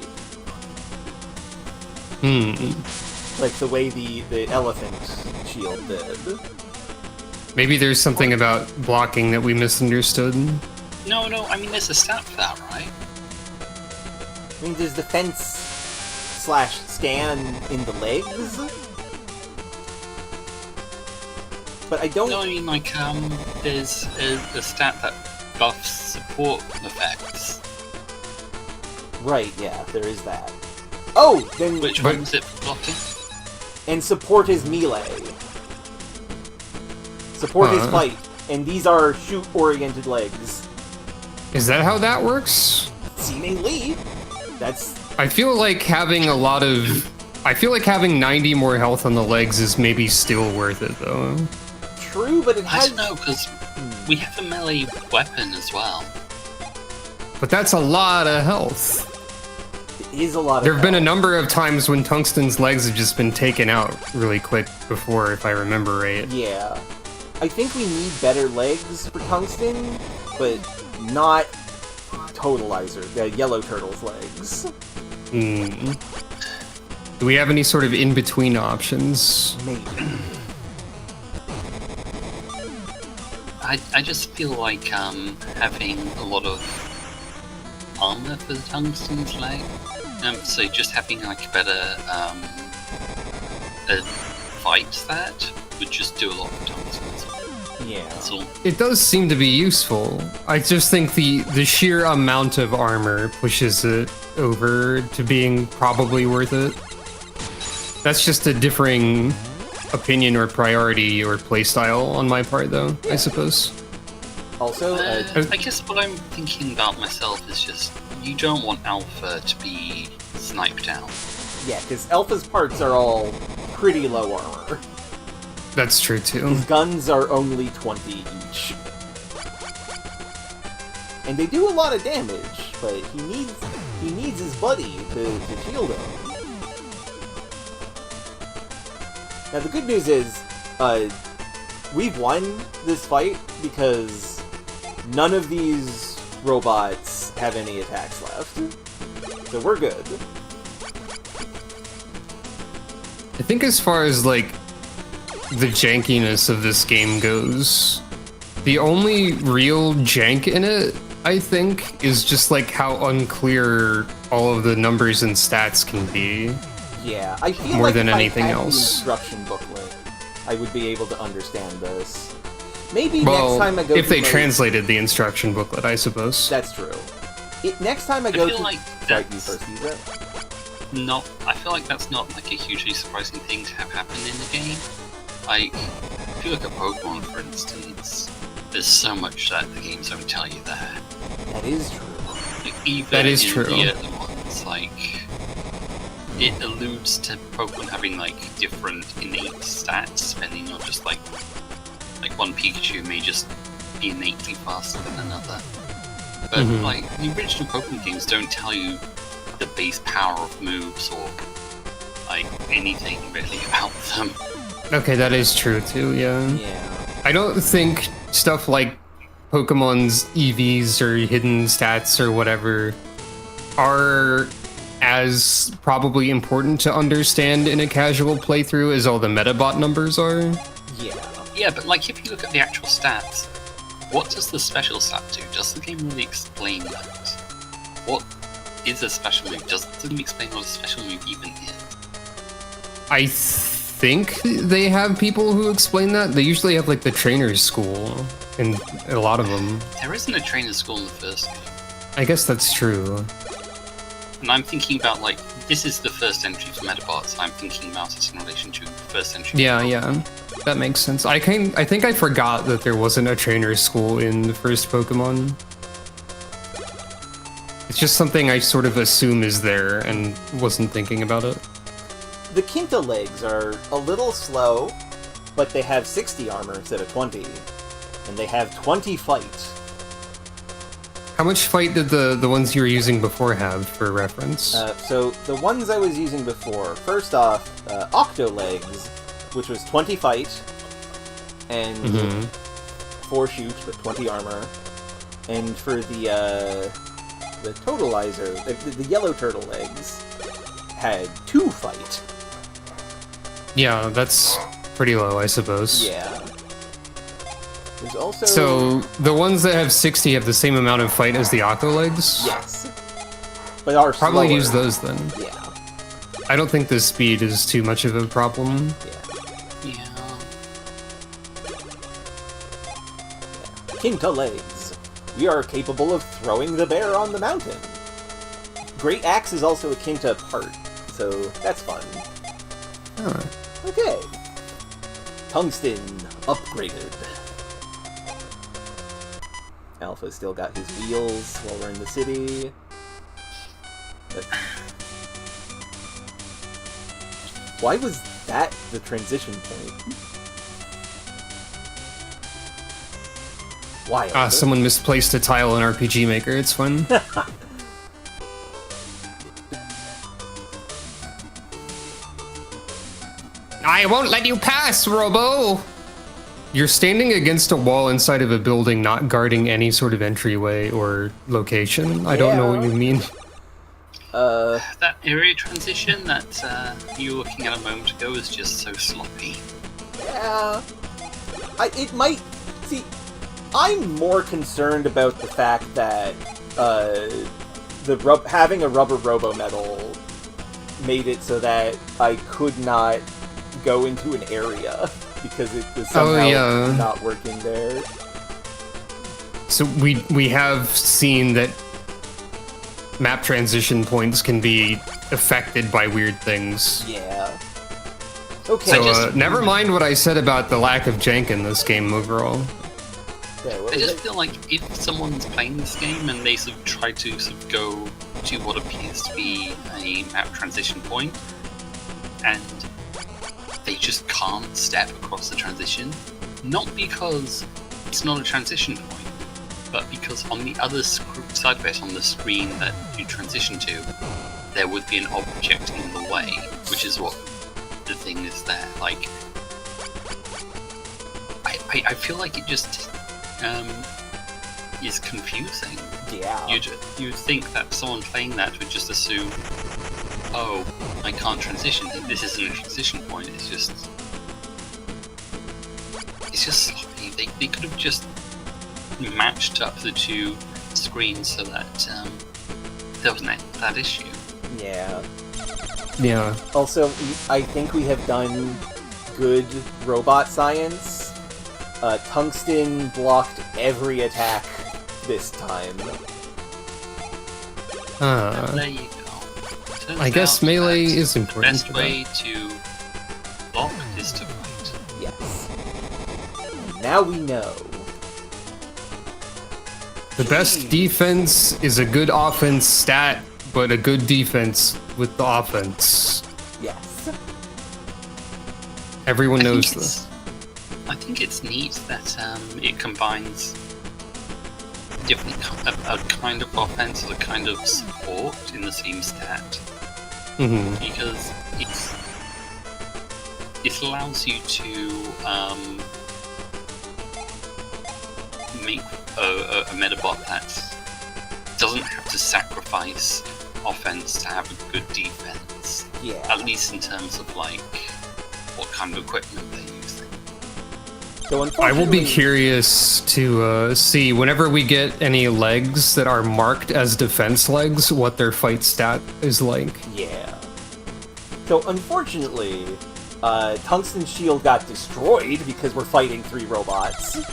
Like the way the elephant shield did. Maybe there's something about blocking that we misunderstood. No, I mean, there's a stat for that, right? I mean, there's defense/scan in the legs? But I don't... No, I mean, like, there's a stat that buffs support effects. Right, yeah, there is that. Oh! Then... Which one is it for blocking? And support is melee. Support is fight. And these are shoot-oriented legs. Is that how that works? Seemingly. That's... I feel like having 90 more health on the legs is maybe still worth it, though. True, but it has... I don't know, because we have a melee weapon as well. But that's a lot of health. It is a lot of There have been a health. number of times when Tungsten's legs have just been taken out really quick before, if I remember right. Yeah. I think we need better legs for Tungsten, but not Totalizer, the Yellow Turtle's legs. Do we have any sort of in-between options? Maybe. I just feel like having a lot of armor for the Tungsten's leg. So just having like a better a fight stat would just do a lot for Tungsten's. Yeah. That's all. It does seem to be useful. I just think the sheer amount of armor pushes it over to being probably worth it. That's just a differing opinion or priority or playstyle on my part, though, I suppose. Also, I guess what I'm thinking about myself is just you don't want Alpha to be sniped out. yeah, because Alpha's parts are all pretty low armor. That's true, too. His guns are only 20 each. And they do a lot of damage, but he needs his buddy to shield him. Now the good news is, we've won this fight because none of these robots have any attacks left. So we're good. I think as far as, like, the jankiness of this game goes, the only real jank in it, I think, is just, like, how unclear all of the numbers and stats can be. Yeah, I feel More like than if anything I had else. the instruction booklet, I would be able to understand this. Maybe Well, next time I go if they through my- translated the instruction booklet, I suppose. That's true. Next time I go feel to... like Sorry, you that's- first, Hugo. I feel like that's not like a hugely surprising thing to have happen in the game. Like, if you look at Pokemon, for instance, there's so much that the games don't tell you there. That is true. Like, even That is in true. the early ones, like, it alludes to Pokemon having like different innate stats, depending on just like one Pikachu may just be innately faster than another. But like the original Pokemon games don't tell you the base power of moves or like anything really about them. Okay, that is true, too, yeah. Yeah. I don't think stuff like Pokemon's EVs or hidden stats or whatever are as probably important to understand in a casual playthrough as all the Medabot numbers are. Yeah. Yeah, but like if you look at the actual stats, what does the special stat do? Does the game really explain that? What is a special move? Does the game explain what a special move even is? I think they have people who explain that. They usually have like the trainer's school in a lot of them. There isn't a trainer's school in the first game. I guess that's true. And I'm thinking about, like, this is the first entry for Medabots. I'm thinking about it in relation to the first entry. Yeah, yeah. That makes sense. I think I forgot that there wasn't a trainer's school in the first Pokemon. It's just something I sort of assume is there and wasn't thinking about it. The Kinta legs are a little slow, but they have 60 armor instead of 20. And they have 20 fight. How much fight did the ones you were using before have, for reference? So the ones I was using before, first off, Octolegs, which was 20 fight, and 4 shoot, but 20 armor. And for the Totalizer, the yellow turtle legs, had 2 fight. Yeah, that's pretty low, I suppose. Yeah. There's also... So, the ones that have 60 have the same amount of fight as the Octolegs? Yes. But are Probably slower. use those then. Yeah. I don't think the speed is too much of a problem. Yeah. Kinta legs. We are capable of throwing the bear on the mountain. Great Axe is also a Kinta part, so that's fun. Huh. Okay. Tungsten upgraded. Alpha still got his wheels while we're in the city. But... why was that the transition point? Why? Ah, someone misplaced a tile in RPG Maker, it's fun. I won't let you pass, Robo! You're standing against a wall inside of a building, not guarding any sort of entryway or location. I don't know what you mean. That area transition that you were looking at a moment ago is just so sloppy. Yeah. It might... See, I'm more concerned about the fact that having a rubberobo medal made it so that I could not go into an area because it was somehow not working there. So we have seen that map transition points can be affected by weird things. Yeah. Okay. So never mind what I said about the lack of jank in this game overall. Yeah, what I was just it? feel like if someone's playing this game and they sort of try to sort of go to what appears to be a map transition point, and they just can't step across the transition, not because it's not a transition point, but because on the other side of it, on the screen that you transition to, there would be an object in the way, which is what the thing is there. Like, I feel like it just is confusing. Yeah. You'd think that someone playing that would just assume, oh, I can't transition. This isn't a transition point. It's just sloppy. They could have just matched up the 2 screens so that there wasn't that issue. Yeah. Yeah. Also, I think we have done good robot science. Tungsten blocked every attack this time. There you go. Turns I guess out melee that is important. The best way to block is to fight. Yes. Now we know. The best defense is a good offense stat, but a good defense with the offense. Yes. Everyone knows this. I think it's neat that it combines different a kind of offense or a kind of support in the same stat. Because it allows you to make a Medabot that doesn't have to sacrifice offense to have a good defense. Yeah. At least in terms of like what kind of equipment they're using. So I will be curious to see whenever we get any legs that are marked as defense legs, what their fight stat is like. Yeah. So unfortunately, Tungsten's shield got destroyed because we're fighting 3 robots. Well,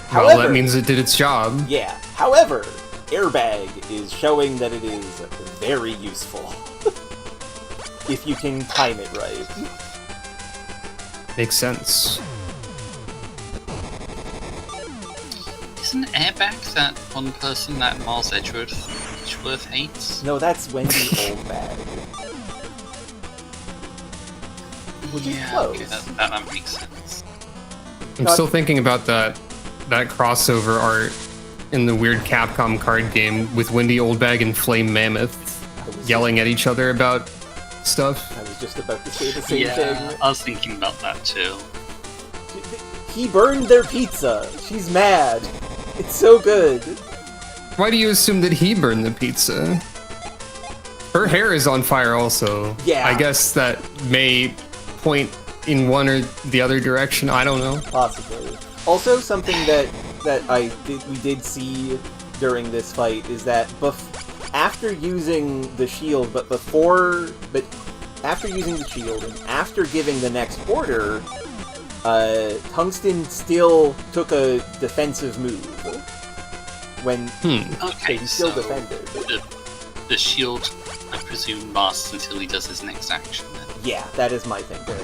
However, that means it did its job. Yeah. However, Airbag is showing that it is very useful. If you can time it right. Makes sense. Isn't Airbag that one person that Miles Edgeworth hates? No, that's Wendy Oldbag. Which is close. Okay, that makes sense. I'm still thinking about that crossover art in the weird Capcom card game with Windy Oldbag and Flame Mammoth yelling at each other about stuff. I was just about to say the same Yeah, thing. I was thinking about that too. He burned their pizza. She's mad. It's so good. Why do you assume that he burned the pizza? Her hair is on fire also. Yeah. I guess that may point in one or the other direction. I don't know. Possibly. Also, something that we did see during this fight is that after using the shield, but after using the shield and after giving the next order, Tungsten still took a defensive move. When Okay, he still so defended. the shield, I presume, lasts until he does his next action. Then. Yeah, that is my thinking.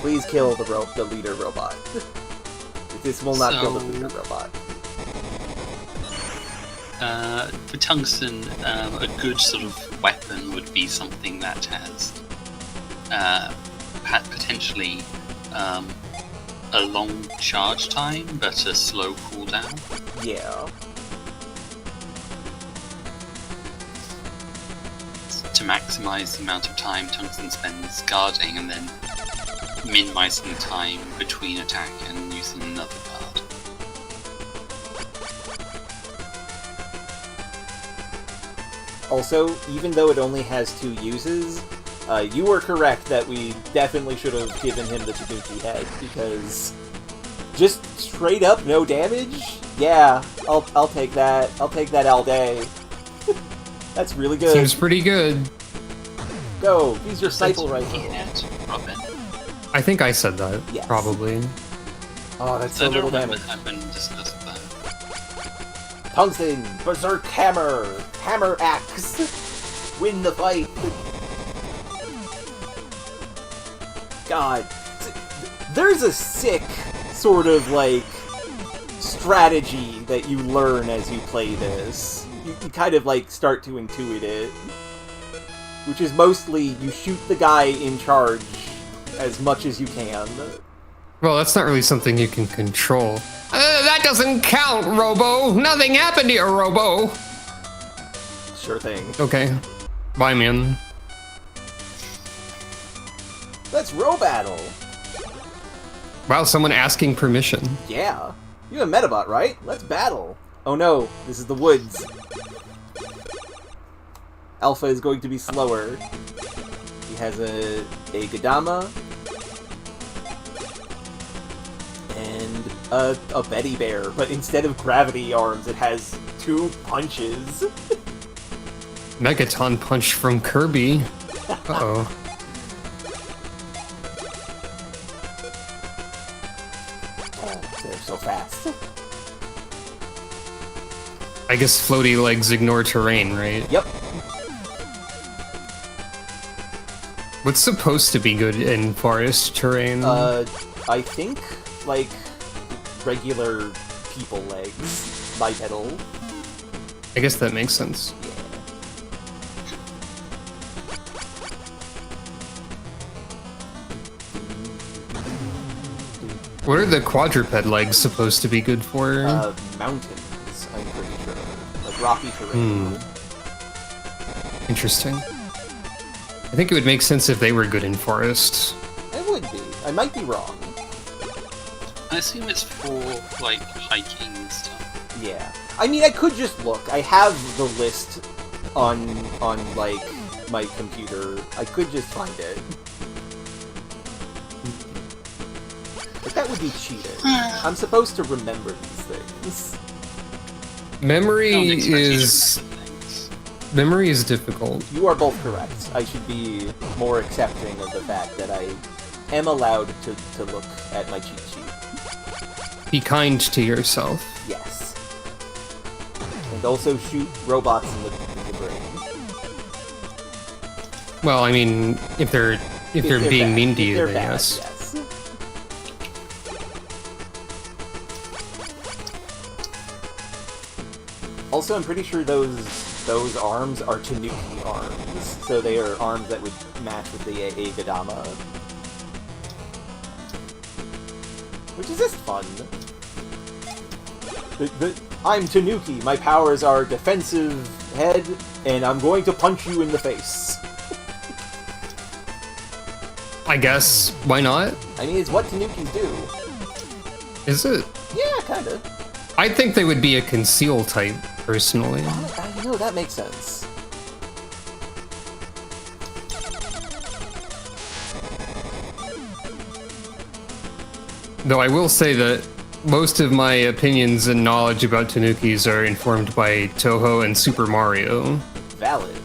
Please kill the leader robot. This will not kill the leader robot. For Tungsten, a good sort of weapon would be something that has potentially a long charge time, but a slow cooldown. Yeah. To maximize the amount of time Tungsten spends guarding and then minimizing time between attack and using another card. Also, even though it only has 2 uses, you were correct that we definitely should have given him the Tanuki head, because just straight up no damage? Yeah, I'll take that. I'll take that all day. That's really good. Seems pretty good. Go, use your sniper rifle. Robin. I think I said that. Yes. Probably. Oh, that's I so don't little remember damage. having discussed that. Tungsten, Berserk Hammer, Hammer Axe, win the fight. God, there's a sick sort of like strategy that you learn as you play this. You kind of like start to intuit it, which is mostly you shoot the guy in charge as much as you can. Well, that's not really something you can control. That doesn't count, Robo! Nothing happened to your Robo! Sure thing. Okay. Bye, man. Let's row battle. Wow, someone asking permission. Yeah. You're a Medabot, right? Let's battle. Oh no, this is the woods. Alpha is going to be slower. He has a Gadama. And a Betty Bear, but instead of gravity arms, it has 2 punches. Megaton punch from Kirby. Uh-oh. Oh, they're so fast. I guess floaty legs ignore terrain, right? Yep. What's supposed to be good in forest terrain? I think, like, regular people legs, bipedal. I guess that makes sense. Yeah. What are the quadruped legs supposed to be good for? Mountains, I'm pretty sure. Like rocky terrain. Interesting. I think it would make sense if they were good in forests. It would be. I might be wrong. I assume it's for, like, hiking and stuff. Yeah. I mean, I could just look. I have the list on like, my computer. I could just find it. But that would be cheating. I'm supposed to remember these things. Memory Don't expect you to is remember things. memory is difficult. You are both correct. I should be more accepting of the fact that I am allowed to look at my cheat sheet. Be kind to yourself. Yes. And also shoot robots in the brain. Well, I mean, if they're being bad. mean to If you, they're then bad, yes. yes. Also, I'm pretty sure those arms are Tanuki arms, so they are arms that would match with the A Gadama. Which is just fun. I'm Tanuki. My powers are defensive head, and I'm going to punch you in the face. I guess. Why not? I mean, it's what Tanukis do. Is it? Yeah, kind of. I think they would be a conceal type, personally. You know, that makes sense. Though I will say that most of my opinions and knowledge about Tanukis are informed by Toho and Super Mario. Valid.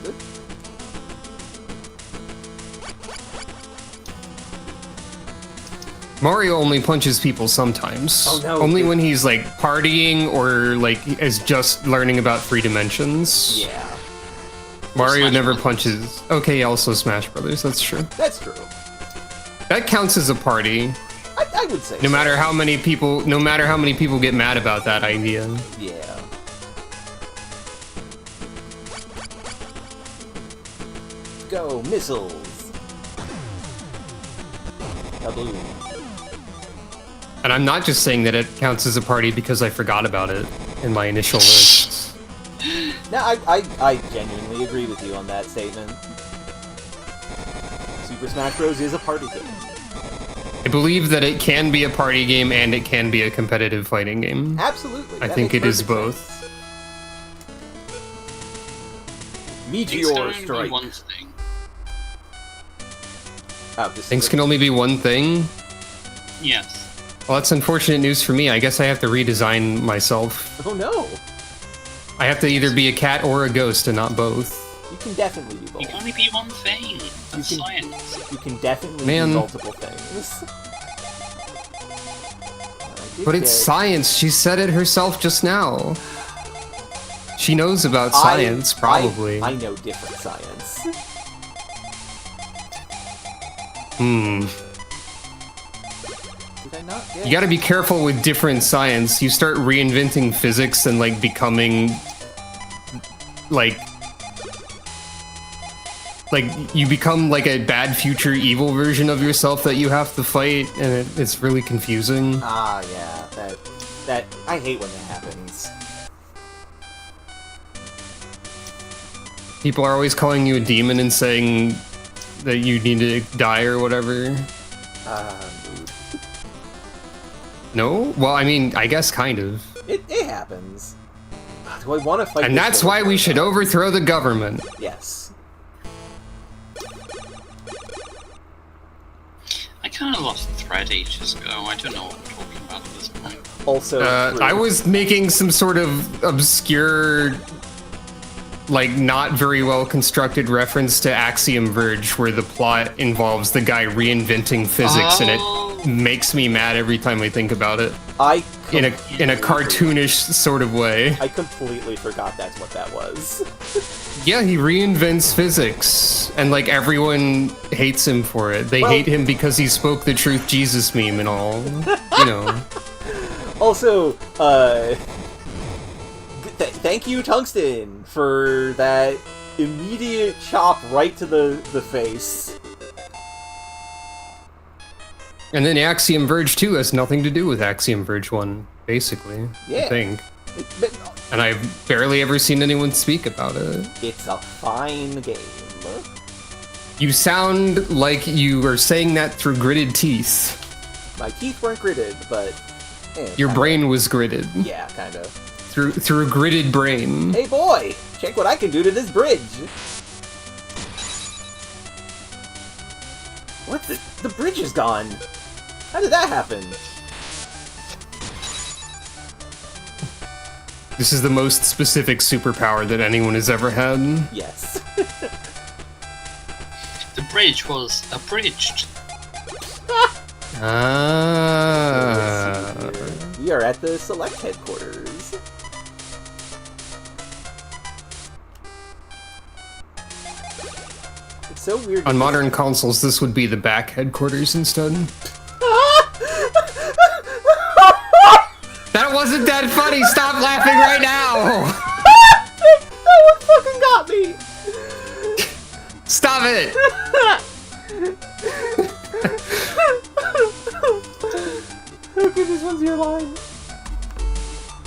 Mario only punches people sometimes. Oh, no. Only when he's like partying or like is just learning about 3 dimensions. Yeah. Mario Smash never Brothers. punches. Okay, also Smash Brothers, that's true. That's true. That counts as a party. I would say No matter how many people get mad about that idea. Yeah. Go, missiles! Kaboom. And I'm not just saying that it counts as a party because I forgot about it in my initial list. No, I genuinely agree with you on that statement. Super Smash Bros. Is a party game. I believe that it can be a party game and it can be a competitive fighting game. Absolutely. I that think makes it is perfect both. sense. Things can Meteor only be Strike. one thing. Oh, this Things is can only be one thing. Yes. Well, that's unfortunate news for me. I guess I have to redesign myself. Oh no! I have to either be a cat or a ghost and not both. You can definitely do You both. can only be one thing. That's can- science. You can definitely Man. do multiple things. I did But it's get- science. She said it herself just now. She knows about science, probably. I know different science. Did I not get? You gotta be careful with different science. You start reinventing physics and, like, becoming... Like, you become, like, a bad future evil version of yourself that you have to fight, and it's really confusing. Ah, yeah. That I hate when that happens. People are always calling you a demon and saying that you need to die or whatever. No? Well, I mean, I guess kind of. It happens. Do I want to fight? And this that's villain why we right should now? overthrow the government. Yes. I kind of lost the thread ages ago. I don't know what I'm talking about at this point. Also, I was making some sort of obscure, like, not very well constructed reference to Axiom Verge, where the plot involves the guy reinventing physics, and it makes me mad every time I think about it. In a cartoonish sort of way. I completely forgot that's what that was. Yeah, he reinvents physics, and like everyone hates him for it. They hate him because he spoke the truth Jesus meme and all. You know. Also, thank you, Tungsten, for that immediate chop right to the face. And then Axiom Verge 2 has nothing to do with Axiom Verge 1, basically. Yeah. I think. But And I've barely ever seen anyone speak about it. it's a fine game. You sound like you are saying that through gritted teeth. My teeth weren't gritted, but Your brain was gritted. yeah, kind of. Through a gritted brain. Hey boy, check what I can do to this bridge. What the bridge is gone. How did that happen? This is the most specific superpower that anyone has ever had. Yes. The bridge was abridged. Ah. We are at the Select headquarters. It's so weird. On modern consoles, this would be the back headquarters instead. That wasn't that funny! Stop laughing right now! That one fucking got me! Stop it! Okay, this one's your line.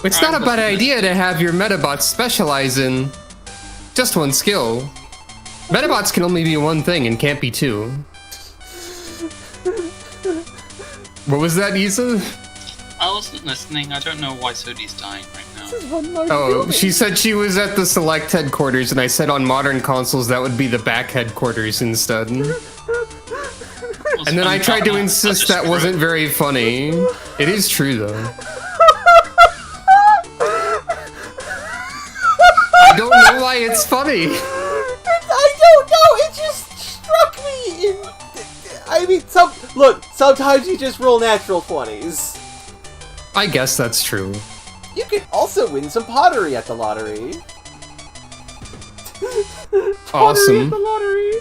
It's not a bad idea to have your Medabots specialize in just one skill. Medabots can only be one thing and can't be two. What was that, Isa? I wasn't listening. I don't know why Zodi's dying right now. Oh, she said she was at the select headquarters, and I said on modern consoles that would be the back headquarters instead. And then I tried to insist that wasn't very funny. It is true, though. I don't know why it's funny. I don't know, it just struck me. I mean, sometimes you just roll natural 20s. I guess that's true. You could also win some pottery at the lottery. Pottery at the lottery.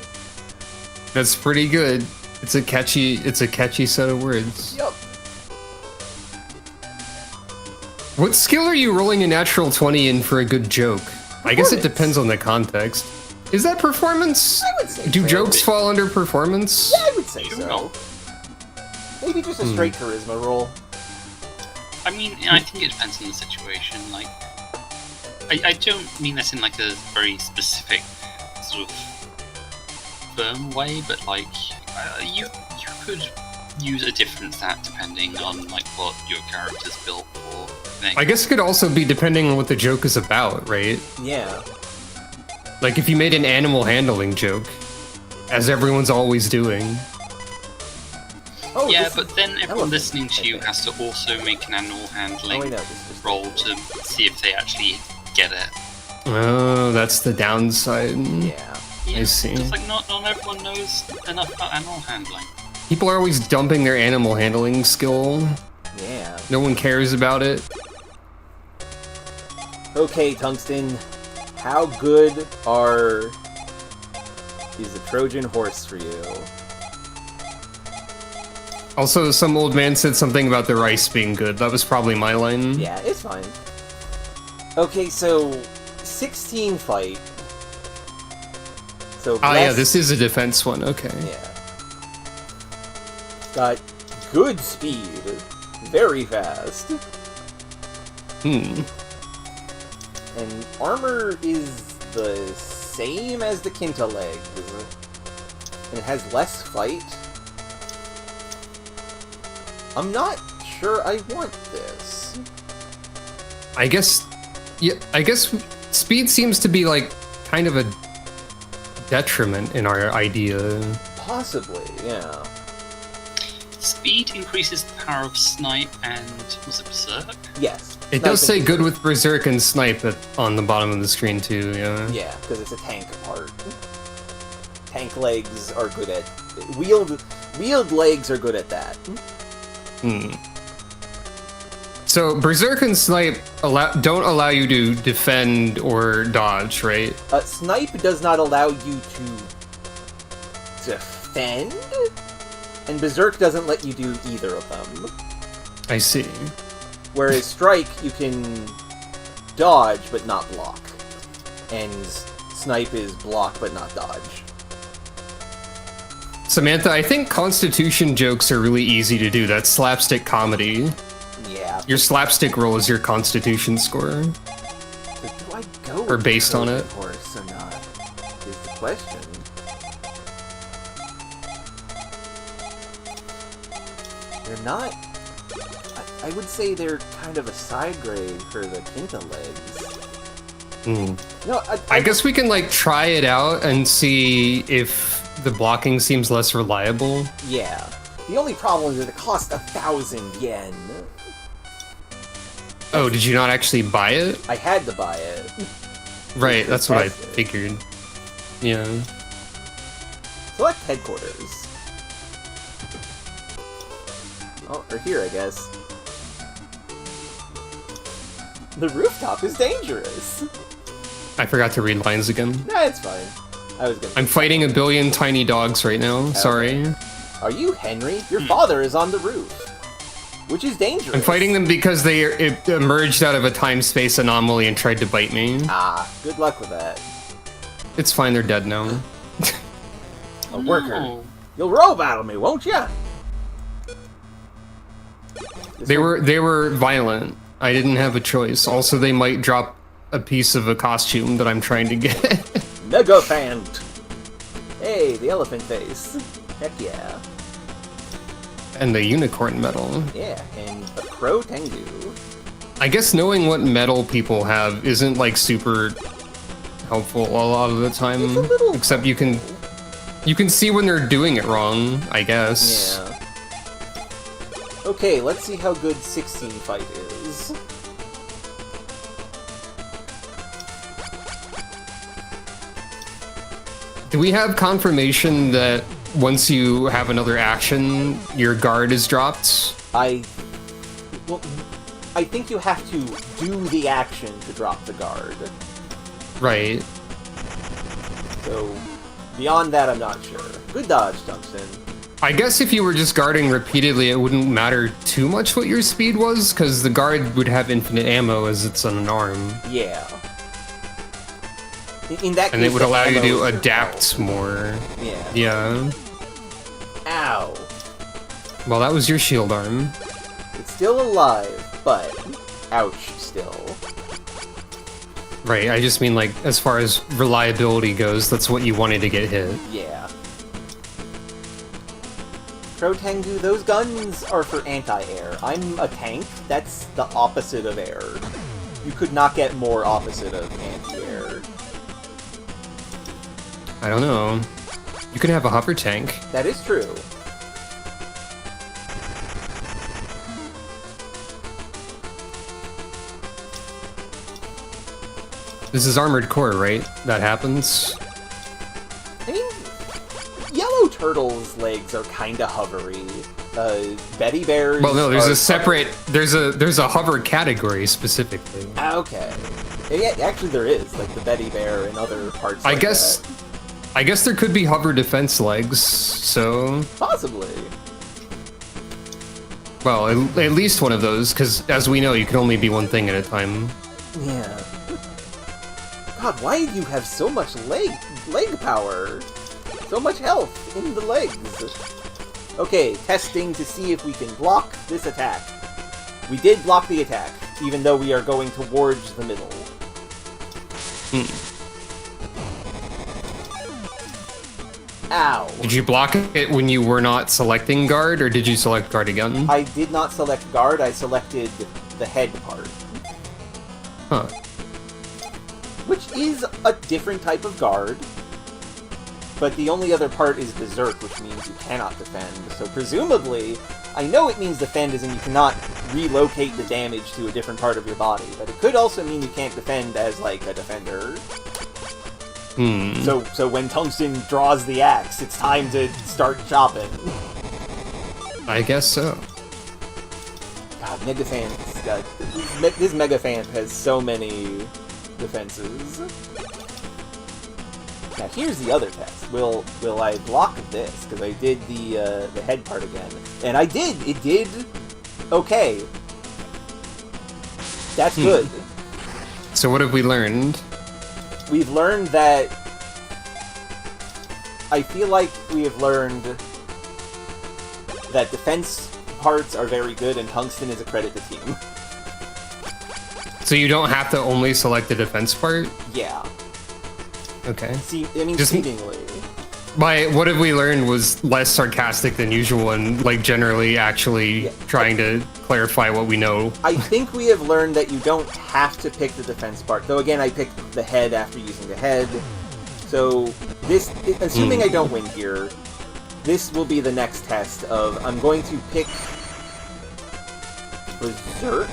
That's pretty good. It's a catchy set of words. Yup. What skill are you rolling a natural 20 in for a good joke? I guess it depends on the context. Is that performance? I would say Do so. jokes fall under performance? Yeah, I would say so. Maybe just a straight charisma roll. I mean, I think it depends on the situation. Like, I don't mean this in like a very specific sort of firm way, but like, you could use a different stat depending on like what your character's built for. I guess it could also be depending on what the joke is about, right? Yeah. Like if you made an animal handling joke, as everyone's always doing. Oh, yeah, but then everyone listening to you has to also make an animal handling roll to see if they actually get it. Oh, that's the downside. Yeah. I see. It's like not everyone knows enough about animal handling. People are always dumping their animal handling skill. Yeah. No one cares about it. Okay, Tungsten. How good is the Trojan horse for you? Also, some old man said something about the rice being good. That was probably my line. Yeah, it's fine. Okay, so 16 fight. So yeah, this is a defense one. Okay. Yeah. Got good speed, very fast. And armor is the same as the Kinta leg, and it has less fight. I'm not sure I want this. I guess speed seems to be like kind of a detriment in our idea. Possibly, yeah. Speed increases the power of Snipe and was it Berserk? Yes. It does say good with Berserk and Snipe on the bottom of the screen too, yeah. Yeah, because it's a tank part. Tank legs are good at wheeled legs are good at that. So Berserk and Snipe don't allow you to defend or dodge, right? Snipe does not allow you to defend, and Berserk doesn't let you do either of them. I see. Whereas Strike, you can dodge but not block, and Snipe is block but not dodge. Samantha, I think Constitution jokes are really easy to do. That's slapstick comedy. Yeah. Your slapstick roll is your Constitution score. But do I go or based on it? Horse or not? Is the question. They're not. I would say they're kind of a side grade for the Kinta legs. No, I guess we can like try it out and see if the blocking seems less reliable. Yeah. The only problem is that it costs 1,000 yen. Oh, did you not actually buy it? I had to buy it. Right, that's what I figured. Yeah. Select headquarters. Oh, or here, I guess. The rooftop is dangerous. I forgot to read lines again. Nah, it's fine. I'm fighting a billion tiny dogs right now. Okay. Sorry. Are you Henry? Your father is on the roof. Which is dangerous. I'm fighting them because they emerged out of a time-space anomaly and tried to bite me. Ah, good luck with that. It's fine, they're dead now. A worker. You'll row battle me, won't ya? They were violent. I didn't have a choice. Also, they might drop a piece of a costume that I'm trying to get. Megafant! Hey, the elephant face. Heck yeah. And the unicorn medal. Yeah, and a crow Tengu. I guess knowing what medal people have isn't like super helpful a lot of the time. It's a little Except you can see when they're doing it wrong, I guess. Yeah. Okay, let's see how good 16 fight is. Do we have confirmation that once you have another action, your guard is dropped? I think you have to do the action to drop the guard. Right. So, beyond that, I'm not sure. Good dodge, Tungsten. I guess if you were just guarding repeatedly, it wouldn't matter too much what your speed was, because the guard would have infinite ammo as it's on an arm. Yeah. In that case, And it would the allow you ammo to is your adapt fault. more. Yeah. Yeah. Ow. Well, that was your shield arm. It's still alive, but ouch still. Right, I just mean like, as far as reliability goes, that's what you wanted to get hit. Yeah. Crow Tengu, those guns are for anti-air. I'm a tank. That's the opposite of air. You could not get more opposite of anti-air. I don't know. You can have a hover tank. That is true. This is Armored Core, right? That happens? I mean, Yellow Turtle's legs are kinda hovery. Betty Bear's Well, no, there's are a separate... There's a hover category specifically. Okay. Yeah, actually there is, like the Betty Bear and other parts I like guess... that. I guess there could be hover defense legs, so... Possibly. Well, at least one of those, because as we know, you can only be one thing at a time. Yeah. God, why do you have so much leg power? So much health in the legs. Okay, testing to see if we can block this attack. We did block the attack, even though we are going towards the middle. Ow. Did you block it when you were not selecting guard, or did you select guard again? I did not select guard, I selected the head part. Huh. Which is a different type of guard. But the only other part is Berserk, which means you cannot defend. So presumably, I know it means defend as in you cannot relocate the damage to a different part of your body, but it could also mean you can't defend as, like, a defender. So when Tungsten draws the axe, it's time to start chopping. I guess so. God, this Megafant has so many defenses. Now here's the other test. Will I block this? Because I did the head part again, and I did. It did okay. That's good. So what have we learned? We've learned that. I feel like we have learned that defense parts are very good, and Tungsten is a credit to team. So you don't have to only select the defense part? Yeah. Okay. Seemingly. What have we learned was less sarcastic than usual and, like, generally actually trying to clarify what we know. I think we have learned that you don't have to pick the defense part. Though, again, I picked the head after using the head. So, this, assuming I don't win here, this will be the next test of, I'm going to pick Berserk,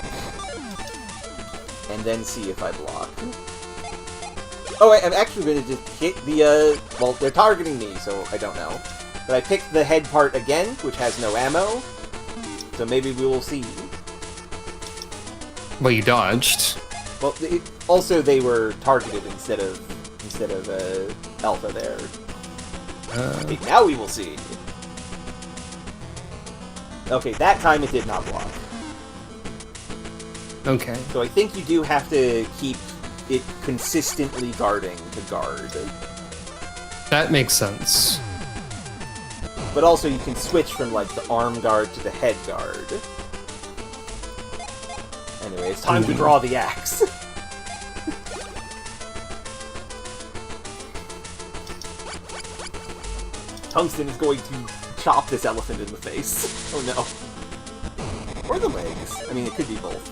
and then see if I block. Oh, I'm actually going to just hit the, well, they're targeting me, so I don't know. But I picked the head part again, which has no ammo, so maybe we will see. Well, you dodged. Well, also they were targeted instead of Alpha there. Okay, now we will see. Okay, that time it did not block. Okay. So I think you do have to keep it consistently guarding the guard. That makes sense. But also you can switch from, like, the arm guard to the head guard. Anyway, Anyway, it's time to draw the axe. Tungsten is going to chop this elephant in the face. Oh no. Or the legs. I mean, it could be both.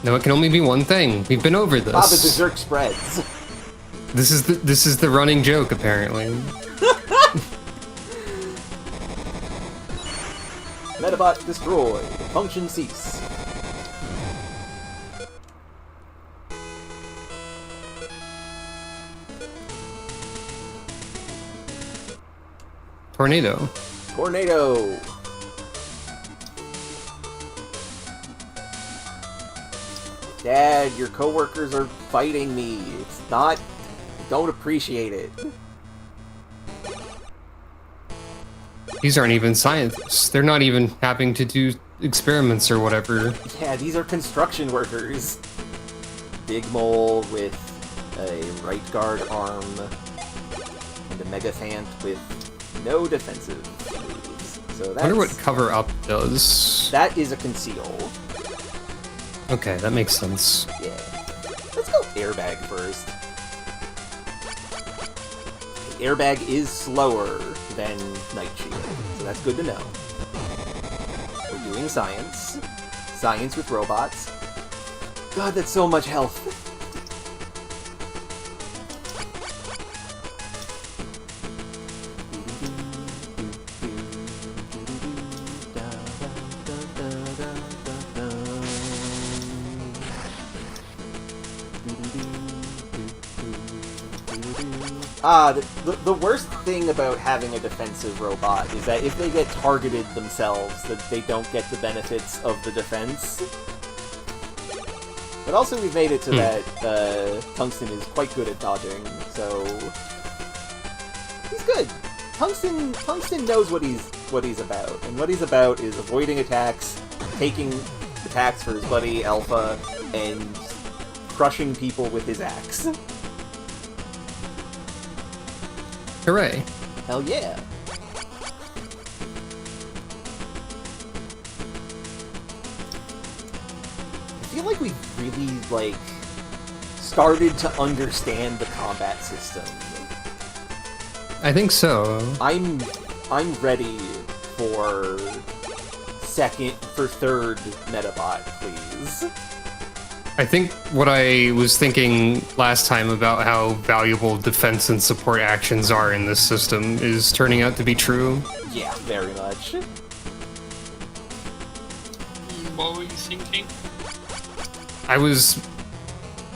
No, it can only be one thing. We've been over this. Bob, the berserk spreads. This is the running joke, apparently. Medabot destroyed. Function cease. Tornado. Tornado. Dad, your coworkers are fighting me. It's not... Don't appreciate it. These aren't even scientists. They're not even having to do experiments or whatever. Yeah, these are construction workers. Big Mole with a right guard arm and a Megaphant with no defensive moves. So that's... I wonder what cover up does. That is a conceal. Okay, that makes sense. Yeah. Let's go airbag first. Airbag is slower than Night Shield, so that's good to know. We're doing science. Science with robots. God, that's so much health. The worst thing about having a defensive robot is that if they get targeted themselves, that they don't get the benefits of the defense. But also we've made it so that Tungsten is quite good at dodging, so he's good. Tungsten knows what he's about, and what he's about is avoiding attacks, taking attacks for his buddy Alpha, and crushing people with his axe. Hooray. Hell yeah. I feel like we've really, started to understand the combat system. I think so. I'm ready for third Medabot, please. I think what I was thinking last time about how valuable defense and support actions are in this system is turning out to be true. Yeah, very much. What were you thinking? I was...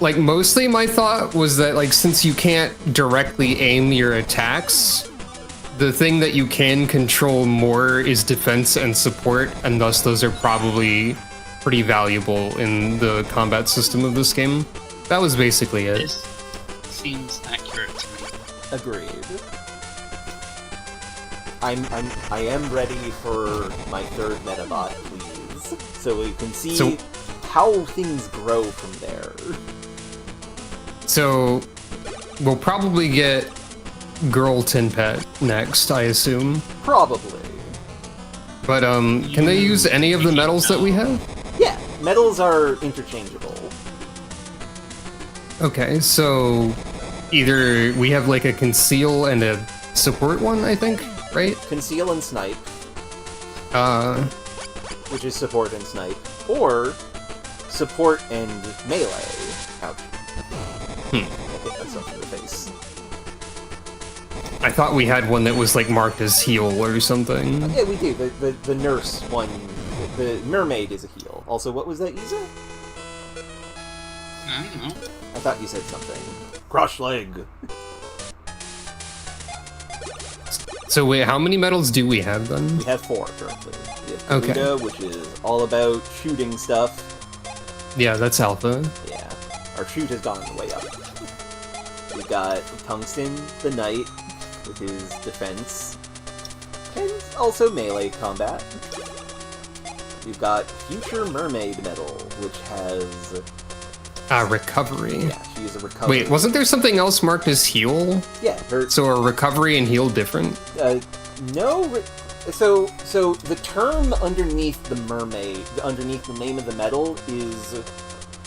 mostly my thought was that, since you can't directly aim your attacks, the thing that you can control more is defense and support, and thus those are probably pretty valuable in the combat system of this game. That was basically it. This seems accurate to me. Agreed. I am ready for my third Medabot, please. So we can see how things grow from there. So, we'll probably get Girl Tin Pet next, I assume. Probably. But, can they use any of the medals that we have? Yeah, medals are interchangeable. Okay, so either we have a conceal and a support one, I think, right? Conceal and snipe, which is support and snipe, or support and melee. Ouch. I hit myself in the face. I thought we had one that was marked as heal or something. Yeah, we do. The nurse one, the mermaid is a heal. Also, what was that, Isa? I don't know. I thought you said something. Crush leg. So wait, how many medals do we have then? We have 4 currently. We have Okay. Kabuto, which is all about shooting stuff. Yeah, that's Alpha. Yeah, our shoot has gone way up. We've got Tungsten, the Knight, with his defense, and also melee combat. We've got Future Mermaid Medal, which has... Recovery. Yeah, she is a recovery. Wait, wasn't there something else marked as heal? Yeah, her... So are recovery and heal different? No, So the term underneath the mermaid, underneath the name of the medal, is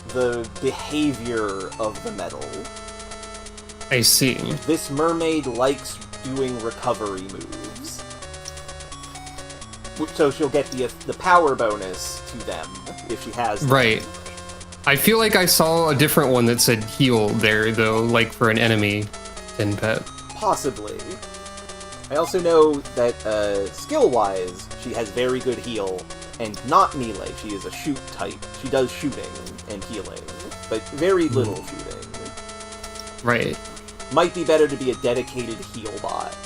the behavior of the medal. I see. This mermaid likes doing recovery moves. So she'll get the power bonus to them if she has them. Right. I feel like I saw a different one that said heal there, though, like for an enemy tin pet. Possibly. I also know that skill-wise, she has very good heal, and not melee. She is a shoot type. She does shooting and healing, but very little shooting. Right. Might be better to be a dedicated heal bot.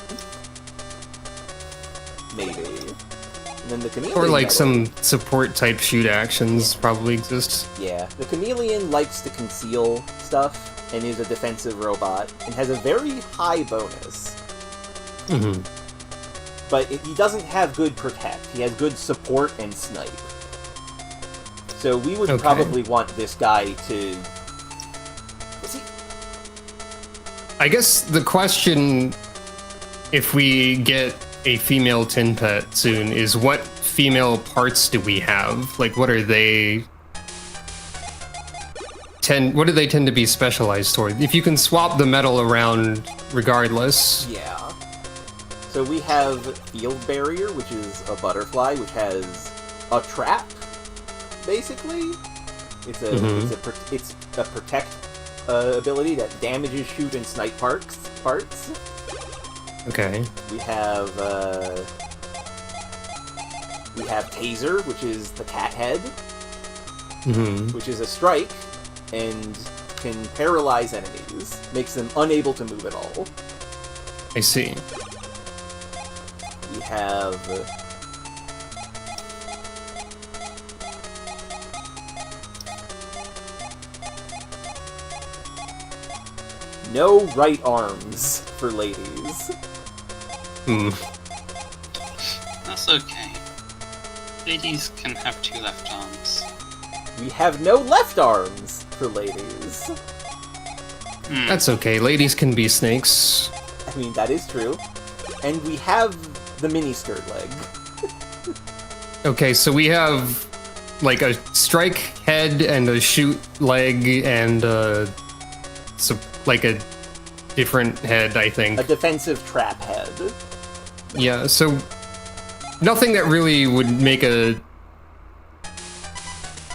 Maybe. And then the chameleon. Or like medal, some support type shoot actions probably exist. Yeah. The chameleon likes to conceal stuff and is a defensive robot and has a very high bonus. Mm-hmm. But he doesn't have good protect. He has good support and snipe. So we would probably want this guy to... I guess the question, if we get a female tin pet soon, is what female parts do we have? Like, what are they... What do they tend to be specialized toward? If you can swap the metal around regardless... Yeah. So we have Field Barrier, which is a butterfly, which has a trap, basically. It's a protect ability that damages shoot and snipe parts. Okay. We have Taser, which is the cat head, which is a strike and can paralyze enemies, makes them unable to move at all. I see. We have no right arms for ladies. That's okay. Ladies can have 2 left arms. We have no left arms for ladies. That's okay. Ladies can be snakes. I mean, that is true. And we have the mini-skirt leg. Okay, so we have like a strike head and a shoot leg and like a different head, I think. A defensive trap head. Yeah, so nothing that really would make a...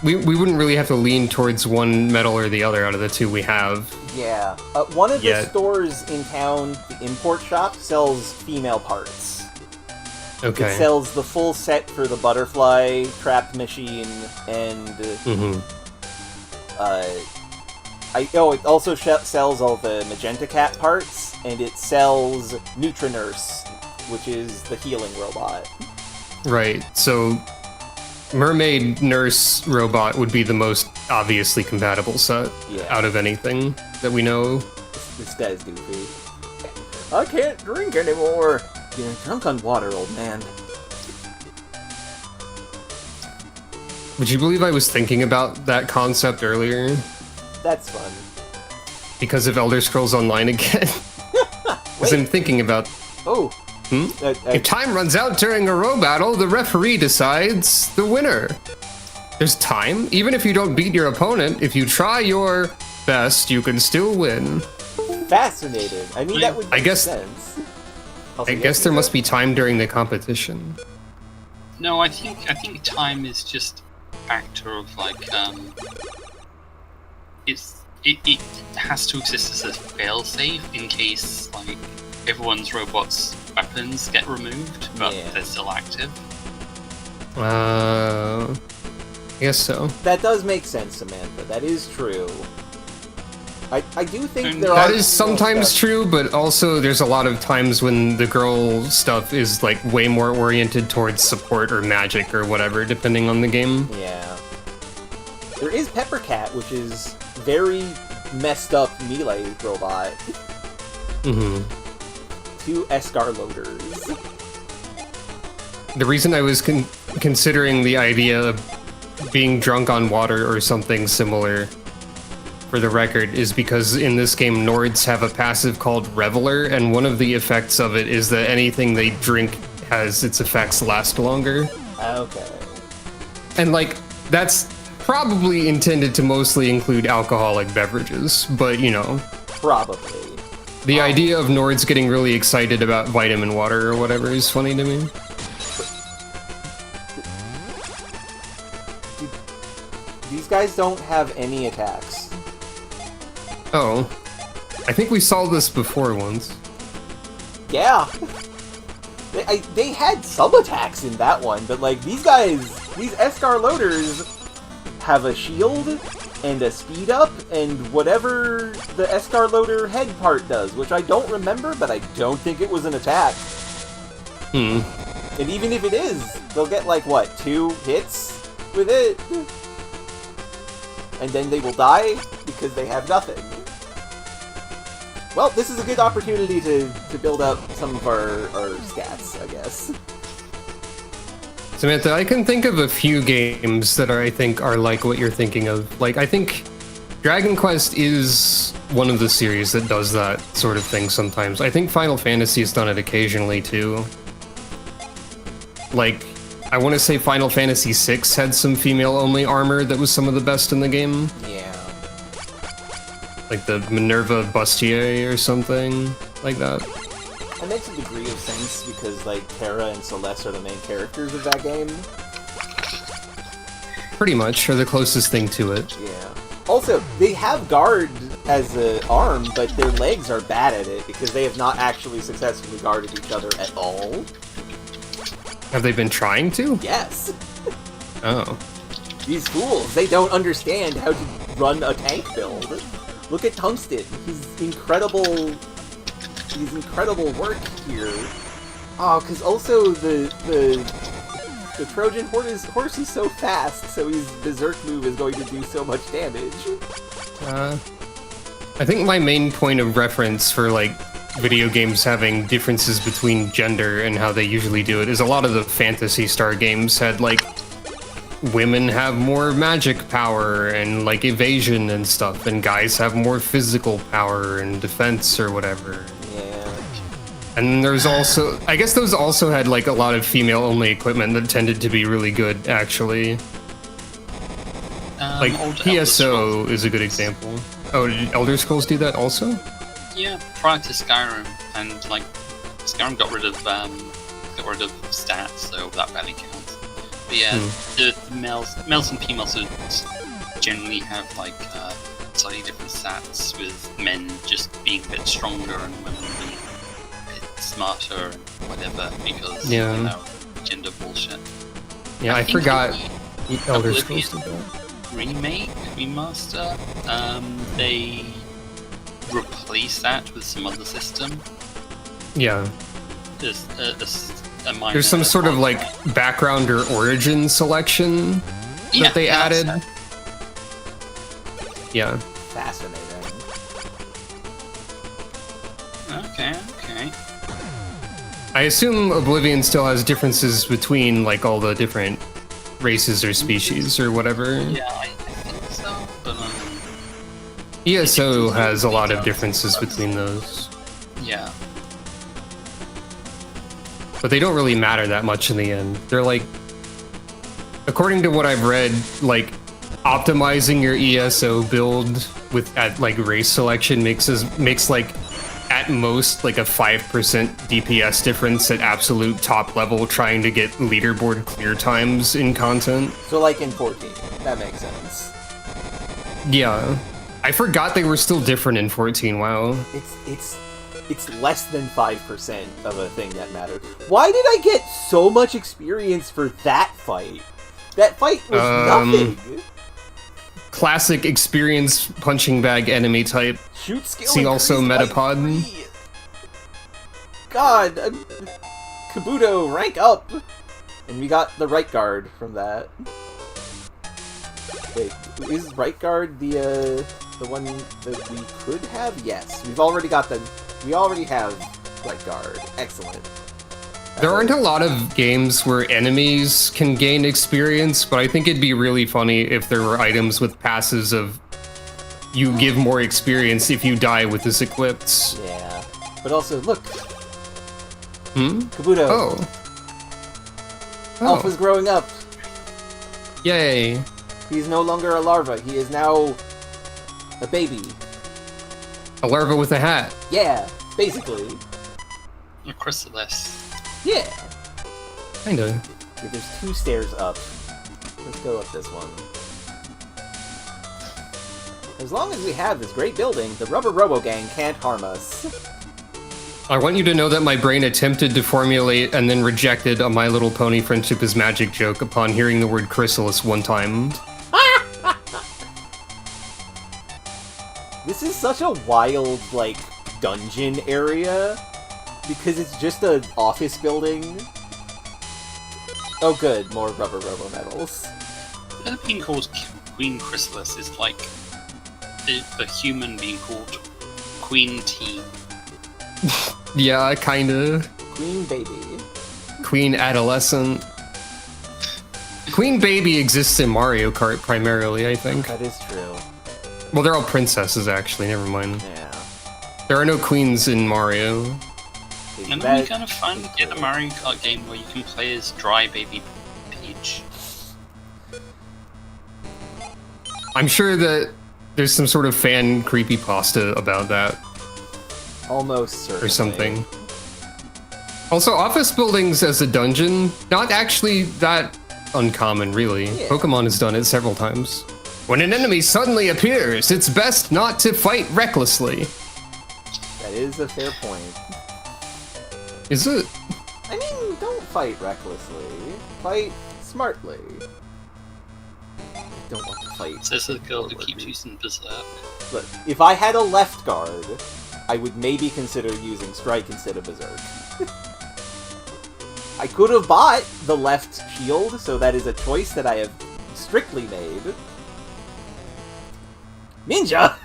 We wouldn't really have to lean towards one metal or the other out of the two we have. Yeah. One of the stores in town, the import shop, sells female parts. Okay. It sells the full set for the butterfly trap machine and... it also sells all the Magenta Cat parts, and it sells Nutrinurse, which is the healing robot. Right, so Mermaid Nurse Robot would be the most obviously compatible set out of anything that we know. This guy's goofy. I can't drink anymore! You're drunk on water, old man. Would you believe I was thinking about that concept earlier? That's fun. Because of Elder Scrolls Online again? Because I'm thinking about... Oh. If time runs out during a row battle, the referee decides the winner. There's time. Even if you don't beat your opponent, if you try your best, you can still win. Fascinating. I mean, that would make sense. I guess there must be time during the competition. No, I think time is just a factor of like it has to exist as a failsafe in case like everyone's robots' weapons get removed, but they're still active. I guess so. That does make sense, Samantha. That is true. I do think that is sometimes true, but also there's a lot of times when the girl stuff is like way more oriented towards support or magic or whatever, depending on the game. Yeah. There is Peppercat, which is very messed up melee robot. 2 Escar loaders. The reason I was considering the idea of being drunk on water or something similar, for the record, is because in this game Nords have a passive called Reveler, and one of the effects of it is that anything they drink has its effects last longer. Okay. And like, that's probably intended to mostly include alcoholic beverages, but you know. Probably. The idea of Nords getting really excited about vitamin water or whatever is funny to me. These guys don't have any attacks. Oh. I think we saw this before once. Yeah. They had some attacks in that one, but like these guys, these Escar loaders have a shield and a speed up and whatever the Escar loader head part does, which I don't remember, but I don't think it was an attack. Hmm. And even if it is, they'll get like what, 2 hits with it? And then they will die because they have nothing. Well, this is a good opportunity to build up some of our stats, I guess. Samantha, I can think of a few games that I think are like what you're thinking of. Like, I think Dragon Quest is one of the series that does that sort of thing sometimes. I think Final Fantasy has done it occasionally, too. Like, I want to say Final Fantasy VI had some female-only armor that was some of the best in the game. Yeah. Like the Minerva Bustier or something like that. That makes a degree of sense because, like, Terra and Celeste are the main characters of that game. Pretty much, or the closest thing to it. Yeah. Also, they have guard as an arm, but their legs are bad at it because they have not actually successfully guarded each other at all. Have they been trying to? Yes. Oh. These fools, they don't understand how to run a tank build. Look at Tungsten. He's incredible work here. Oh, because also the Trojan horse is so fast, so his berserk move is going to do so much damage. I think my main point of reference for like video games having differences between gender and how they usually do it is a lot of the Phantasy Star games had like women have more magic power and like evasion and stuff, and guys have more physical power and defense or whatever. Yeah. And there's also, I guess those also had like a lot of female-only equipment that tended to be really good, actually. Like PSO is a good example. Oh, did Elder Scrolls do that also? Yeah, prior to Skyrim, and like Skyrim got rid of stats, so that barely counts. But yeah, the males and females would generally have like slightly different stats, with men just being a bit stronger and women being a bit smarter and whatever, because you know, gender bullshit. Yeah, I forgot Elder Scrolls did that. Remaster, they replaced that with some other system. Yeah. There's There's some sort of like background or origin selection that they added. Yeah. Fascinating. Okay. I assume Oblivion still has differences between like all the different races or species or whatever. Yeah, I think so. But ESO has a lot of differences between those. Yeah. But they don't really matter that much in the end. They're like, according to what I've read, like optimizing your ESO build with at like race selection makes like at most like a 5% DPS difference at absolute top level trying to get leaderboard clear times in content. So like in 14, that makes sense. Yeah. I forgot they were still different in 14, wow. It's less than 5% of a thing that mattered. Why did I get so much experience for that fight? That fight was nothing. Classic experience punching bag enemy type. Shoot skill. See also Metapod. God, Kabuto, rank up! And we got the right guard from that. Wait, is right guard the one that we could have? Yes, we already have right guard. Excellent. There aren't a lot of games where enemies can gain experience, but I think it'd be really funny if there were items with passes of you give more experience if you die with this equipped. Yeah, but also look. Hmm? Kabuto. Oh. Oh. Alpha's growing up. Yay. He's no longer a larva. He is now a baby. A larva with a hat. Yeah, basically. A chrysalis. Yeah. Kinda. Okay, there's 2 stairs up. Let's go up this one. As long as we have this great building, the rubberobo gang can't harm us. I want you to know that my brain attempted to formulate and then rejected a My Little Pony Friendship is Magic joke upon hearing the word chrysalis one time. This is such a wild, like, dungeon area, because it's just an office building. Oh good, more rubberobo medals. The being called Queen Chrysalis is like a human being called Queen Teen. Yeah, kinda. Queen Baby. Queen Adolescent. Queen Baby exists in Mario Kart primarily, I think. That is true. Well, they're all princesses, actually, never mind. Yeah. There are no queens in Mario. And then we kind of finally get a Mario Kart game where you can play as Dry Baby Peach. I'm sure that there's some sort of fan creepypasta about that, Almost certainly. or something. Also, office buildings as a dungeon, not actually that uncommon, really. Yeah. Pokemon has done it several times. When an enemy suddenly appears, it's best not to fight recklessly. That is a fair point. Is it? I mean, don't fight recklessly. Fight smartly. I don't want to fight. Says the girl who forward. keeps using Berserk. Look, if I had a left guard, I would maybe consider using Strike instead of Berserk. I could have bought the left shield, so that is a choice that I have strictly made. Ninja!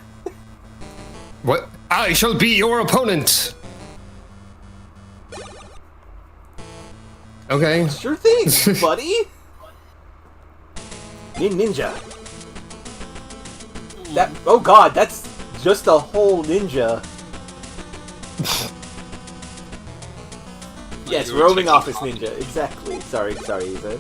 What? I shall be your opponent! Okay. Sure thing, buddy! Ninja! That- oh god, that's just a whole ninja. Yes, You were roaming taking office on. ninja, exactly. Sorry, Eva.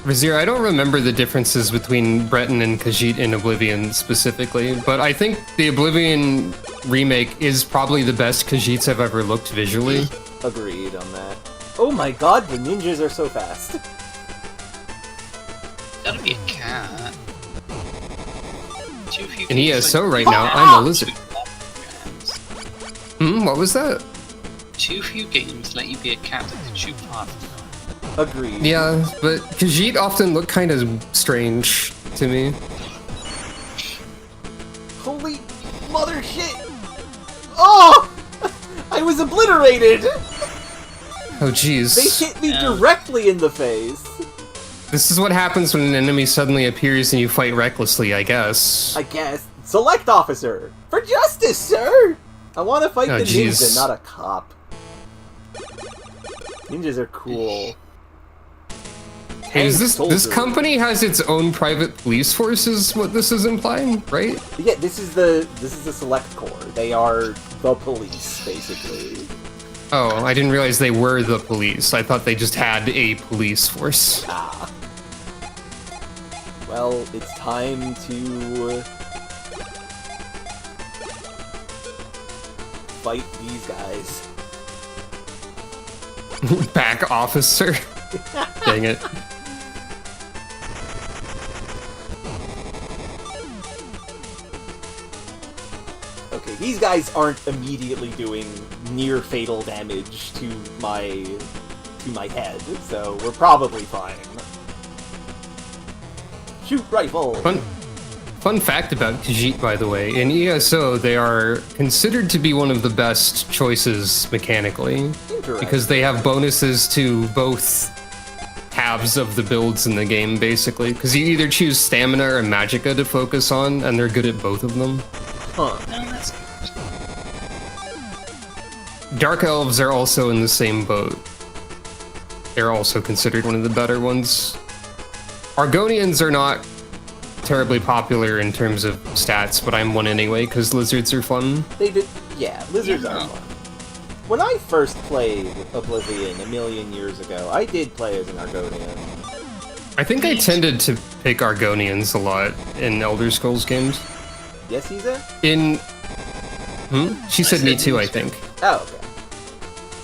Vizier, I don't remember the differences between Breton and Khajiit in Oblivion specifically, but I think the Oblivion remake is probably the best Khajiits I've ever looked visually. Agreed on that. Oh my god, the ninjas are so fast. Gotta be a cat. Too few In games ESO let right you now, get I'm a two lizard. games. What was that? Too few games let you be a cat that can shoot fast. Agreed. Yeah, but Khajiit often look kind of strange to me. Holy mother shit! Oh! I was obliterated! Oh jeez. They hit me Yeah. directly in the face. This is what happens when an enemy suddenly appears and you fight recklessly, I guess. I guess. Select officer! For justice, sir! I want to fight Oh, the ninja, jeez. not a cop. Ninjas are cool. Hey, is this Soldier. company has its own private police force is what this is implying, right? Yeah, this is the Select Corps. They are the police, basically. Oh, I didn't realize they were the police. I thought they just had a police force. Ah. Well, it's time to fight these guys. Back officer. Dang it. Okay, these guys aren't immediately doing near fatal damage to my head, so we're probably fine. Shoot rifle. Fun fact about Khajiit, by the way. In ESO, they are considered to be one of the best choices mechanically. Interesting. Because they have bonuses to both halves of the builds in the game, basically. Because you either choose stamina or magicka to focus on, and they're good at both of them. Huh. No, that's good. Dark Elves are also in the same boat. They're also considered one of the better ones. Argonians are not terribly popular in terms of stats, but I'm one anyway, because lizards are fun. They did. Yeah, lizards are Yeah. fun. When I first played Oblivion a million years ago, I did play as an Argonian. I think I tended to pick Argonians a lot in Elder Scrolls games. Yes, Isa? She said me too, I think. Oh,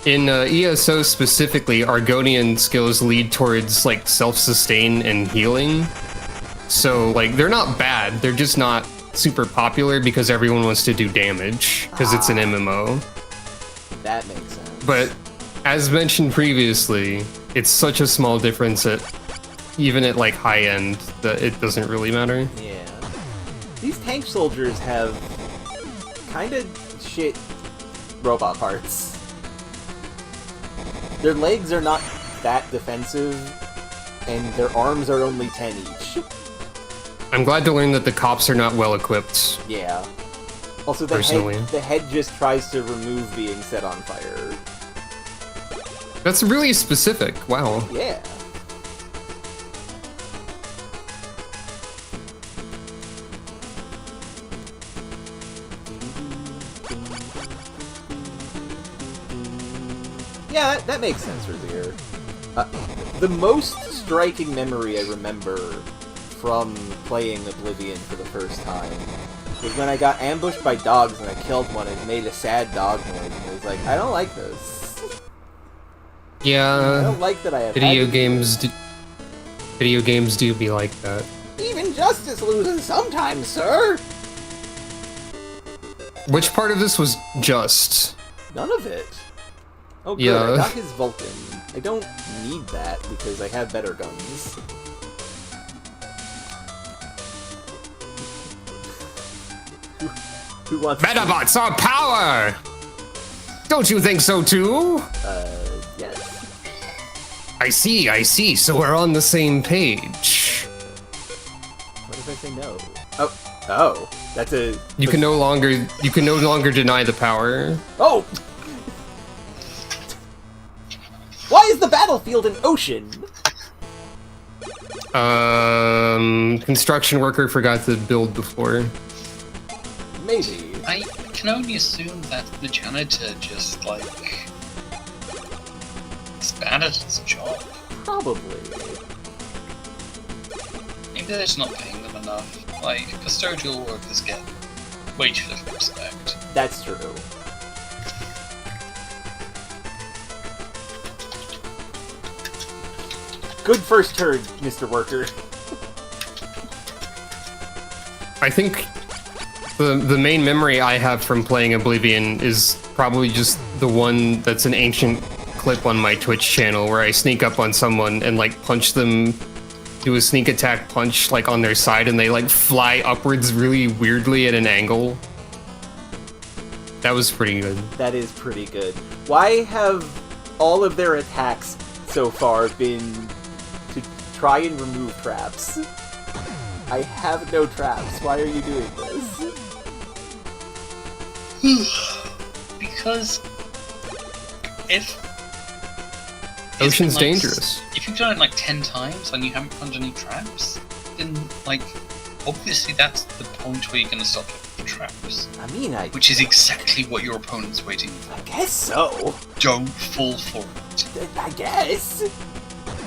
okay. In ESO specifically, Argonian skills lead towards, like, self-sustain and healing. So, like, they're not bad, they're just not super popular because everyone wants to do damage, because it's an MMO. That makes sense. But, as mentioned previously, it's such a small difference that even at, like, high end, that it doesn't really matter. Yeah. These tank soldiers have kind of shit robot parts. Their legs are not that defensive, and their arms are only 10 each. I'm glad to learn that the cops are not well equipped. Yeah. Also, the head just tries to remove being set on fire. That's really specific, wow. Yeah. Yeah, that makes sense, Razier. The most striking memory I remember from playing Oblivion for the first time was when I got ambushed by dogs and I killed one and it made a sad dog noise, and I was like, I don't like this. Yeah, I don't like that I have video games do be like that. Even justice loses sometimes, sir! Which part of this was just? None of it. Oh good, Yeah. I got his Vulcan. I don't need that because I have better guns. Who wants Medabots are power! Don't you think so too? yes. I see, so we're on the same page. What if I say no? Oh, that's a... You can no longer deny the power. Oh! Why is the battlefield an ocean? Construction worker forgot to build before. Maybe. I can only assume that the janitor just, like, is bad at its job. Probably. Maybe they're just not paying them enough. Like, custodial workers get way too little respect. That's true. Good first turn, Mr. Worker. I think the main memory I have from playing Oblivion is probably just the one that's an ancient clip on my Twitch channel where I sneak up on someone and like punch them, do a sneak attack punch like on their side, and they like fly upwards really weirdly at an angle. That was pretty good. That is pretty good. Why have all of their attacks so far been to try and remove traps? I have no traps. Why are you doing this? Because if Ocean's like, dangerous. If you've done it like 10 times and you haven't found any traps, then like obviously that's the point where you're gonna stop looking for traps. I mean, which is exactly what your opponent's waiting for. I guess so. Don't fall for it. I guess.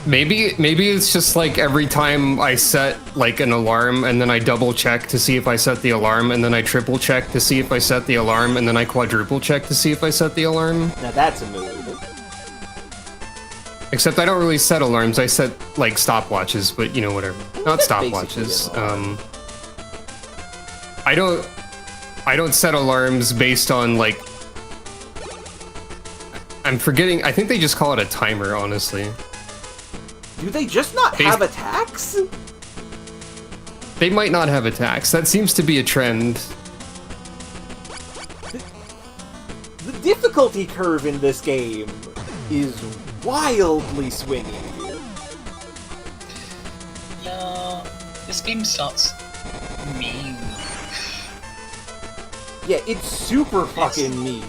Maybe it's just like every time I set like an alarm and then I double check to see if I set the alarm, and then I triple check to see if I set the alarm, and then I quadruple check to see if I set the alarm. Now that's a mood. Except I don't really set alarms, I set like stopwatches, but you know, whatever. Not stopwatches. I don't set alarms based on like, I'm forgetting, I think they just call it a timer, honestly. Do they just not have attacks? They might not have attacks. That seems to be a trend. The difficulty curve in this game is wildly swingy. Yeah, this game starts mean. Yeah, it's super fucking mean.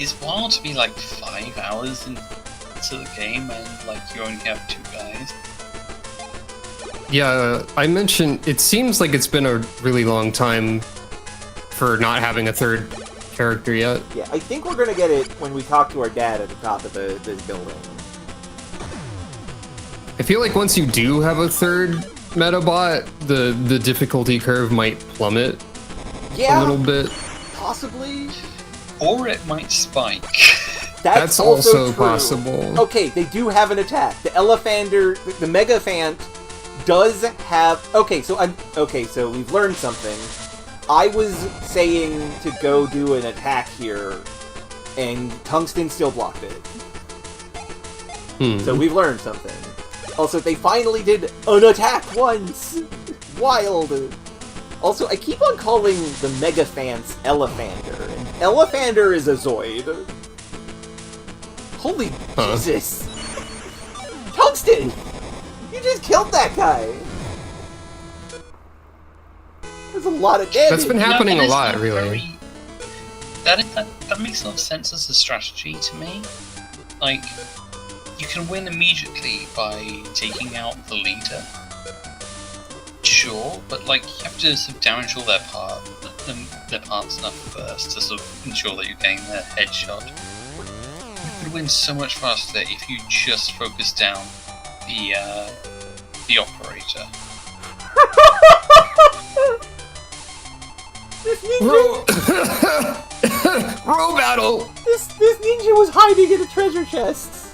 It's wild to be like 5 hours into the game and like you only have 2 guys. Yeah, I mentioned, it seems like it's been a really long time for not having a third character yet. Yeah, I think we're gonna get it when we talk to our dad at the top of the building. I feel like once you do have a third Medabot, the difficulty curve might plummet Yeah, a little bit. possibly. Or it might spike. That's also true. possible. Okay, they do have an attack. The Elefander, the Megafant, does have. Okay, so we've learned something. I was saying to go do an attack here, and Tungsten still blocked it. So we've learned something. Also, they finally did an attack once! Wild! Also, I keep on calling the Megafants Elefander, and Elefander is a Zoid. Holy Jesus! Tungsten! You just killed that guy! There's a lot of damage! That's been happening a lot, really. That makes a lot of sense as a strategy to me. Like, you can win immediately by taking out the leader. Sure, but like you have to sort of damage all their parts enough first to sort of ensure that you're getting their headshot. You could win so much faster if you just focus down the operator. This ninja... Row battle! This ninja was hiding in a treasure chest!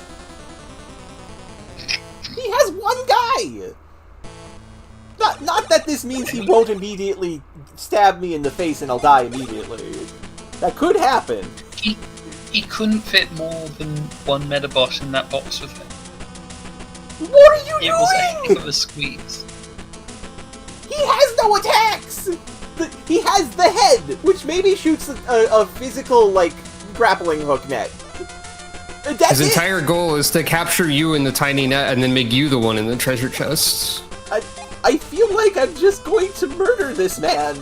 He has one guy! Not that this means he won't immediately stab me in the face and I'll die immediately. That could happen. He couldn't fit more than one Medabot in that box with him. What are you It was a doing? heck of a squeeze. He has no attacks! He has the head, which maybe shoots a physical, like, grappling hook net. That's His entire goal is to capture you in the tiny net and then make you the one in the treasure chest. I feel like I'm just going to murder this man.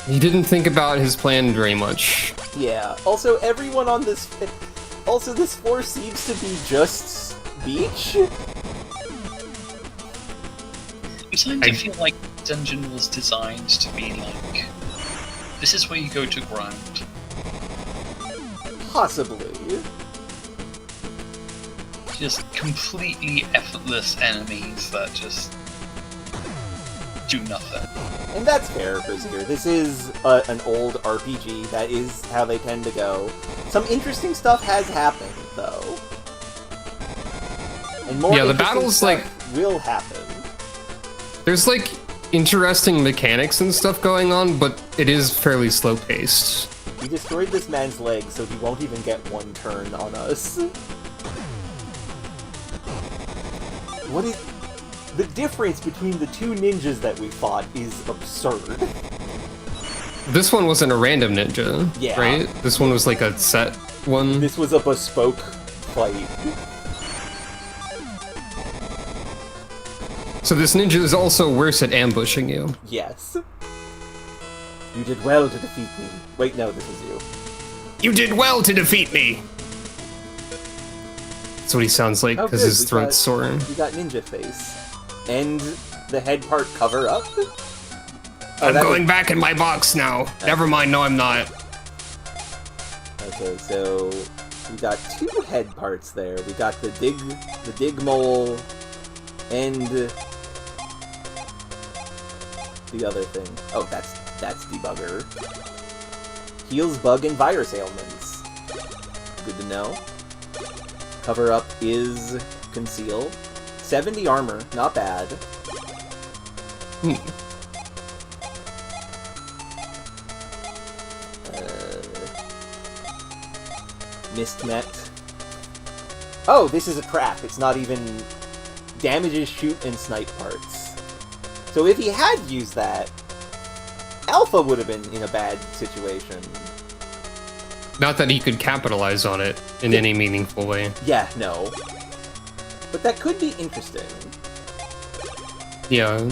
He didn't think about his plan very much. Yeah. Also, everyone on this... Also, this floor seems to be just beach. Sometimes I feel like Dungeon was designed to be like, this is where you go to grind. Possibly. Just completely effortless enemies that just do nothing. And that's fair, Brazier. This is an old RPG. That is how they tend to go. Some interesting stuff has happened, though. And more Yeah, the interesting battles, stuff like... will happen. There's, like, interesting mechanics and stuff going on, but it is fairly slow-paced. We destroyed this man's leg, so he won't even get one turn on us. What is... The difference between the two ninjas that we fought is absurd. This one wasn't a random ninja, Yeah. right? This one was like a set one. This was a bespoke fight. So this ninja is also worse at ambushing you. Yes. You did well to defeat me. Wait, no, this is you. You did well to defeat me! That's what he sounds like, Oh, because good. his throat's sore. We got ninja face. And the head part cover up? Oh, I'm that going back in my box now. Never mind, no I'm not. Okay, so we got two head parts there. We got the dig mole, and the other thing. Oh, that's debugger. Heals bug and virus ailments. Good to know. Cover up is conceal. 70 armor, not bad. Mist net. Oh, this is a trap. It's not even damages shoot and snipe parts. So if he had used that, Alpha would have been in a bad situation. Not that he could capitalize on it in any meaningful way. Yeah, no. But that could be interesting. Yeah.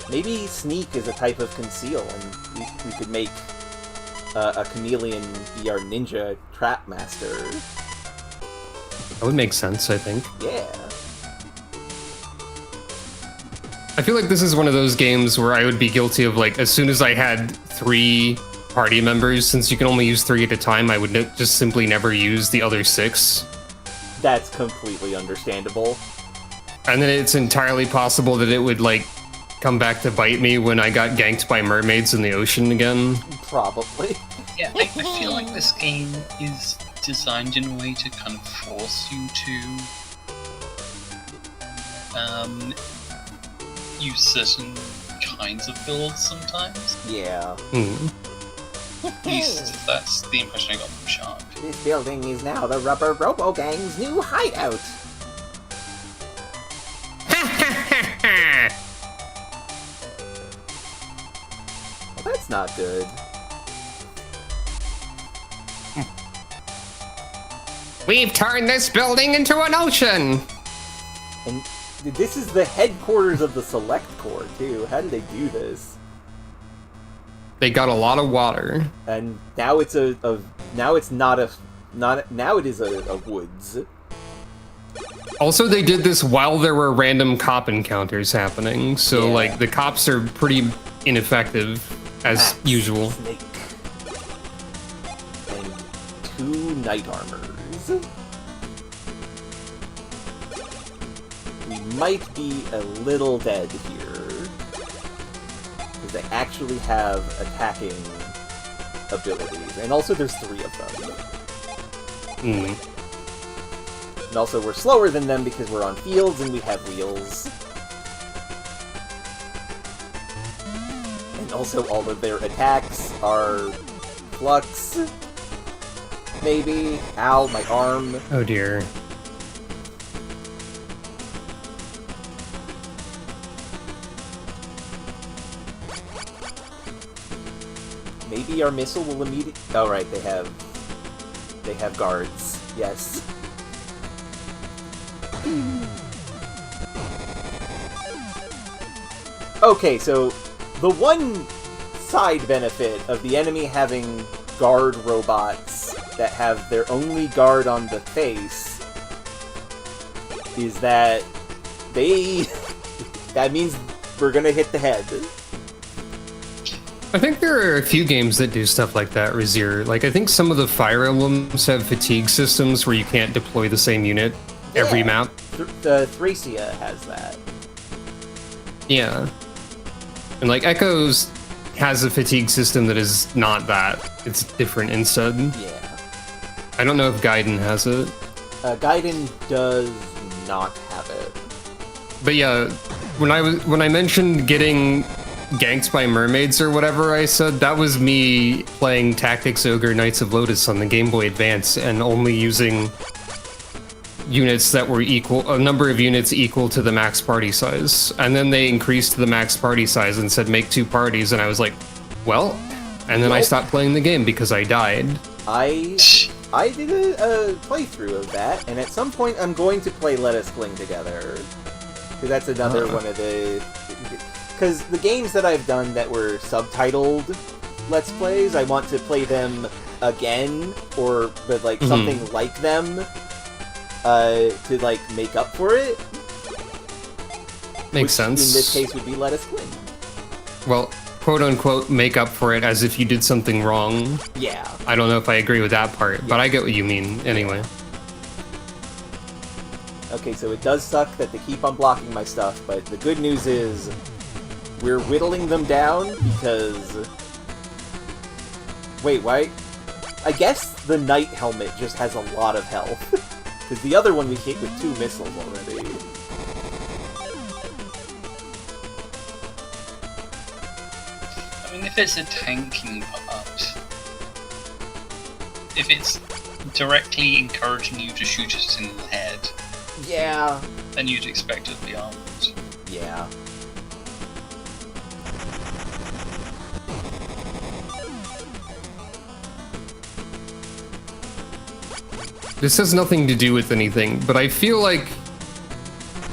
Maybe sneak is a type of conceal, and we could make a chameleon be our ninja trap master. That would make sense, I think. Yeah. I feel like this is one of those games where I would be guilty of, like, as soon as I had 3 party members, since you can only use 3 at a time, I would just simply never use the other 6. That's completely understandable. And then it's entirely possible that it would, like, come back to bite me when I got ganked by mermaids in the ocean again. Probably. Yeah, I feel like this game is designed in a way to kind of force you to use certain kinds of builds sometimes. Yeah. At least that's the impression I got from Shark. This building is now the rubberobo gang's new hideout. Well, that's not good. We've turned this building into an ocean! And this is the headquarters of the Select Corps, too. How did they do this? They got a lot of water. And now it's now it is a woods. Also, they did this while there were random cop encounters happening, so, Yeah. like, the cops are pretty ineffective, as usual. Snake. And 2 knight armors. We might be a little dead here. Because they actually have attacking abilities. And also there's 3 of them. And also we're slower than them because we're on fields and we have wheels. And also all of their attacks are flux. Maybe. Ow, my arm. Oh dear. Maybe our missile will immediately... Oh, right, they have guards. Yes. Okay, so the one side benefit of the enemy having guard robots that have their only guard on the face is that that means we're gonna hit the head. I think there are a few games that do stuff like that, Razier. Like, I think some of the Fire Emblems have fatigue systems where you can't deploy the same unit every map. The Thracia has that. Yeah. And, like, Echoes has a fatigue system that is not that. It's different instead. Yeah. I don't know if Gaiden has it. Gaiden does not have it. But yeah, when I mentioned getting ganked by mermaids or whatever I said, that was me playing Tactics Ogre Knights of Lotus on the Game Boy Advance and only using units that were a number of units equal to the max party size. And then they increased the max party size and said make 2 parties, and I was like, well, and then I stopped playing the game because I died. I did a playthrough of that, and at some point I'm going to play Let Us Cling Together. Because that's another one of the... Because the games that I've done that were subtitled Let's Plays, I want to play them again, but like something like them, to like make up for it. Makes sense. In this case would be Let Us Cling. Well, quote unquote, make up for it as if you did something wrong. Yeah. I don't know if I agree with that part, but I get what you mean anyway. Okay, so it does suck that they keep on blocking my stuff, but the good news is we're whittling them down because... Wait, why? I guess the Knight Helmet just has a lot of health. Because the other one we hit with 2 missiles already. I mean, if it's a tanking part, if it's directly encouraging you to shoot it in the head, Yeah. then you'd expect it to be armed. Yeah. This has nothing to do with anything, but I feel like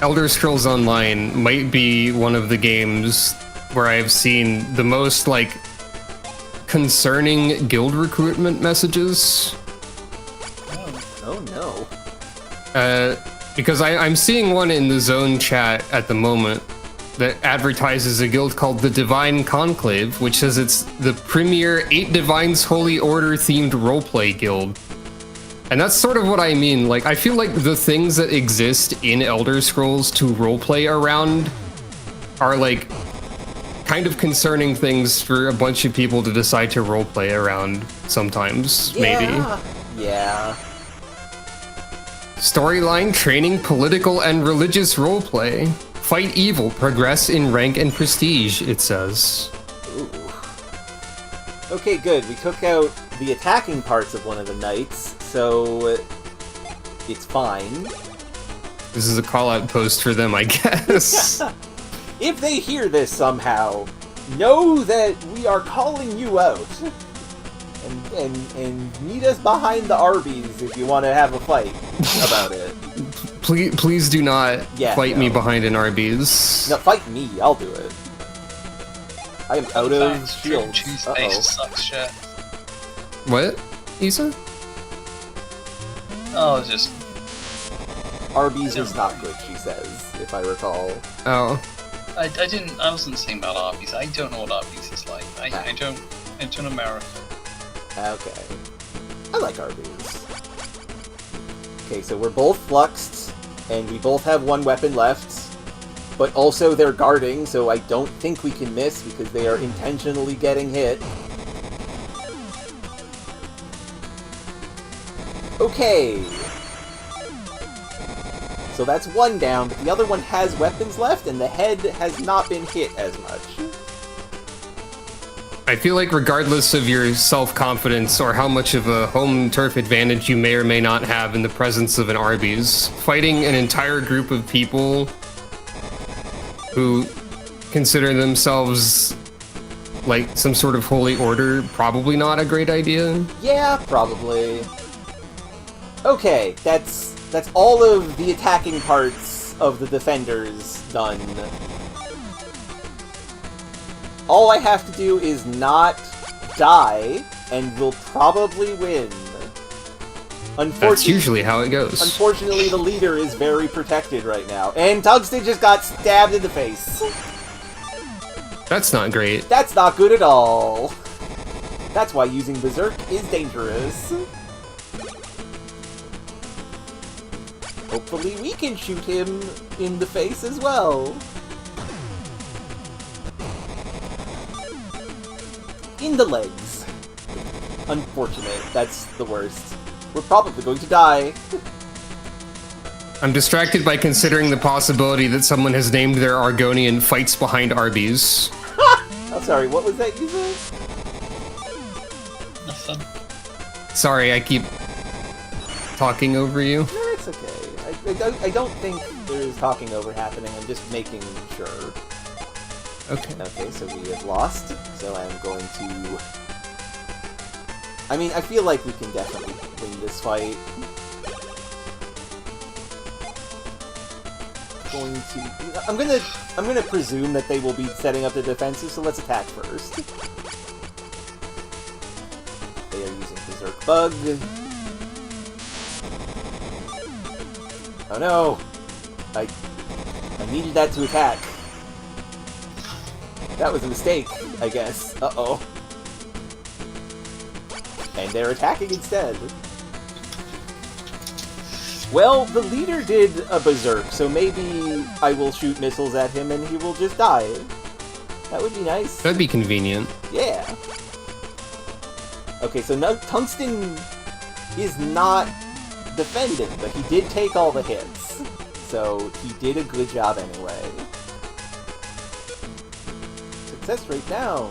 Elder Scrolls Online might be one of the games where I've seen the most, like, concerning guild recruitment messages. Oh no. Because I'm seeing one in the zone chat at the moment that advertises a guild called the Divine Conclave, which says it's the premier 8 Divines Holy Order themed roleplay guild. And that's sort of what I mean. Like, I feel like the things that exist in Elder Scrolls to roleplay around are, like, kind of concerning things for a bunch of people to decide to roleplay around sometimes, maybe. Yeah. Storyline, training, political, and religious roleplay. Fight evil, progress in rank and prestige, it says. Ooh. Okay, good. We took out the attacking parts of one of the knights, so it's fine. This is a call-out post for them, I guess. If they hear this somehow, know that we are calling you out. And meet us behind the Arby's if you want to have a fight about it. Please do not fight me behind an Arby's. No, fight me. I'll do it. I am out of shields. Sucks shit. What, Isa? Oh, just... Arby's is not good, she says, if I recall. Oh. I wasn't saying about Arby's. I don't know what Arby's is like. I don't America. Okay. I like Arby's. Okay, so we're both fluxed, and we both have one weapon left, but also they're guarding, so I don't think we can miss because they are intentionally getting hit. Okay. So that's one down, but the other one has weapons left, and the head has not been hit as much. I feel like regardless of your self-confidence or how much of a home turf advantage you may or may not have in the presence of an Arby's, fighting an entire group of people who consider themselves like some sort of holy order, probably not a great idea. Yeah, probably. Okay, that's all of the attacking parts of the defenders done. All I have to do is not die, and we'll probably win. That's usually how it goes. Unfortunately, the leader is very protected right now, and Tungsten just got stabbed in the face. That's not great. That's not good at all. That's why using Berserk is dangerous. Hopefully we can shoot him in the face as well. In the legs. Unfortunate. That's the worst. We're probably going to die. I'm distracted by considering the possibility that someone has named their Argonian Fights Behind Arby's. I'm sorry, what was that you said? Nothing. Sorry, I keep talking over you. No, it's okay. I don't think there is talking over happening. I'm just making sure. Okay. Okay, so we have lost. So I'm going to... I mean, I feel like we can definitely win this fight. I'm gonna presume that they will be setting up the defenses, so let's attack first. They are using Berserk Bug. Oh no! I needed that to attack. That was a mistake, I guess. Uh-oh. And they're attacking instead. Well, the leader did a berserk, so maybe I will shoot missiles at him and he will just die. That would be nice. That'd be convenient. Yeah. Okay, so no, Tungsten is not defended, but he did take all the hits. So he did a good job anyway. Success rate down.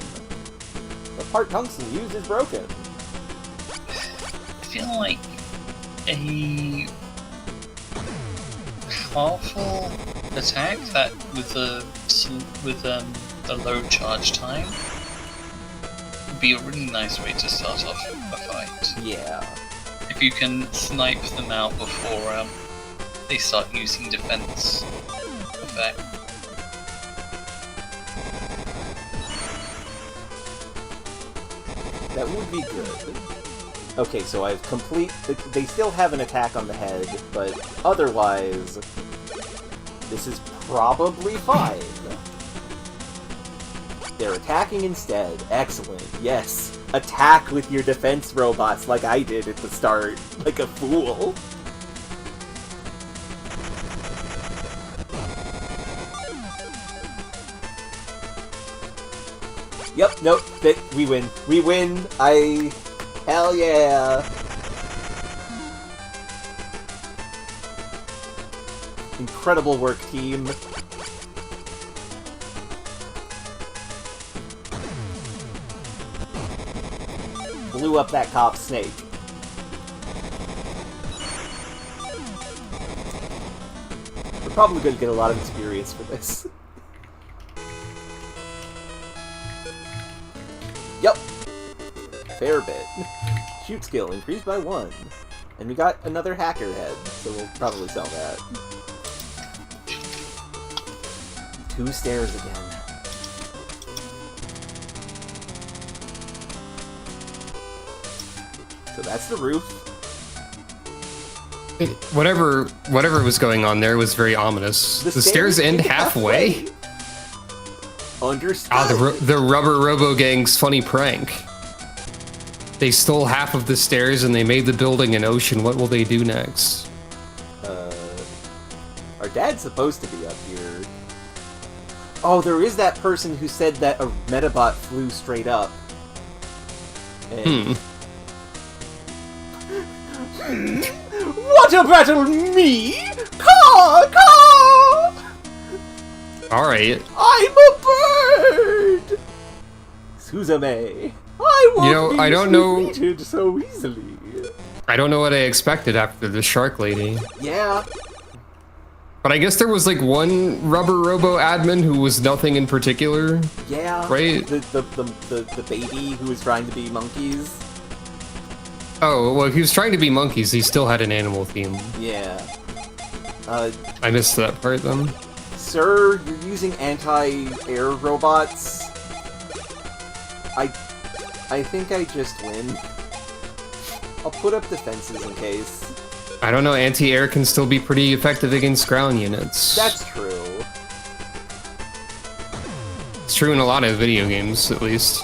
The part Tungsten used is broken. I feel like a powerful attack that with a low charge time would be a really nice way to start off a fight. Yeah. If you can snipe them out before they start using defense effect. That would be good. Okay, so I've they still have an attack on the head, but otherwise, this is probably fine. They're attacking instead. Excellent. Yes. Attack with your defense robots like I did at the start. Like a fool. Yep, nope, we win. We win. Hell yeah. Incredible work, team. Blew up that cop snake. We're probably going to get a lot of experience for this. Yep. Fair bit. Shoot skill increased by 1. And we got another hacker head, so we'll probably sell that. 2 stairs again. So that's the roof. Whatever was going on there was very ominous. The stairs end halfway? Understood. Ah, the rubberobo gang's funny prank. They stole half of the stairs and they made the building an ocean. What will they do next? Our dad's supposed to be up here. Oh, there is that person who said that a Medabot flew straight up. And what a battle, me! Caw! Alright. I'm a bird! Suzume, I won't I don't know. defeated so easily. I don't know what I expected after the shark lady. Yeah. But I guess there was like one rubberobo admin who was nothing in particular. Yeah. Right? The baby who was trying to be monkeys. Oh, well, if he was trying to be monkeys, he still had an animal theme. Yeah. I missed that part then. Sir, you're using anti-air robots. I think I just win. I'll put up defenses in case. I don't know, anti-air can still be pretty effective against ground units. That's true. It's true in a lot of video games, at least.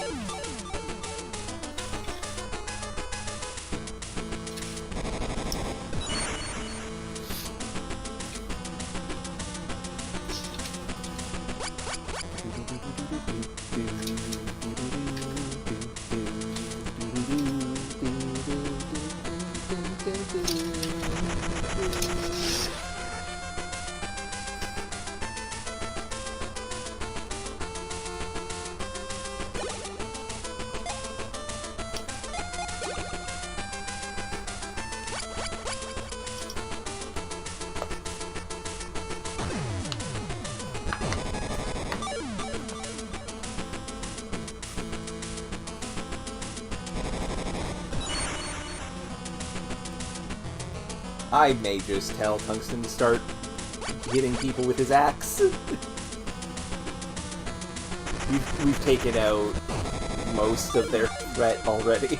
I may just tell Tungsten to start hitting people with his axe. We've taken out most of their threat already.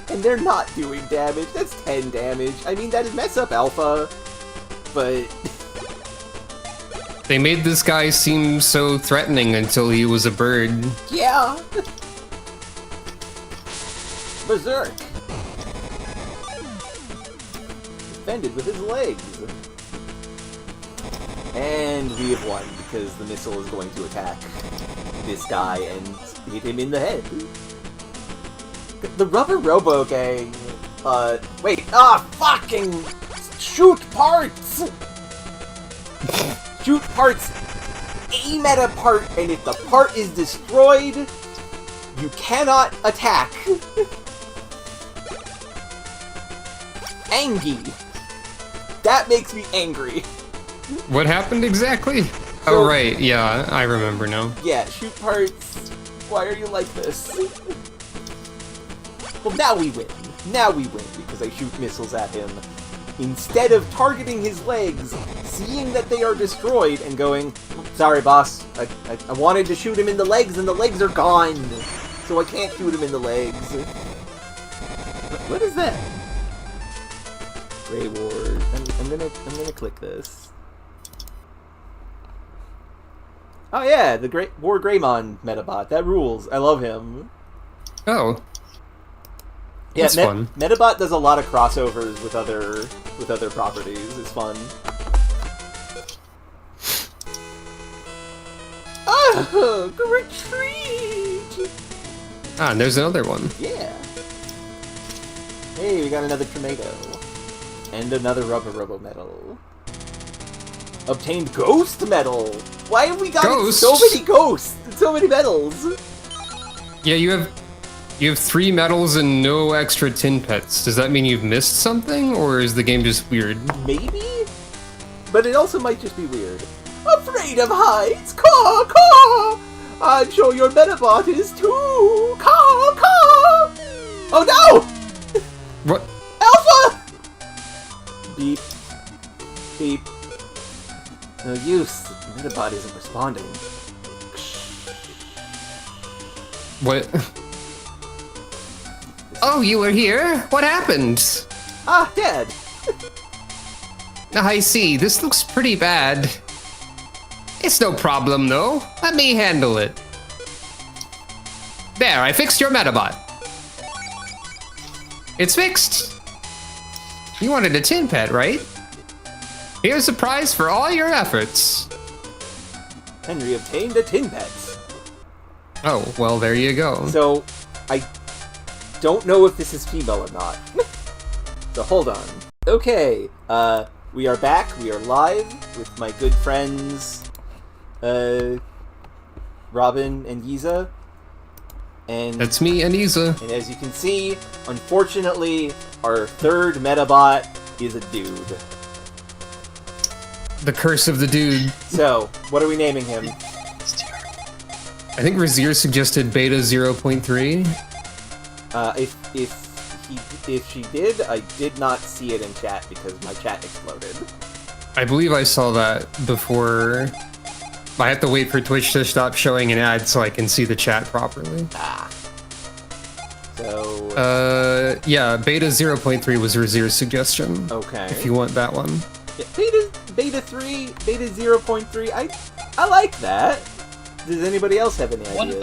And they're not doing damage. That's 10 damage. I mean, that'd mess up Alpha, but... They made this guy seem so threatening until he was a bird. Yeah! Berserk! Defended with his legs. And we have won, because the missile is going to attack this guy and hit him in the head. The rubberobo gang, fucking shoot parts! Shoot parts, aim at a part, and if the part is destroyed, you cannot attack. Angie. That makes me angry. What happened exactly? So, oh, right, yeah, I remember now. Yeah, shoot parts. Why are you like this? Well, now we win. Now we win, because I shoot missiles at him. Instead of targeting his legs, seeing that they are destroyed, and going, sorry, boss, I wanted to shoot him in the legs, and the legs are gone, so I can't shoot him in the legs. What is that? Grey Ward. I'm gonna click this. Oh yeah, the Great War Greymon Medabot. That rules. I love him. Oh. Yeah, That's fun. Medabot does a lot of crossovers with other properties. It's fun. Oh, retreat! Ah, and there's another one. Yeah. Hey, we got another tomato. And another rubberobo medal. Obtained ghost medal! Why have we gotten so many ghosts and so many medals? Yeah, you have 3 medals and no extra tin pets. Does that mean you've missed something, or is the game just weird? Maybe? But it also might just be weird. Afraid of heights? Caw, caw! I'm sure your Medabot is too! Caw, caw! Oh no! What? Alpha! Beep. Beep. No use. The Medabot isn't responding. What? Oh, you were here? What happened? Ah, dead! I see. This looks pretty bad. It's no problem, though. Let me handle it. There, I fixed your Medabot. It's fixed. You wanted a tin pet, right? Here's a prize for all your efforts. Henry obtained a tin pet. Oh, well, there you go. So, I don't know if this is female or not. So hold on. Okay, we are back. We are live with my good friends, Robin and Yiza. And That's me and Isa. And as you can see, unfortunately, our third Medabot is a dude. The curse of the dude. So, what are we naming him? I think Razir suggested beta 0.3. If she did, I did not see it in chat because my chat exploded. I believe I saw that before. I have to wait for Twitch to stop showing an ad so I can see the chat properly. Ah. So... yeah, beta 0.3 was Razir's suggestion. Okay. If you want that one. Yeah, beta 3, beta 0.3, I like that. Does anybody else have any ideas? What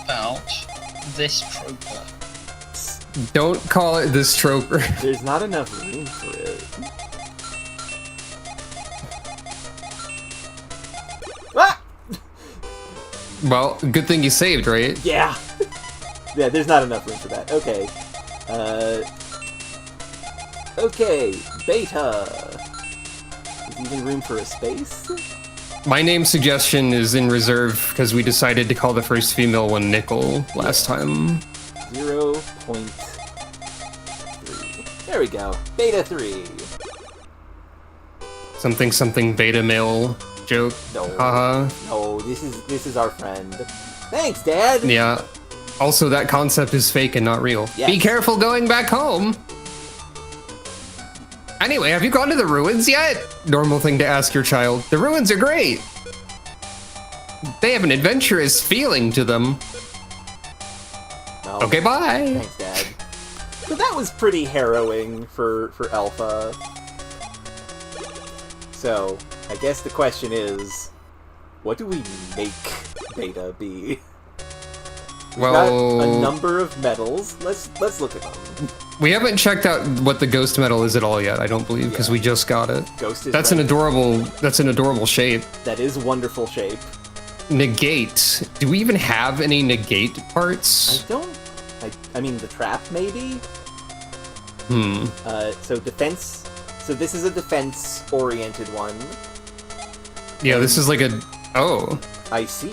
about this troper? Don't call it this troper. There's not enough room for it. Ah! Well, good thing you saved, right? Yeah. Yeah, there's not enough room for that. Okay. Okay, beta. Is even room for a space? My name suggestion is in reserve because we decided to call the first female one Nickel last time. 0.3. There we go. Beta 3. Something beta male joke. No. Haha. No, this is our friend. Thanks, Dad. Yeah. Also, that concept is fake and not real. Yes. Be careful going back home. Anyway, have you gone to the ruins yet? Normal thing to ask your child. The ruins are great. They have an adventurous feeling to them. No. Okay, bye. Thanks, Dad. So that was pretty harrowing for Alpha. So, I guess the question is, what do we make Beta be? We've got a number of medals. Let's look at them. We haven't checked out what the ghost medal is at all yet, I don't believe, because we just got it. Ghost is That's an adorable shape. That is a wonderful shape. Negate. Do we even have any negate parts? I mean, the trap, maybe? So defense... So this is a defense-oriented one. Yeah, this is like a... Oh. I see.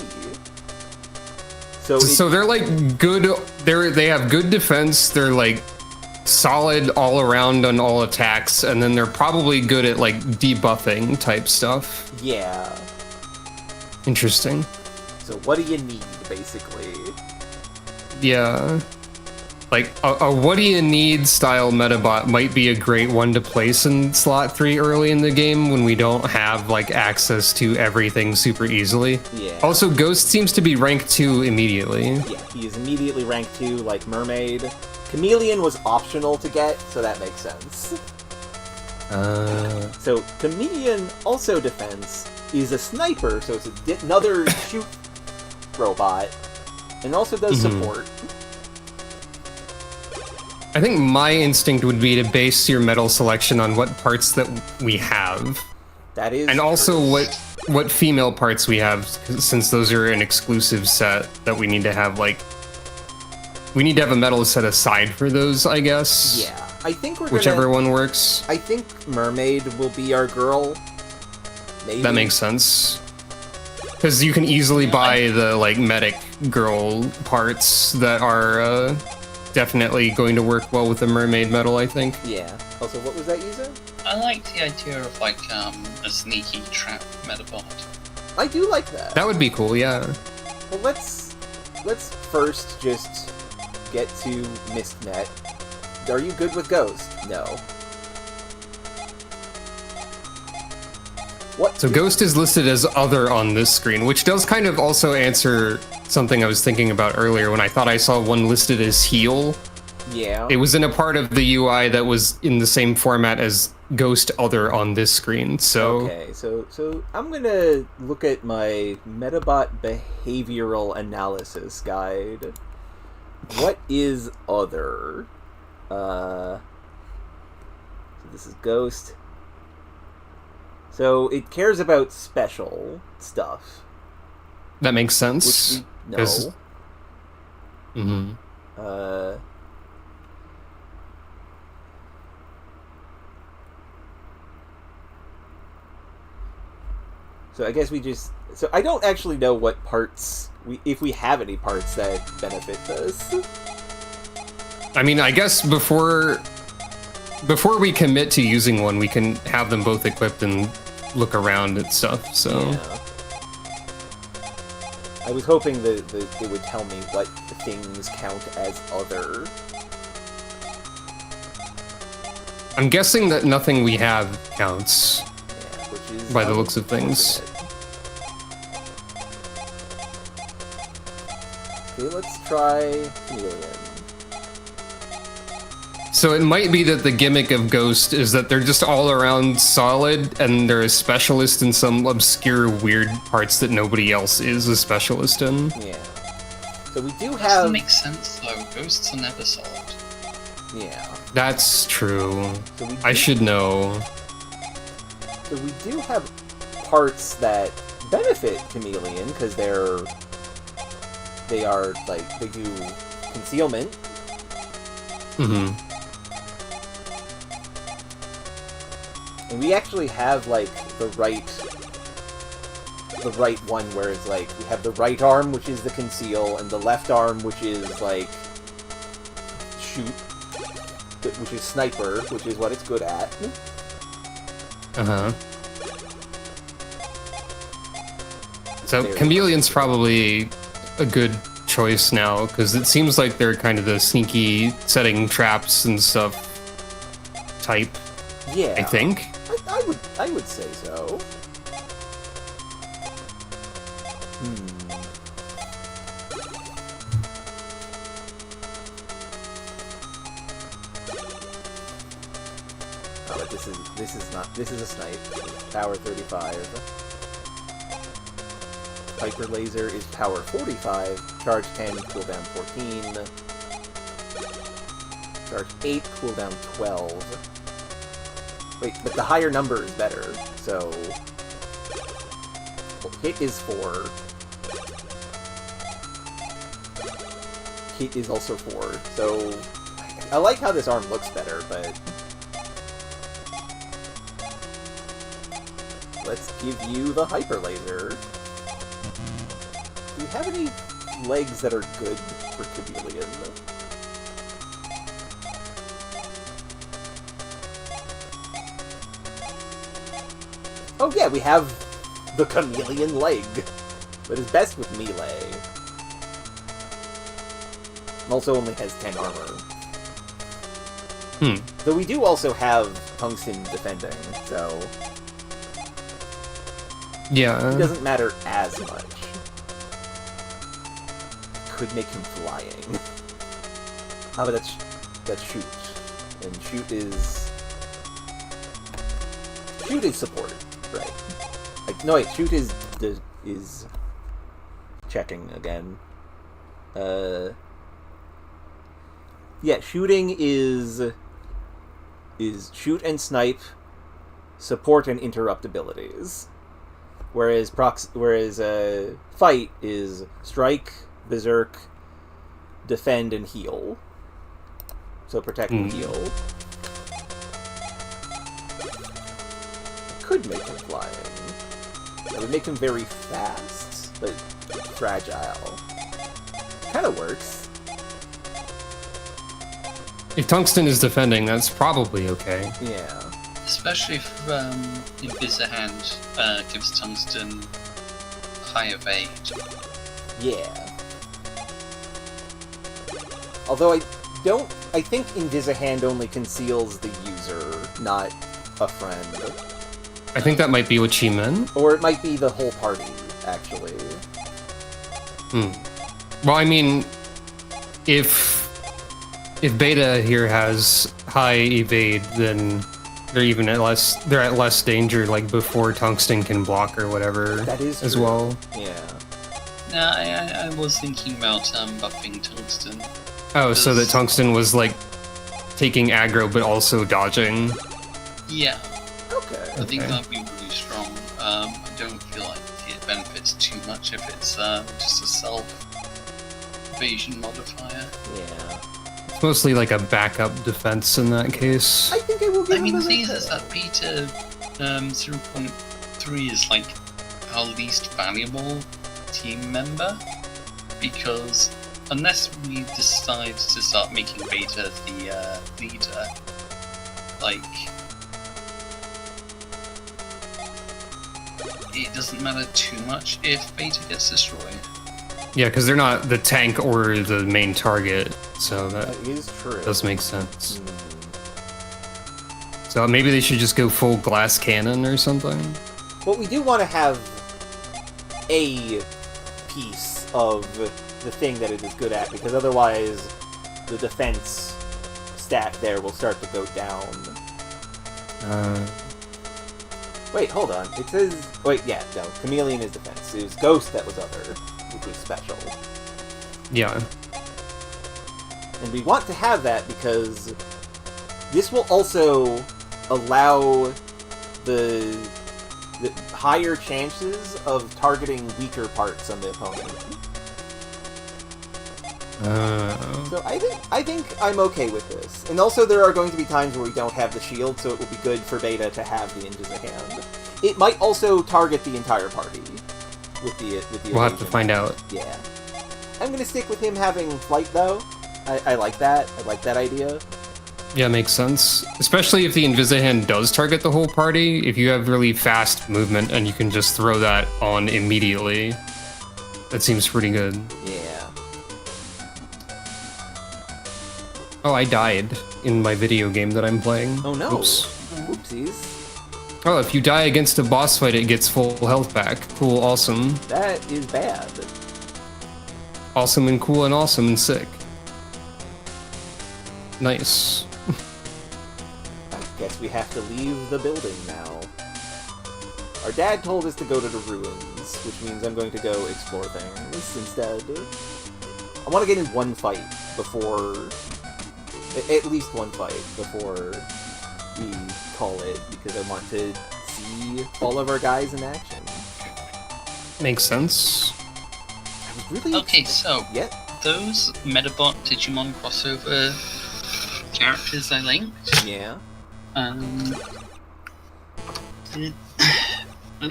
So they're like good... They have good defense, they're like solid all around on all attacks, and then they're probably good at like debuffing type stuff. Yeah. Interesting. So what do you need, basically? Yeah. Like, a what do you need style Medabot might be a great one to place in slot 3 early in the game when we don't have, like, access to everything super easily. Yeah. Also, Ghost seems to be rank 2 immediately. Yeah, he is immediately rank 2, like Mermaid. Chameleon was optional to get, so that makes sense. So, Chameleon also defense, is a sniper, so it's another shoot robot, and also does support. I think my instinct would be to base your metal selection on what parts that we have. That is And also true. what female parts we have, since those are an exclusive set that we need to have, like... We need to have a metal set aside for those, I guess. Yeah, I think we're Whichever gonna... one works. I think Mermaid will be our girl. Maybe. That makes sense. Because you can easily buy the, like, medic girl parts that are, definitely going to work well with the mermaid metal, I think. Yeah. Also, what was that user? I like the idea of like a sneaky trap Medabot. I do like that. That would be cool, yeah. Well, let's first just get to Mistnet. Are you good with Ghost? No. What? So Ghost is listed as other on this screen, which does kind of also answer something I was thinking about earlier when I thought I saw one listed as heal. Yeah. It was in a part of the UI that was in the same format as Ghost other on this screen, so... Okay, so I'm gonna look at my Medabot behavioral analysis guide. What is other? So this is Ghost. So it cares about special stuff. That makes sense. Which we know. Mm-hmm. So I guess we just... So I don't actually know what parts... if we have any parts that benefit this. I mean, I guess before we commit to using one, we can have them both equipped and look around and stuff, so... Yeah. I was hoping that it would tell me what things count as other. I'm guessing that nothing we have counts. Yeah, which is By the looks of things. Okay, let's try Chameleon. So it might be that the gimmick of Ghost is that they're just all around solid, and they're a specialist in some obscure, weird parts that nobody else is a specialist in. Yeah. So we do That have... doesn't make sense though. Ghosts are never solid. Yeah. That's true. So we I do- should know. So we do have parts that benefit Chameleon, because they are, like, they do concealment. Mm-hmm. And we actually have, like, the right one, where it's like, we have the right arm, which is the conceal, and the left arm, which is, like, shoot, which is sniper, which is what it's good at. Uh-huh. So There. Chameleon's probably a good choice now, because it seems like they're kind of the sneaky setting traps and stuff type, Yeah. I think. I would say so. Oh, but this is a snipe. Power 35. Hyper laser is power 45. Charge 10, cooldown 14. Charge 8, cooldown 12. Wait, but the higher number is better, so... Well, hit is 4. Hit is also 4, so... I like how this arm looks better, but... Let's give you the Hyper Laser. Do you have any legs that are good for Chameleon? Oh yeah, we have the Chameleon leg, but is best with melee. Also only has 10 armor. Though we do also have Tungsten defending, so... Yeah. It doesn't matter as much. Could make him flying. Ah, but that's shoot. And shoot is support, right? I No, wait. Shoot is checking again. Yeah, shooting is shoot and snipe, support and interrupt abilities. Whereas fight is strike, berserk, defend, and heal. So protect and heal. Could make him flying. It would make him very fast, but fragile. Kind of works. If Tungsten is defending, that's probably okay. Yeah. Especially if Invisible gives Tungsten high evade. Yeah. Although I think Invisihand only conceals the user, not a friend. I think that might be what she meant. Or it might be the whole party, actually. Well, I mean, if Beta here has high evade, then they're at less danger, like before Tungsten can block or whatever. That is as true. well. Yeah. No, I was thinking about buffing Tungsten. Oh, so that Tungsten was like taking aggro but also dodging. Yeah. Okay. I think that'd be really strong. I don't feel like it benefits too much if it's just a self-evasion modifier. Yeah. It's mostly like a backup defense in that case. I think I will give I mean, him the a thing red is that Beta 0.3 is like our least valuable team member, because unless we decide to start making Beta the leader, like, it doesn't matter too much if Beta gets destroyed. Yeah, because they're not the tank or the main target, so that is true. does make sense. So maybe they should just go full glass cannon or something? But we do want to have a piece of the thing that it is good at, because otherwise the defense stat there will start to go down. Wait, hold on. It says... Wait, yeah, no. Chameleon is defense. It was Ghost that was other, which was special. Yeah. And we want to have that because this will also allow the higher chances of targeting weaker parts on the opponent. So I think I'm okay with this. And also there are going to be times where we don't have the shield, so it will be good for Beta to have the Invisible. It might also target the entire party with the We'll have to find out. Yeah. I'm gonna stick with him having flight though. I like that. I like that idea. Yeah, makes sense. Especially if the Invisible does target the whole party. If you have really fast movement and you can just throw that on immediately, that seems pretty good. Yeah. Oh, I died in my video game that I'm playing. Oh no. Oops. Oopsies. Oh, if you die against a boss fight, it gets full health back. Cool, awesome. That is bad. Awesome and cool and awesome and sick. Nice. I guess we have to leave the building now. Our dad told us to go to the ruins, which means I'm going to go explore things instead. I want to get in one fight before... At least one fight before we call it, because I want to see all of our guys in action. Makes sense. I was really... Okay, so Yeah. those Medabot Digimon crossover characters I linked, Yeah. at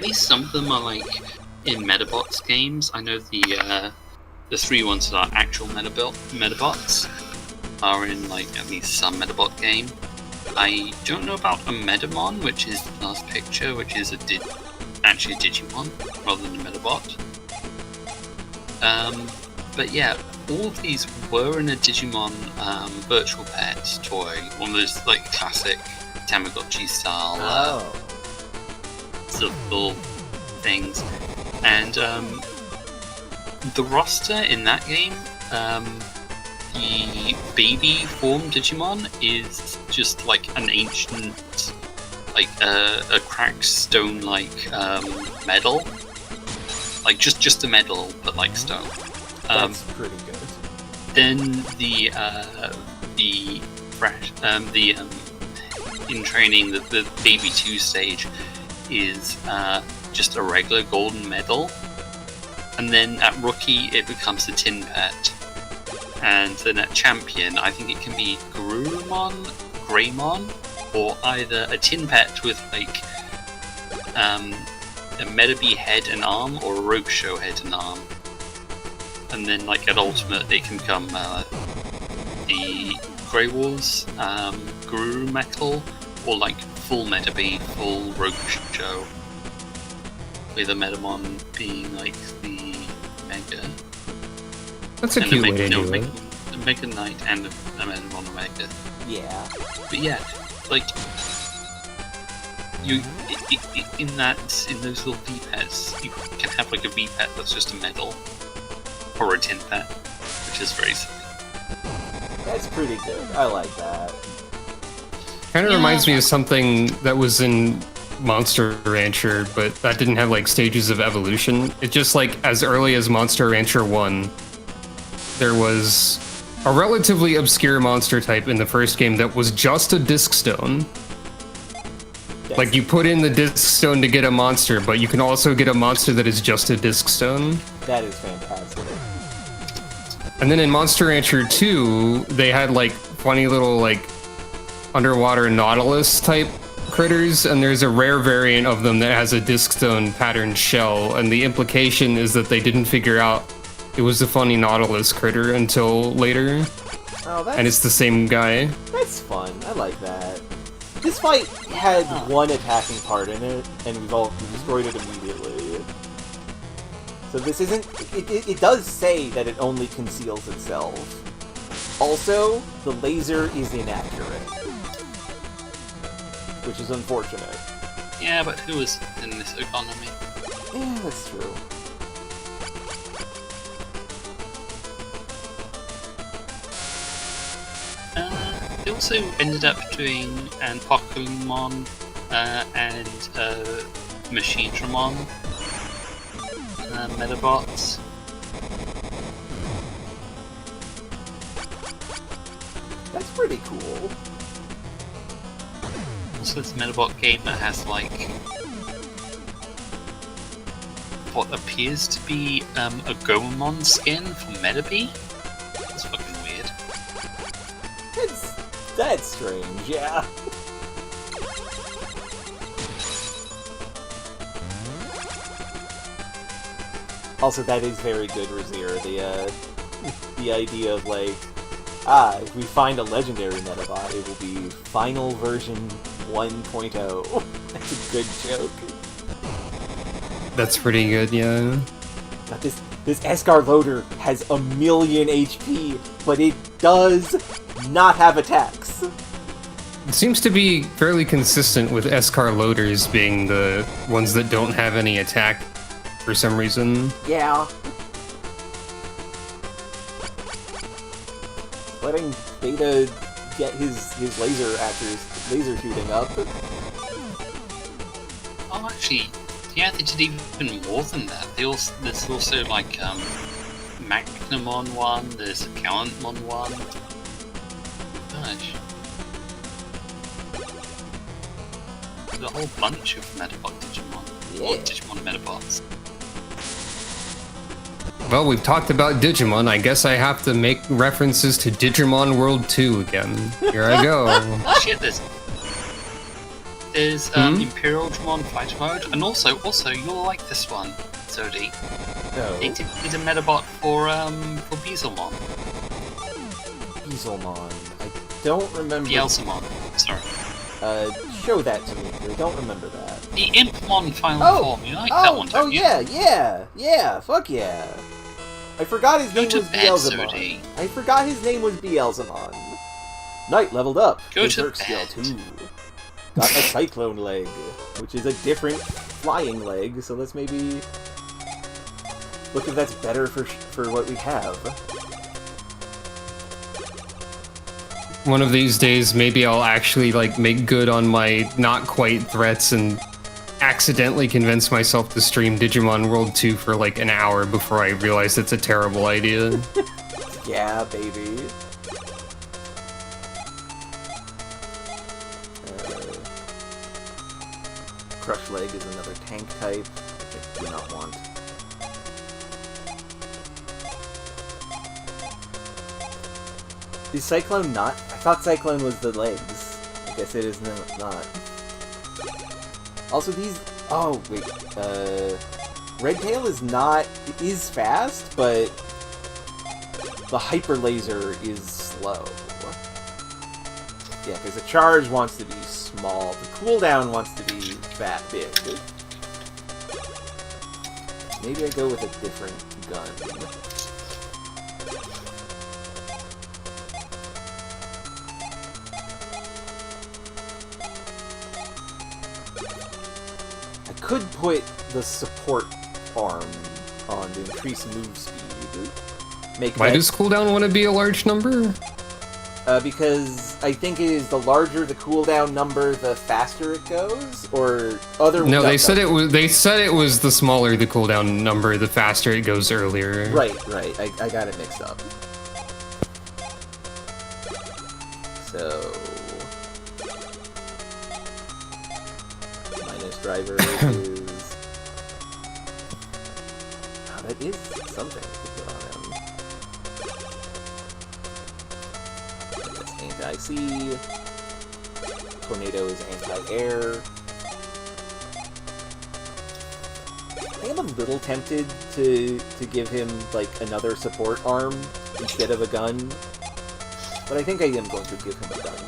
least some of them are like in Medabots games. I know the 3 ones that are actual Medabots are in like at least some Medabot game. I don't know about a Medamon, which is the last picture, which is actually a Digimon rather than a Medabot. But yeah, all of these were in a Digimon virtual pet toy, one of those like classic Tamagotchi style sort of little things. And the roster in that game, the baby form Digimon is just like an ancient like a cracked stone-like medal, like just a medal, but like stone. That's pretty good. Then the in training, the baby 2 stage is just a regular golden medal, and then at rookie it becomes a tin pet, and then at champion I think it can be Garurumon, Greymon, or either a tin pet with like a Medabi head and arm or a Rokusho head and arm. And then, like, at Ultimate, they can become the Grey Wars, Guru Metal, or like full Medabi, full Rokusho, with a Medamon being like the Mega. That's a cute way to do it. A Mega Knight and a Medamon Omega. Yeah. But yeah, like, you in those little V-pets, you can have like a V-pet that's just a medal. Or a tin pet, which is very silly. That's pretty good. I like that. Kind of reminds me of something that was in Monster Rancher, but that didn't have like stages of evolution. It just like as early as Monster Rancher 1, there was a relatively obscure monster type in the first game that was just a disc stone. Like you put in the disc stone to get a monster, but you can also get a monster that is just a disc stone. That is fantastic. And then in Monster Rancher 2, they had like funny little like underwater Nautilus type critters, and there's a rare variant of them that has a disc stone patterned shell, and the implication is that they didn't figure out it was a funny Nautilus critter until later. Oh, and it's the same guy. That's fun. I like that. This fight had one attacking part in it, and we destroyed it immediately. So this isn't... It does say that it only conceals itself. Also, the laser is inaccurate. Which is unfortunate. Yeah, but who is in this economy? Yeah, that's true. They also ended up doing an Pokemon and Machinedramon Medabots. That's pretty cool. Also, this Medabot game that has like what appears to be a Gomamon skin from Medabi. That's fucking weird. That's strange, yeah. Also, that is very good, Razir. The idea of like, if we find a legendary Medabot, it will be final version 1.0. That's a good joke. That's pretty good, yeah. But this Escar loader has 1,000,000 HP, but it does not have attacks. It seems to be fairly consistent with Escar loaders being the ones that don't have any attack for some reason. Yeah. Letting Beta get his laser after his laser shooting up. Oh, actually, yeah, they did even more than that. There's also like Magnamon one, there's a Gallantmon one. Gosh. There's a whole bunch of Medabot Digimon. Yeah. Or Digimon Medabots. Well, we've talked about Digimon. I guess I have to make references to Digimon World 2 again. Here I go. Shit, there's Imperial Dramon Fighter Mode, and also you'll like this one, Zodi. No. They did a Medabot for Beelzemon. Beelzemon. I don't remember. Beelzemon, sorry. Show that to me. I don't remember that. The Impmon final form, you like that one, don't you? Yeah, fuck yeah. I forgot his name was Beelzemon. Zodi. I forgot his name was Beelzemon. Knight leveled up. Go to Berserk skill 2. Got a cyclone leg, which is a different flying leg, so let's maybe look if that's better for what we have. One of these days, maybe I'll actually like make good on my not quite threats and accidentally convince myself to stream Digimon World 2 for like an hour before I realize it's a terrible idea. Yeah, baby. Crush Leg is another tank type, which I do not want. Is Cyclone not? I thought Cyclone was the legs. I guess it is not. Also, these... Oh, wait. Red Tail is not... It is fast, but... The Hyper Laser is slow. Yeah, because the charge wants to be small. The cooldown wants to be fat big. Maybe I go with a different gun. I could put the support arm on to increase move speed. Why does cooldown want to be a large number? Because I think it is the larger the cooldown number, the faster it goes, or other. No, they said it was. They said it was the smaller the cooldown number, the faster it goes earlier. Right. I got it mixed up. So minus driver is. Oh, that is something to put on him. That's anti-sea. Tornado is anti-air. I am a little tempted to give him like another support arm instead of a gun, but I think I am going to give him a gun.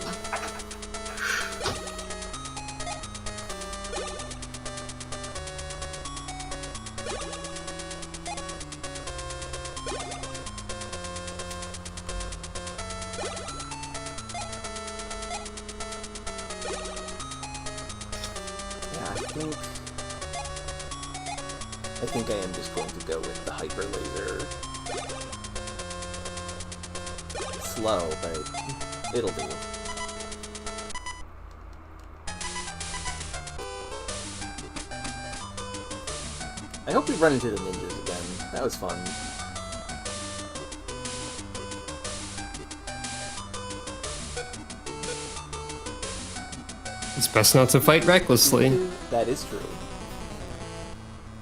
I think I am just going to go with the Hyper Laser. Slow, but it'll do. I hope we run into the ninjas again. That was fun. It's best not to fight recklessly. That is true.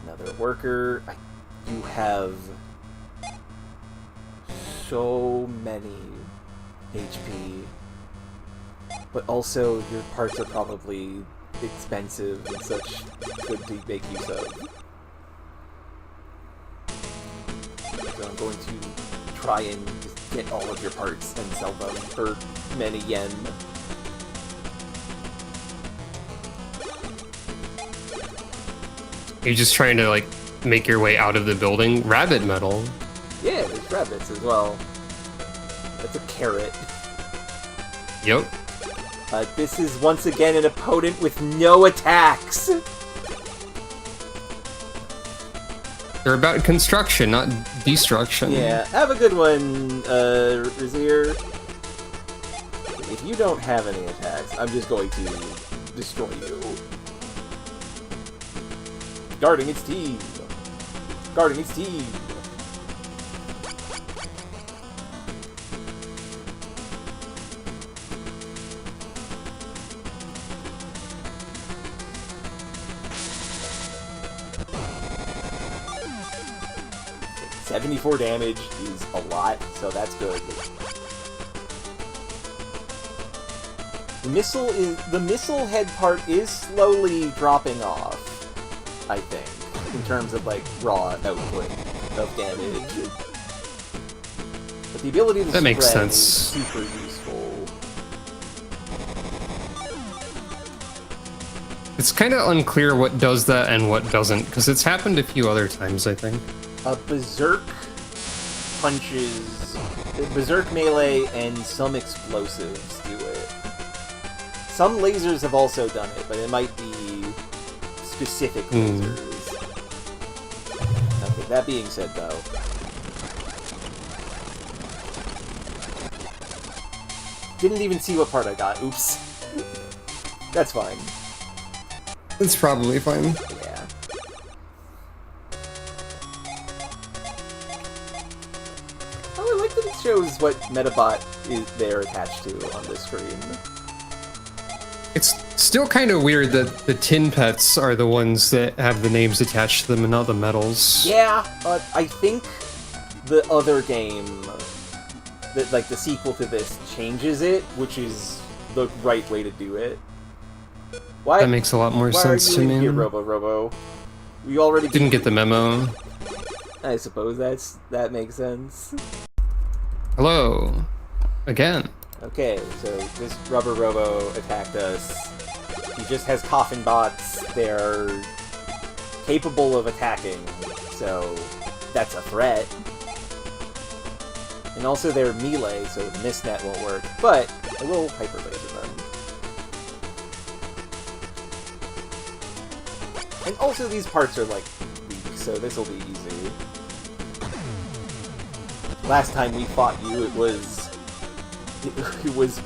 Another worker. You have so many HP, but also your parts are probably expensive and such good to make use of. So I'm going to try and just get all of your parts and sell them for many yen. You're just trying to, like, make your way out of the building? Rabbit metal. Yeah, there's rabbits as well. That's a carrot. Yep. This is once again an opponent with no attacks! They're about construction, not destruction. Yeah, have a good one, Razir. If you don't have any attacks, I'm just going to destroy you. Guarding its team! Guarding its team! $74 damage is a lot, so that's good. The missile head part is slowly dropping off, I think, in terms of like raw output of damage. But the ability to that makes spread sense. is super useful. It's kind of unclear what does that and what doesn't, because it's happened a few other times, I think. Berserk punches, Berserk melee, and some explosives do it. Some lasers have also done it, but it might be specific lasers. Okay, that being said, though, didn't even see what part I got. Oops. That's fine. It's probably fine. Yeah. Oh, I like that it shows what Medabot they're attached to on this screen. It's still kind of weird that the tin pets are the ones that have the names attached to them and not the medals. Yeah, I think the other game, like the sequel to this, changes it, which is the right way to do it. Why? That makes a lot more sense to me. Here, Robo. We already Didn't get the memo. I suppose that makes sense. Hello. Again. Okay, so this rubberobo attacked us. He just has coffin bots. They're capable of attacking, so that's a threat. And also they're melee, so the mist net won't work, but I will hyper laser them. And also these parts are like weak, so this will be easy. Last time we fought you, it was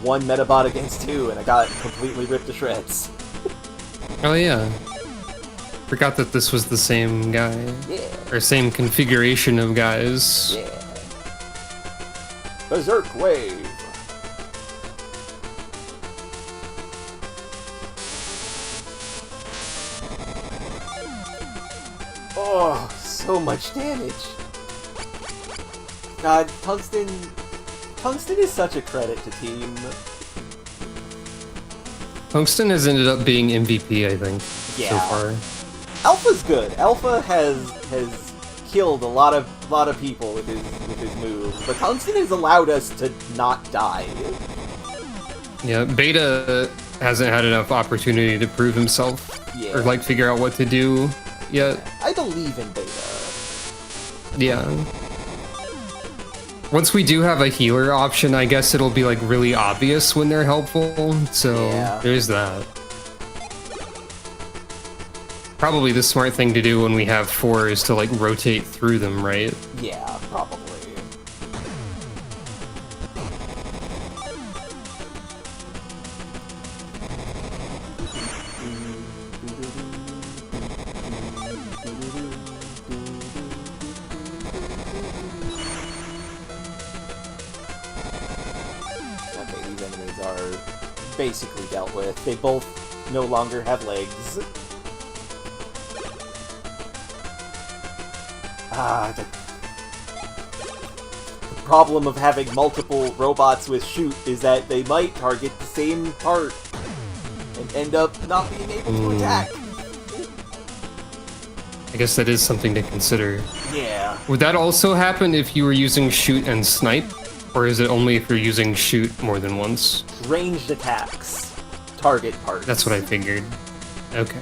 one Medabot against two, and I got completely ripped to shreds. Oh yeah. Forgot that this was the same guy. Yeah. Or same configuration of guys. Yeah. Berserk Wave. Oh, so much damage. God, Tungsten is such a credit to Team. Tungsten has ended up being MVP, I think, Yeah. so far. Alpha's good. Alpha has killed a lot of people with his moves, but Tungsten has allowed us to not die. Yeah, Beta hasn't had enough opportunity to prove himself. Yeah. Or, like, figure out what to do yet. I believe in Beta. Yeah. Once we do have a healer option, I guess it'll be, like, really obvious when they're helpful, so Yeah. there's that. Probably the smart thing to do when we have 4 is to, like, rotate through them, right? Yeah, probably. Okay, these enemies are basically dealt with. They both no longer have legs. The problem of having multiple robots with shoot is that they might target the same part and end up not being able to attack. I guess that is something to consider. Yeah. Would that also happen if you were using shoot and snipe? Or is it only if you're using shoot more than once? Ranged attacks. Target parts. That's what I figured. Okay.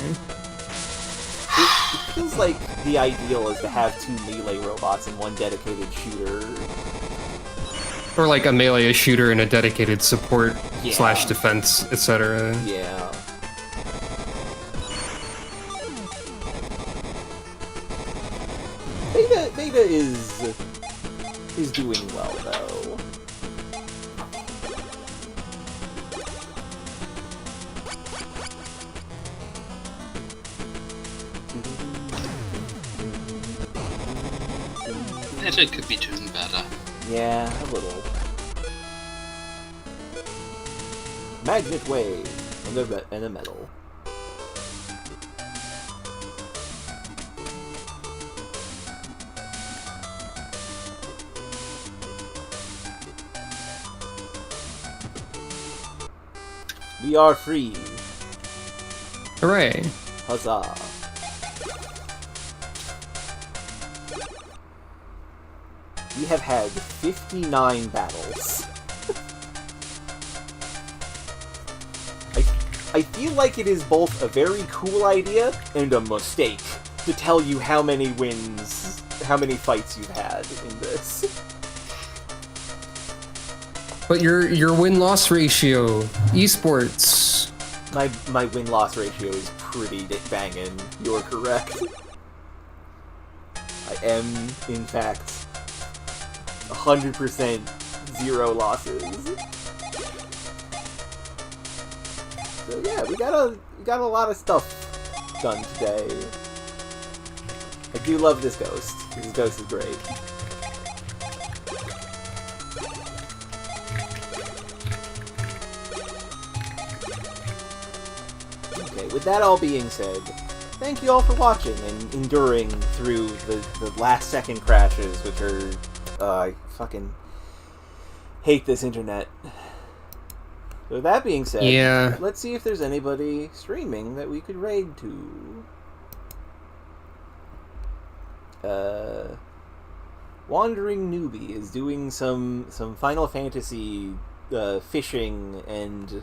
It feels like the ideal is to have 2 melee robots and 1 dedicated shooter. Or like a melee shooter and a dedicated support Yeah. / defense, etc. Yeah. Beta is doing well though. It could be doing better. Yeah, a little. Magnet wave and a metal. We are free. Hooray. Huzzah. We have had 59 battles. I feel like it is both a very cool idea and a mistake to tell you how many wins, how many fights you've had in this. But your win-loss ratio, esports. My win-loss ratio is pretty banging. You're correct. I am, in fact, 100% 0 losses. So yeah, we got a lot of stuff done today. I do love this ghost. This ghost is great. Okay, with that all being said, thank you all for watching and enduring through the last second crashes, which are, I fucking hate this internet. So with that being said, Yeah. let's see if there's anybody streaming that we could raid to. Wandering Newbie is doing some Final Fantasy fishing and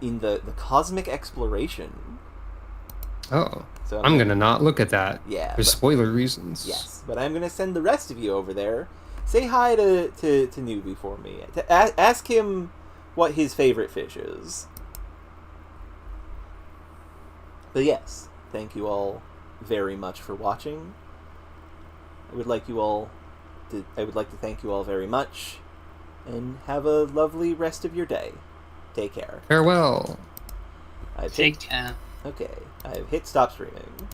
in the cosmic exploration. Oh. So I'm gonna not look at that. Yeah, For spoiler reasons. Yes, but I'm gonna send the rest of you over there. Say hi to Newbie for me. Ask him what his favorite fish is. But yes, thank you all very much for watching. I would like to thank you all very much, and have a lovely rest of your day. Take care. Farewell. Take care. Okay, I've hit stop streaming.